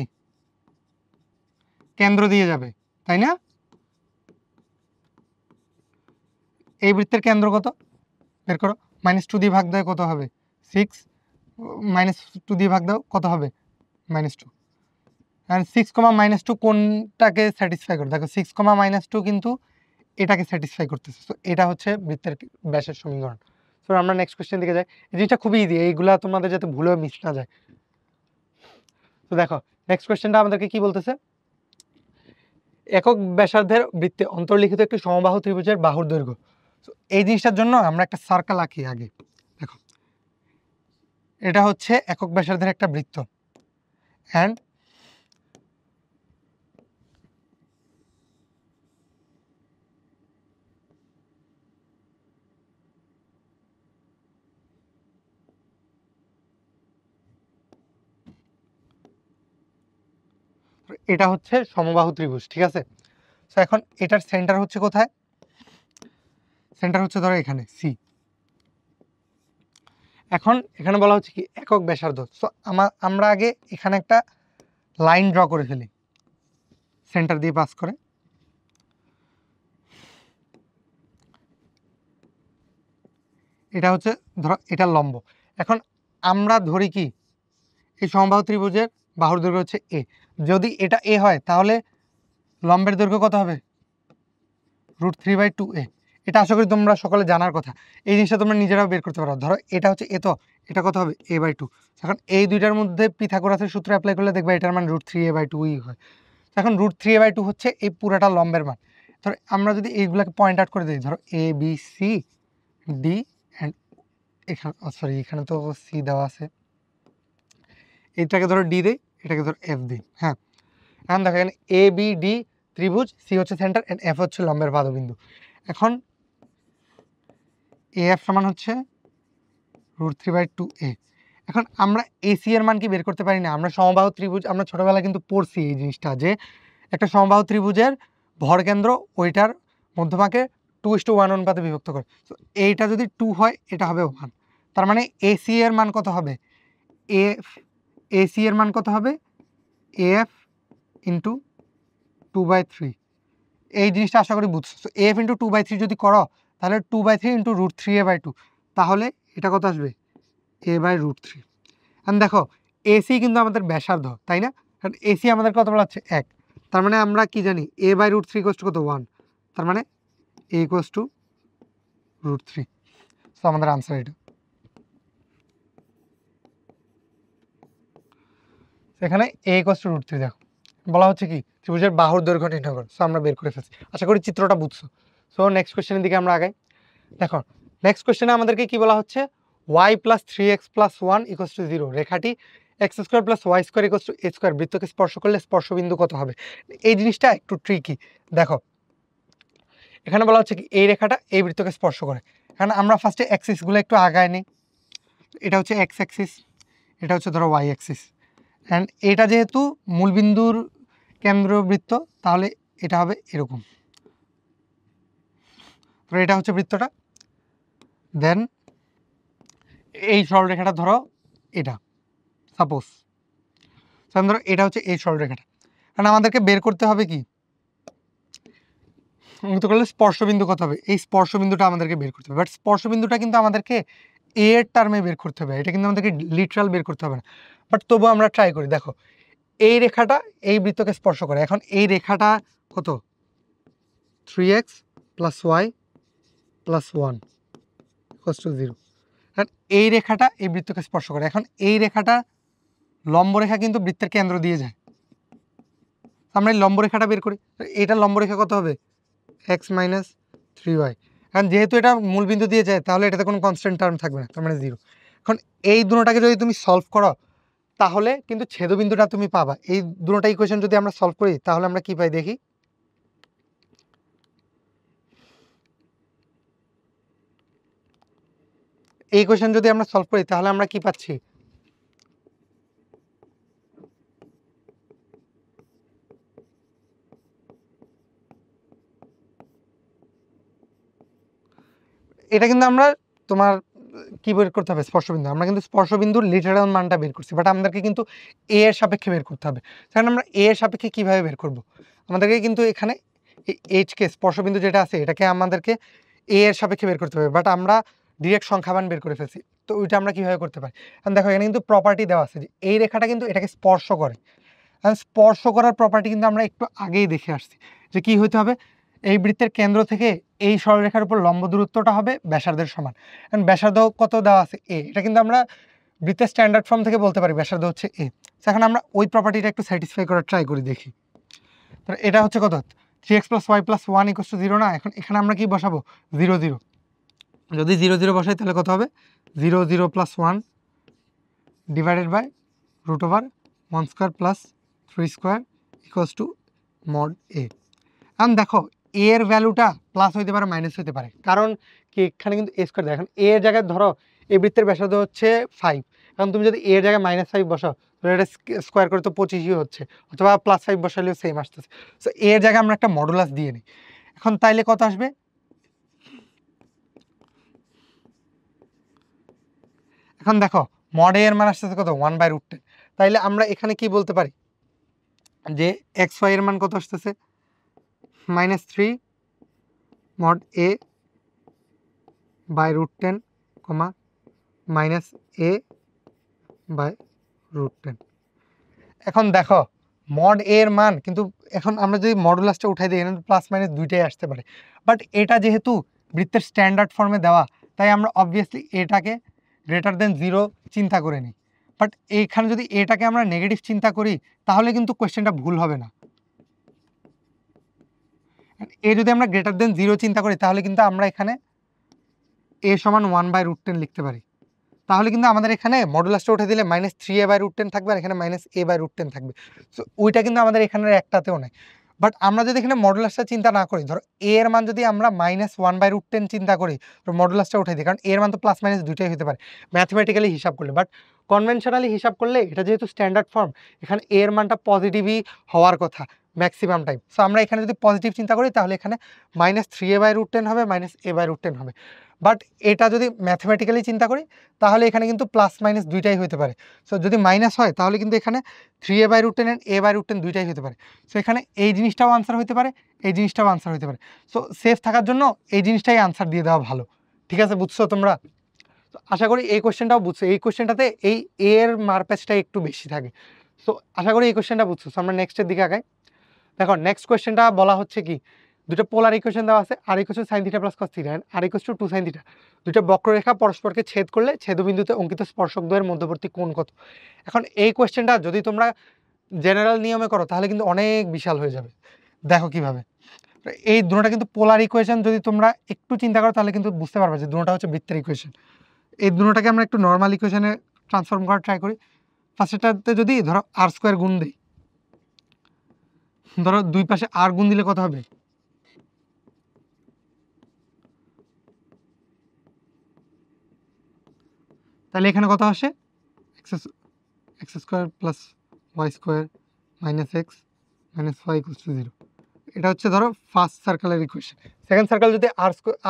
কেন্দ্র দিয়ে যাবে, তাই না? এই বৃত্তের কেন্দ্র কত বের করো, -2 দিয়ে ভাগ দেয় কত হবে 6, -2 দিয়ে ভাগ দাও কত হবে -2, আর 6, -2 কোনটাকে স্যাটিসফাই করে, দেখো 6, -2 কিন্তু এটাকে স্যাটিসফাই করতেছে। সো এটা হচ্ছে বৃত্তের ব্যাসের সমীকরণ। সো আমরা নেক্সট কোশ্চেন দিকে যাই। এই জিনিসটা খুবই ইজি, এইগুলা তোমাদের যাতে ভুলেও মিস না যায়। তো দেখো নেক্সট কোশ্চেনটা আমাদেরকে কি বলতেছে, একক ব্যাসার্ধের বৃত্তে অন্তর্লিখিত একটি সমবাহু ত্রিভুজের বাহুর দৈর্ঘ্য। তো এই জিনিসটার জন্য আমরা একটা সার্কেল আঁকি আগে। দেখো এটা হচ্ছে একক ব্যাসার্ধের একটা বৃত্ত, অ্যান্ড এটা হচ্ছে সমবাহু ত্রিভুজ, ঠিক আছে। সো এখন এটার সেন্টার হচ্ছে কোথায়, সেন্টার হচ্ছে ধরো এখানে সি। এখন এখানে বলা হচ্ছে কি একক ব্যাসার্ধ। সো আমরা আগে এখানে একটা লাইন ড্র করে ফেলি সেন্টার দিয়ে পাস করে। এটা হচ্ছে ধরো এটা লম্ব। এখন আমরা ধরি কি এই সমবাহু ত্রিভুজের বাহুর দৈর্ঘ্য হচ্ছে এ, যদি এটা এ হয় তাহলে লম্বের দৈর্ঘ্য কত হবে √3/2a। এটা আশা করি তোমরা সকলে জানার কথা, এই জিনিসটা তোমরা নিজেরাও বের করতে পারো। ধরো এটা হচ্ছে এ, তো এটা কত হবে a/2। এখন এই দুইটার মধ্যে পিথাগোরাসের সূত্র অ্যাপ্লাই করলে দেখবে এটার মান √3a/2ই হয়। এখন √3a/2 হচ্ছে এই পুরাটা লম্বের মান। ধরো আমরা যদি এইগুলাকে পয়েন্ট আউট করে দিই, ধরো A B C D and এখানে সরি এখানে তো সি দেওয়া আছে, এইটাকে ধরো ডি দেই, এটাকে ধরো এফ দিই। হ্যাঁ, এখন দেখো এখানে এ বি ডি ত্রিভুজ, সি হচ্ছে সেন্টার অ্যান্ড এফ হচ্ছে লম্বের পাদবিন্দু। এখন এ এফ সমান হচ্ছে √3/2a। এখন আমরা এসি এর মান কি বের করতে পারি না? আমরা সমবাহু ত্রিভুজ আমরা ছোটবেলায় কিন্তু পড়ছি এই জিনিসটা, যে একটা সমবাহু ত্রিভুজের ভরকেন্দ্র ওইটার মধ্যভাগে 2:1 অনুপাতে বিভক্ত করে। তো এইটা যদি 2 হয় এটা হবে 1, তার মানে এসি এর মান কত হবে, এসি এর মান কত হবে এফ ইন্টু 2/3। এই জিনিসটা আশা করি বুঝছো। তো এফ ইন্টু 2/3 যদি করো তাহলে 2/3 ইন্টু √3a/2, তাহলে এটা কত আসবে a/√3। এখন দেখো এসি কিন্তু আমাদের ব্যাসার্ধ, তাই না? কারণ এসি আমাদের কত বলা হচ্ছে 1, তার মানে আমরা কি জানি a/√3 কত 1, তার মানে a √3। সো আমাদের আনসার এটা। এখানে a √3 দেখো বলা হচ্ছে কি ত্রিভুজের বাহুর দৈর্ঘ্য নির্ণয় করো। সো আমরা বের করে ফেলছি, আশা করি চিত্রটা বুঝছো। সো নেক্সট কোশ্চেনের দিকে আমরা আগাই। দেখো নেক্সট কোশ্চেনে আমাদেরকে কি বলা হচ্ছে, y + 3x + 1 = 0 রেখাটি x² + y² = a² বৃত্তকে স্পর্শ করলে স্পর্শবিন্দু কত হবে। এই জিনিসটা একটু ট্রিকি। দেখো এখানে বলা হচ্ছে কি এই রেখাটা এই বৃত্তকে স্পর্শ করে। এখানে আমরা ফার্স্টে অ্যাক্সিসগুলো একটু আগায় নিই। এটা হচ্ছে এক্স অ্যাক্সিস, এটা হচ্ছে ধরো ওয়াই অ্যাক্সিস, অ্যান্ড এটা যেহেতু মূলবিন্দুর কেন্দ্রবৃত্ত তাহলে এটা হবে এরকম। তো এটা হচ্ছে বৃত্তটা, দেন এই সরলরেখাটা ধরো এটা সাপোজ, ধরো এটা হচ্ছে এই সরলরেখাটা। কারণ আমাদেরকে বের করতে হবে কি মুক্ত করলে স্পর্শবিন্দু কত হবে, এই স্পর্শবিন্দুটা আমাদেরকে বের করতে হবে। বাট স্পর্শবিন্দুটা কিন্তু আমাদেরকে এ এর টার্মে বের করতে হবে, এটা কিন্তু আমাদেরকে লিটারাল বের করতে হবে না। বাট তবুও আমরা ট্রাই করি। দেখো এই রেখাটা এই বৃত্তকে স্পর্শ করে, এখন এই রেখাটা কত 3x + y + 1 = 0। কারণ এই রেখাটা এই বৃত্তকে স্পর্শ করে, এখন এই রেখাটা লম্ব রেখা কিন্তু বৃত্তের কেন্দ্র দিয়ে যায়। আমরা এই লম্ব রেখাটা বের করি, এটা লম্ব রেখা কত হবে x - 3y। কারণ যেহেতু এটা মূলবিন্দু দিয়ে যায় তাহলে এটাতে কোনো কনস্ট্যান্ট টার্ম থাকবে না, তার মানে 0। এখন এই দুটোটাকে যদি তুমি সলভ করো তাহলে কিন্তু ছেদবিন্দুটা তুমি পাবা। এই দুটোটা ইকুয়েশন যদি আমরা সলভ করি তাহলে আমরা কি পাই দেখি, এই ইকুয়েশন যদি আমরা সলভ করি তাহলে আমরা কি পাচ্ছি, এটা কিন্তু আমরা তোমার কি বের করতে হবে স্পর্শবিন্দু, আমরা কিন্তু স্পর্শবিন্দুর লিটারাল মানটা বের করছি, বাট আমাদেরকে কিন্তু এ এর সাপেক্ষে বের করতে হবে। কারণ আমরা এ এর সাপেক্ষে কিভাবে বের করব, আমাদেরকে কিন্তু এখানে এইচকে স্পর্শবিন্দু যেটা আছে এটাকে আমাদেরকে এ এর সাপেক্ষে বের করতে হবে, বাট আমরা ডিরেক্ট সংখ্যাবান বের করে ফেলছি। তো ওইটা আমরা কীভাবে করতে পারি? কারণ দেখো এখানে কিন্তু প্রপার্টি দেওয়া আছে যে এই রেখাটা কিন্তু এটাকে স্পর্শ করে। স্পর্শ করার প্রপার্টি কিন্তু আমরা একটু আগেই দেখে আসছি যে কি হইতে হবে, এই বৃত্তের কেন্দ্র থেকে এই সরলরেখার উপর লম্ব দূরত্বটা হবে ব্যাসার্ধের সমান। কারণ ব্যাসার্ধ কত দেওয়া আছে এ, এটা কিন্তু আমরা বৃত্তের স্ট্যান্ডার্ড ফর্ম থেকে বলতে পারি ব্যাসার্ধ হচ্ছে এ। এখন আমরা ওই প্রপার্টিটা একটু স্যাটিসফাই করার ট্রাই করি, দেখি। তো এটা হচ্ছে কত 3x + y + 1 = 0 না? এখন এখানে আমরা কি বসাবো 0 0। যদি 0 0 বসাই তাহলে কত হবে 0 0 + 1 ডিভাইডেড বাই √1² + 3² mod a। এখন দেখো a এর ভ্যালুটা প্লাস হইতে পারে মাইনাস হইতে পারে, কারণ কি এখানে কিন্তু a স্কয়ার দেয়। এখন a এর জায়গায় ধরো এই বৃত্তের ব্যাসার্ধ হচ্ছে 5, এখন তুমি যদি a এর জায়গায় -5 বসাও তাহলে এটা স্কয়ার করে তো 25ই হচ্ছে, অথবা +5 বসালেও সেম আসতেছে। সো a এর জায়গায় আমরা একটা মডুলাস দিয়ে নিই। এখন তাইলে কত আসবে, এখন দেখো মড a এর মান আসতেছে কত 1/√10। তাইলে আমরা এখানে কি বলতে পারি যে xy এর মান কত আসতেছে -3 mod a /√10, -a/√10। এখন দেখো মড a এর মান কিন্তু, এখন আমরা যদি মডুলাসটা উঠাই দিই এখানে প্লাস মাইনাস দুইটাই আসতে পারে, বাট এটা যেহেতু বৃত্তের স্ট্যান্ডার্ড ফর্মে দেওয়া তাই আমরা অবভিয়াসলি এটাকে >0 চিন্তা করে নিই। বাট এইখানে যদি এটাকে আমরা নেগেটিভ চিন্তা করি তাহলে কিন্তু কোয়েশ্চেনটা ভুল হবে না। এ যদি আমরা >0 চিন্তা করি তাহলে কিন্তু আমরা এখানে a = 1/√10 লিখতে পারি। তাহলে কিন্তু আমাদের এখানে মডুলাসটা উঠে দিলে -3a/√10 থাকবে, আর এখানে -a/√10 থাকবে। সো ওইটা কিন্তু আমাদের এখানের একটাতেও নাই। বাট আমরা যদি এখানে মডুলাসটা চিন্তা না করি, ধরো a এর মান যদি আমরা -1/√10 চিন্তা করি, তো মডুলাসটা উঠাই দিই, কারণ a এর মান তো প্লাস মাইনাস দুইটাই হতে পারে ম্যাথমেটিক্যালি হিসাব করলে। বাট কনভেনশনালি হিসাব করলে এটা যেহেতু স্ট্যান্ডার্ড ফর্ম, এখানে a এর মানটা পজিটিভই হওয়ার কথা ম্যাক্সিমাম টাইম। সো আমরা এখানে যদি পজিটিভ চিন্তা করি তাহলে এখানে -3a/√10 হবে, -a/√10 হবে। বাট এটা যদি ম্যাথমেটিক্যালি চিন্তা করি তাহলে এখানে কিন্তু প্লাস মাইনাস দুইটাই হতে পারে। সো যদি মাইনাস হয় তাহলে কিন্তু এখানে 3a/√10 এন্ড a/√10 দুইটাই হতে পারে। সো এখানে এই জিনিসটাও আনসার হতে পারে, এই জিনিসটাও আনসার হতে পারে। সো সেফ থাকার জন্য এই জিনিসটাই আনসার দিয়ে দেওয়া ভালো। ঠিক আছে, বুঝছো তোমরা? তো আশা করি এই কোশ্চেনটাও বুঝছো। এই কোশ্চেনটাতে এই a এর মারপ্যাচটা একটু বেশি থাকে। সো আশা করি এই কোশ্চেনটা বুঝছো। সো আমরা নেক্সটের দিকে আগাই। দেখো নেক্সট কোশ্চেনটা বলা হচ্ছে কি, দুটো পোলার ইকুয়েশন দেওয়া আছে, r = sin θ + cos θ and r = 2 sin θ। দুটো বক্ররেখা পরস্পরকে ছেদ করলে ছেদবিন্দুতে অঙ্কিত স্পর্শকদ্বয়ের মধ্যবর্তী কোণ কত? এখন এই কোশ্চেনটা যদি তোমরা জেনারেল নিয়মে করো তাহলে কিন্তু অনেক বিশাল হয়ে যাবে। দেখো কিভাবে, এই দুটোটা কিন্তু পোলার ইকুয়েশন, যদি তোমরা একটু চিন্তা করো তাহলে কিন্তু বুঝতে পারবে যে দুটোটা হচ্ছে বৃত্তের ইকুয়েশন। এই দুটোটাকে আমরা একটু নর্মাল ইকুয়েশনে ট্রান্সফর্ম করার ট্রাই করি। ফার্স্টেরটাতে যদি ধরো r² গুণ দিই, ধরো দুই পাশে r গুণ দিলে কত হবে, তাহলে এখানে কত আসে x² + y² - x - y = 0। এটা হচ্ছে ধরো ফার্স্ট সার্কেলের ইকুয়েশন। সেকেন্ড সার্কেল যদি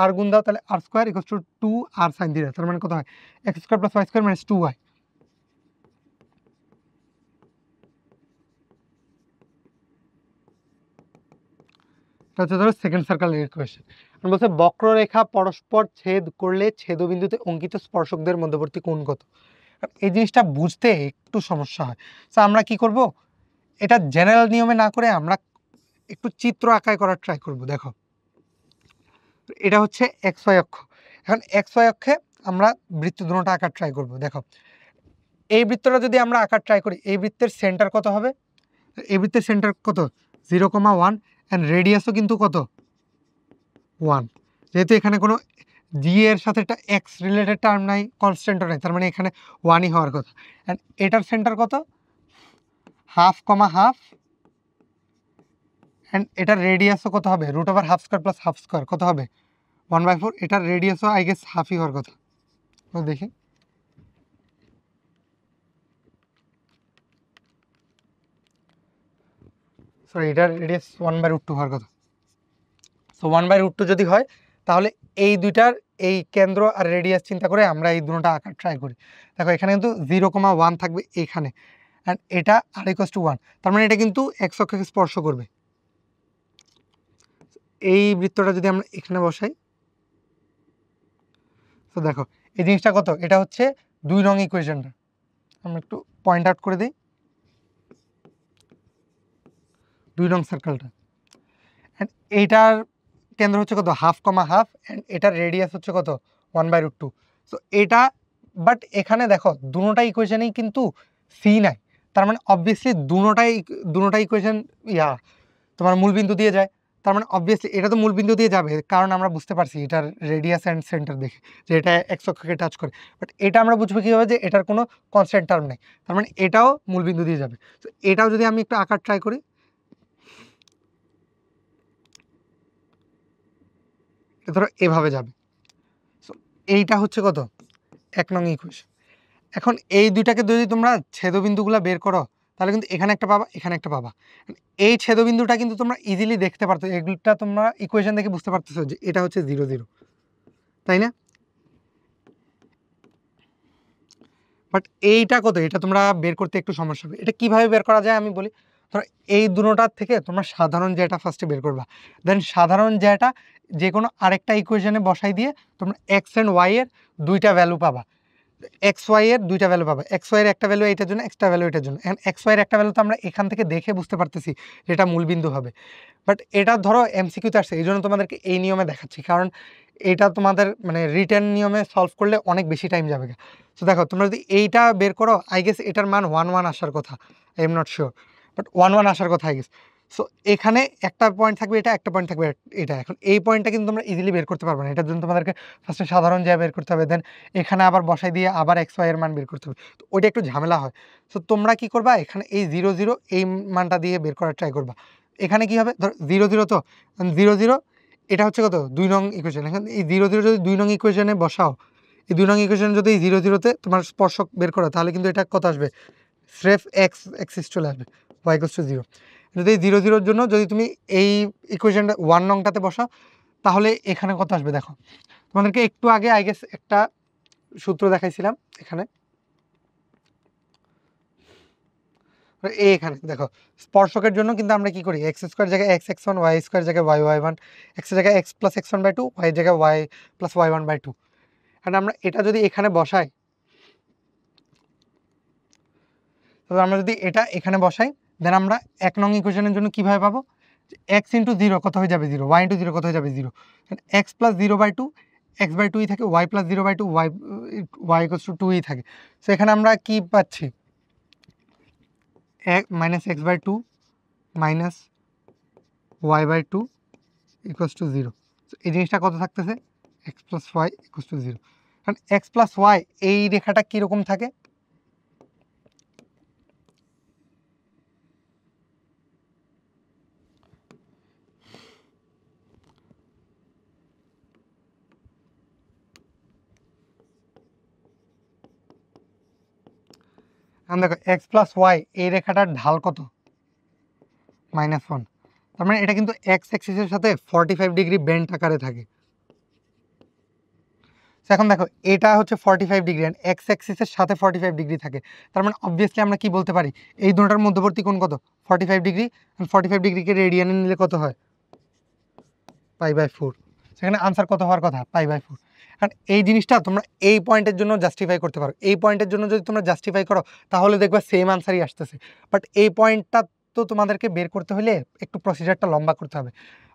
r গুণ দাও তাহলে r² = 2r sin θ, তার মানে কত হয় x² + y² - 2y। এটা হচ্ছে ধরো সেকেন্ড সার্কেলের ইকুয়েশন। বলছে বক্ররেখা পরস্পর ছেদ করলে ছেদবিন্দুতে অঙ্কিত স্পর্শকদের মধ্যবর্তী কোণ কত? এই জিনিসটা বুঝতে একটু সমস্যা হয়। সো আমরা কি করব, এটা জেনারেল নিয়মে না করে আমরা একটু চিত্র আঁকায় করার ট্রাই করব। দেখো এটা হচ্ছে xy অক্ষ। এখন xy অক্ষে আমরা বৃত্ত দুটোটা আঁকার ট্রাই করব। দেখো এই বৃত্তটা যদি আমরা আঁকার ট্রাই করি, এই বৃত্তের সেন্টার কত হবে, এই বৃত্তের সেন্টার কত 0,1 এন্ড রেডিয়াসও কিন্তু কত 1। যেহেতু এখানে কোনো জি এর সাথে একটা এক্স রিলেটেড টার্ম নাই, কনস্ট্যান্টও নাই, তার মানে এখানে 1ই হওয়ার কথা। এন্ড এটার সেন্টার কত 1/2, এন্ড এটার রেডিয়াসও কত হবে √12² + ½ কত হবে 1/4। এটার রেডিয়াসও আই গেস হাফই হওয়ার কথা। তো দেখি, সরি এটার রেডিয়াস 1/√2 হওয়ার কথা। সো 1/√2 যদি হয় তাহলে এই দুইটার এই কেন্দ্র আর রেডিয়াস চিন্তা করে আমরা এই দুটোটা আঁকার ট্রাই করি। দেখো এখানে কিন্তু 0,1 থাকবে এইখানে, অ্যান্ড এটা r = 1, তার মানে এটা কিন্তু এক্স অক্ষকে স্পর্শ করবে। এই বৃত্তটা যদি আমরা এখানে বসাই তো দেখো এই জিনিসটা কত, এটা হচ্ছে 2 নং ইকুয়েশনটা, আমরা একটু পয়েন্ট আউট করে দিই 2 নং সার্কেলটা। অ্যান্ড এইটার কেন্দ্র হচ্ছে কত, হাফ কমা হাফ, অ্যান্ড এটার রেডিয়াস হচ্ছে কত 1/√2। সো এটা, বাট এখানে দেখো দুটোটা ইকুয়েশনেই কিন্তু সি নাই, তার মানে অবভিয়াসলি দুটোটাই ইকুয়েশন তোমার মূলবিন্দু দিয়ে যায়। তার মানে অবভিয়াসলি এটা তো মূলবিন্দু দিয়ে যাবে, কারণ আমরা বুঝতে পারছি এটার রেডিয়াস অ্যান্ড সেন্টার দেখে যে এটা এক্স অক্ষকে টাচ করে। বাট এটা আমরা বুঝবো কীভাবে যে এটার কোনো কনস্ট্যান্ট টার্ম নেই, তার মানে এটাও মূলবিন্দু দিয়ে যাবে। তো এটাও যদি আমি একটু আঁকার ট্রাই করি, ধরো এভাবে যাবে। সো এইটা হচ্ছে কত 1 নং ইকুয়েশন। এখন এই দুইটাকে যদি তোমরা ছেদবিন্দুগুলো বের করো, তাহলে কিন্তু এখানে একটা পাবা, এখানে একটা পাবা। এই ছেদবিন্দুটা কিন্তু তোমরা ইজিলি দেখতে পারতো, এগুলোটা তোমরা ইকুয়েশন দেখে বুঝতে পারতেছো যে এটা হচ্ছে 0 0, তাই না? বাট এইটা কত, এটা তোমরা বের করতে একটু সমস্যা হবে। এটা কিভাবে বের করা যায় আমি বলি। ধরো এই দুটোটার থেকে তোমরা সাধারণ জ্যাটা ফার্স্টে বের করবা, দেন সাধারণ জ্যাটা যে কোনো আরেকটা ইকুয়েশনে বসাই দিয়ে তোমরা এক্স অ্যান্ড ওয়াই এর দুইটা ভ্যালু পাবা। এক্স ওয়াই এর দুইটা ভ্যালু পাবে, এক্স ওয়াই এর একটা ভ্যালু এটার জন্য, একটা ভ্যালু এটার জন্য। এখন এক্স ওয়াই এর একটা ভ্যালু তো আমরা এখান থেকে দেখে বুঝতে পারতেছি যেটা মূলবিন্দু হবে। বাট এটা ধরো এমসিকিউতে আসছে, এই জন্য তোমাদেরকে এই নিয়মে দেখাচ্ছি, কারণ এটা তোমাদের মানে রিটেন নিয়মে সলভ করলে অনেক বেশি টাইম যাবে। তো দেখো তোমরা যদি এইটা বের করো, আই গেস এটার মান 1 1 আসার কথা, I am not sure, but 1 1 আসার কথা আই গেস। সো এখানে একটা পয়েন্ট থাকবে, এটা একটা পয়েন্ট থাকবে এটা। এখন এই পয়েন্টটা কিন্তু তোমরা ইজিলি বের করতে পারবে না, এটার জন্য তোমাদেরকে ফার্স্টে সাধারণ জ্যা বের করতে হবে, দেন এখানে আবার বসাই দিয়ে আবার এক্স ওয়াই এর মান বের করতে হবে, তো ওইটা একটু ঝামেলা হয়। সো তোমরা কি করবা, এখানে এই 0 0 এই মানটা দিয়ে বের করার ট্রাই করবা। এখানে কি হবে, ধর 0 0, তো 0 0 এটা হচ্ছে কত 2 নং ইকুয়েশন। এখন এই 0 0 যদি 2 নং ইকুয়েশনে বসাও, এই 2 নং ইকুয়েশনে যদি এই 0 0-তে তোমার স্পর্শক বের করো, তাহলে কিন্তু এটা কত আসবে, স্রেফ এক্স এক্সিস চলে আসবে, y = 0। যদি এই 0 0-র জন্য যদি তুমি এই ইকুয়েশনটা 1 নংটাতে বসাও, তাহলে এখানে কত আসবে দেখো। তোমাদেরকে একটু আগে আই গেস একটা সূত্র দেখাইছিলাম এখানে, এখানে দেখো স্পর্শকের জন্য কিন্তু আমরা কি করি, এক্স স্কোয়ার জায়গায় এক্স x1, ওয়াই স্কোয়ার জায়গায় ওয়াই ওয়াই1, এক্স জায়গায় এক্স প্লাস x1/2, ওয়াই জায়গায় ওয়াই প্লাস ওয়াই1/2। কারণ আমরা এটা যদি এখানে বসাই, তবে আমরা যদি এটা এখানে বসাই, দেন আমরা 1 নং ইকুয়েশনের জন্য কীভাবে পাবো, এক্স ইন্টু 0 কত হয়ে যাবে 0, ওয়াই ইন্টু 0 কত হয়ে যাবে 0, এক্স প্লাস 0/2 x/2ই থাকে, ওয়াই প্লাস 0/2 ওয়াই = 2ই থাকে। সো এখানে আমরা কি পাচ্ছি, -x/2 মাইনাস y/2 = 0। এই জিনিসটা কত থাকতেছে, x + y = 0। কারণ x + y এই রেখাটা কীরকম থাকে, এখন দেখো x + y এই রেখাটার ঢাল কত, -1। তার মানে এটা কিন্তু এক্স অ্যাক্সিসের সাথে 45 ডিগ্রি বেন্ড আকারে থাকে। এখন দেখো এটা হচ্ছে 45 ডিগ্রি, অ্যান্ড এক্স অ্যাক্সিসের সাথে 45 ডিগ্রি থাকে। তার মানে অবভিয়াসলি আমরা কি বলতে পারি, এই দুটোটার মধ্যবর্তী কোণ কত 45 ডিগ্রি, 45 ডিগ্রিকে রেডিয়ানে নিলে কত হয় π/4। সেখানে আনসার কত হওয়ার কথা π/4। কারণ এই জিনিসটা তোমরা এই পয়েন্টের জন্য জাস্টিফাই করতে পারো, এই পয়েন্টের জন্য যদি তোমরা জাস্টিফাই করো তাহলে দেখবা সেম আনসারই আসতেছে। বাট এই পয়েন্টটা তো তোমাদেরকে বের করতে হলে একটু প্রসিজারটা লম্বা করতে হবে।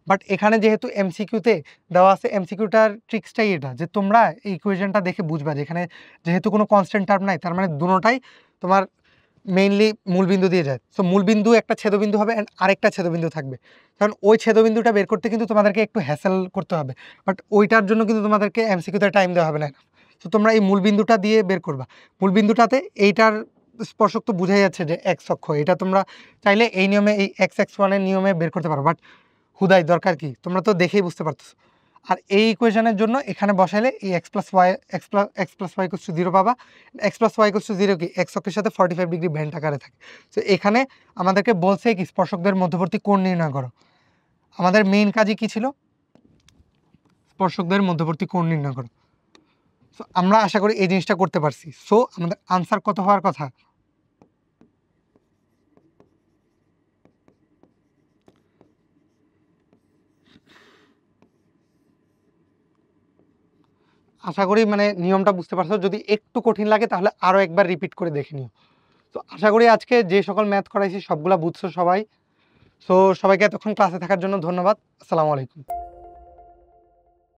বাট এখানে যেহেতু এমসিকিউতে দেওয়া আছে, এমসিকিউটার ট্রিক্সটাই এটা যে তোমরা এই ইকুয়েশনটা দেখে বুঝবা যে এখানে যেহেতু কোনো কনস্ট্যান্ট টার্ম নাই, তার মানে দুটোটাই তোমার মেইনলি মূলবিন্দু দিয়ে যায়। সো মূলবিন্দু একটা ছেদবিন্দু হবে, অ্যান্ড আরেকটা ছেদবিন্দু থাকবে, কারণ ওই ছেদবিন্দুটা বের করতে কিন্তু তোমাদেরকে একটু হ্যাসেল করতে হবে। বাট ওইটার জন্য কিন্তু তোমাদেরকে এমসিকিউতে টাইম দেওয়া হবে না। তো তোমরা এই মূলবিন্দুটা দিয়ে বের করবা। মূলবিন্দুটাতে এইটার স্পর্শক তো বোঝাই যাচ্ছে যে এক্স অক্ষ, এটা তোমরা চাইলে এই নিয়মে এই x1 এর নিয়মে বের করতে পারো, বাট হুদাই দরকার কি, তোমরা তো দেখেই বুঝতে পারতেছো। আর এই ইকুয়েশনের জন্য এখানে বসাইলে এই x + y = 0 পাবা। x + y = 0 কি এক্স অক্ষের সাথে 45 ডিগ্রি বেন্ড আকারে থাকে। তো এখানে আমাদেরকে বলছে কি স্পর্শকদের মধ্যবর্তী কোণ নির্ণয় করো। আমাদের মেইন কাজই কি ছিল, স্পর্শকদের মধ্যবর্তী কোণ নির্ণয় করো। সো আমরা আশা করি এই জিনিসটা করতে পারছি। সো আমাদের আনসার কত হওয়ার কথা, আশা করি মানে নিয়মটা বুঝতে পারছো। যদি একটু কঠিন লাগে তাহলে আরও একবার রিপিট করে দেখে নিও। তো আশা করি আজকে যে সকল ম্যাথ করাইছি সবগুলা বুঝছো সবাই। সো সবাইকে এতক্ষণ ক্লাসে থাকার জন্য ধন্যবাদ। আসসালামু আলাইকুম।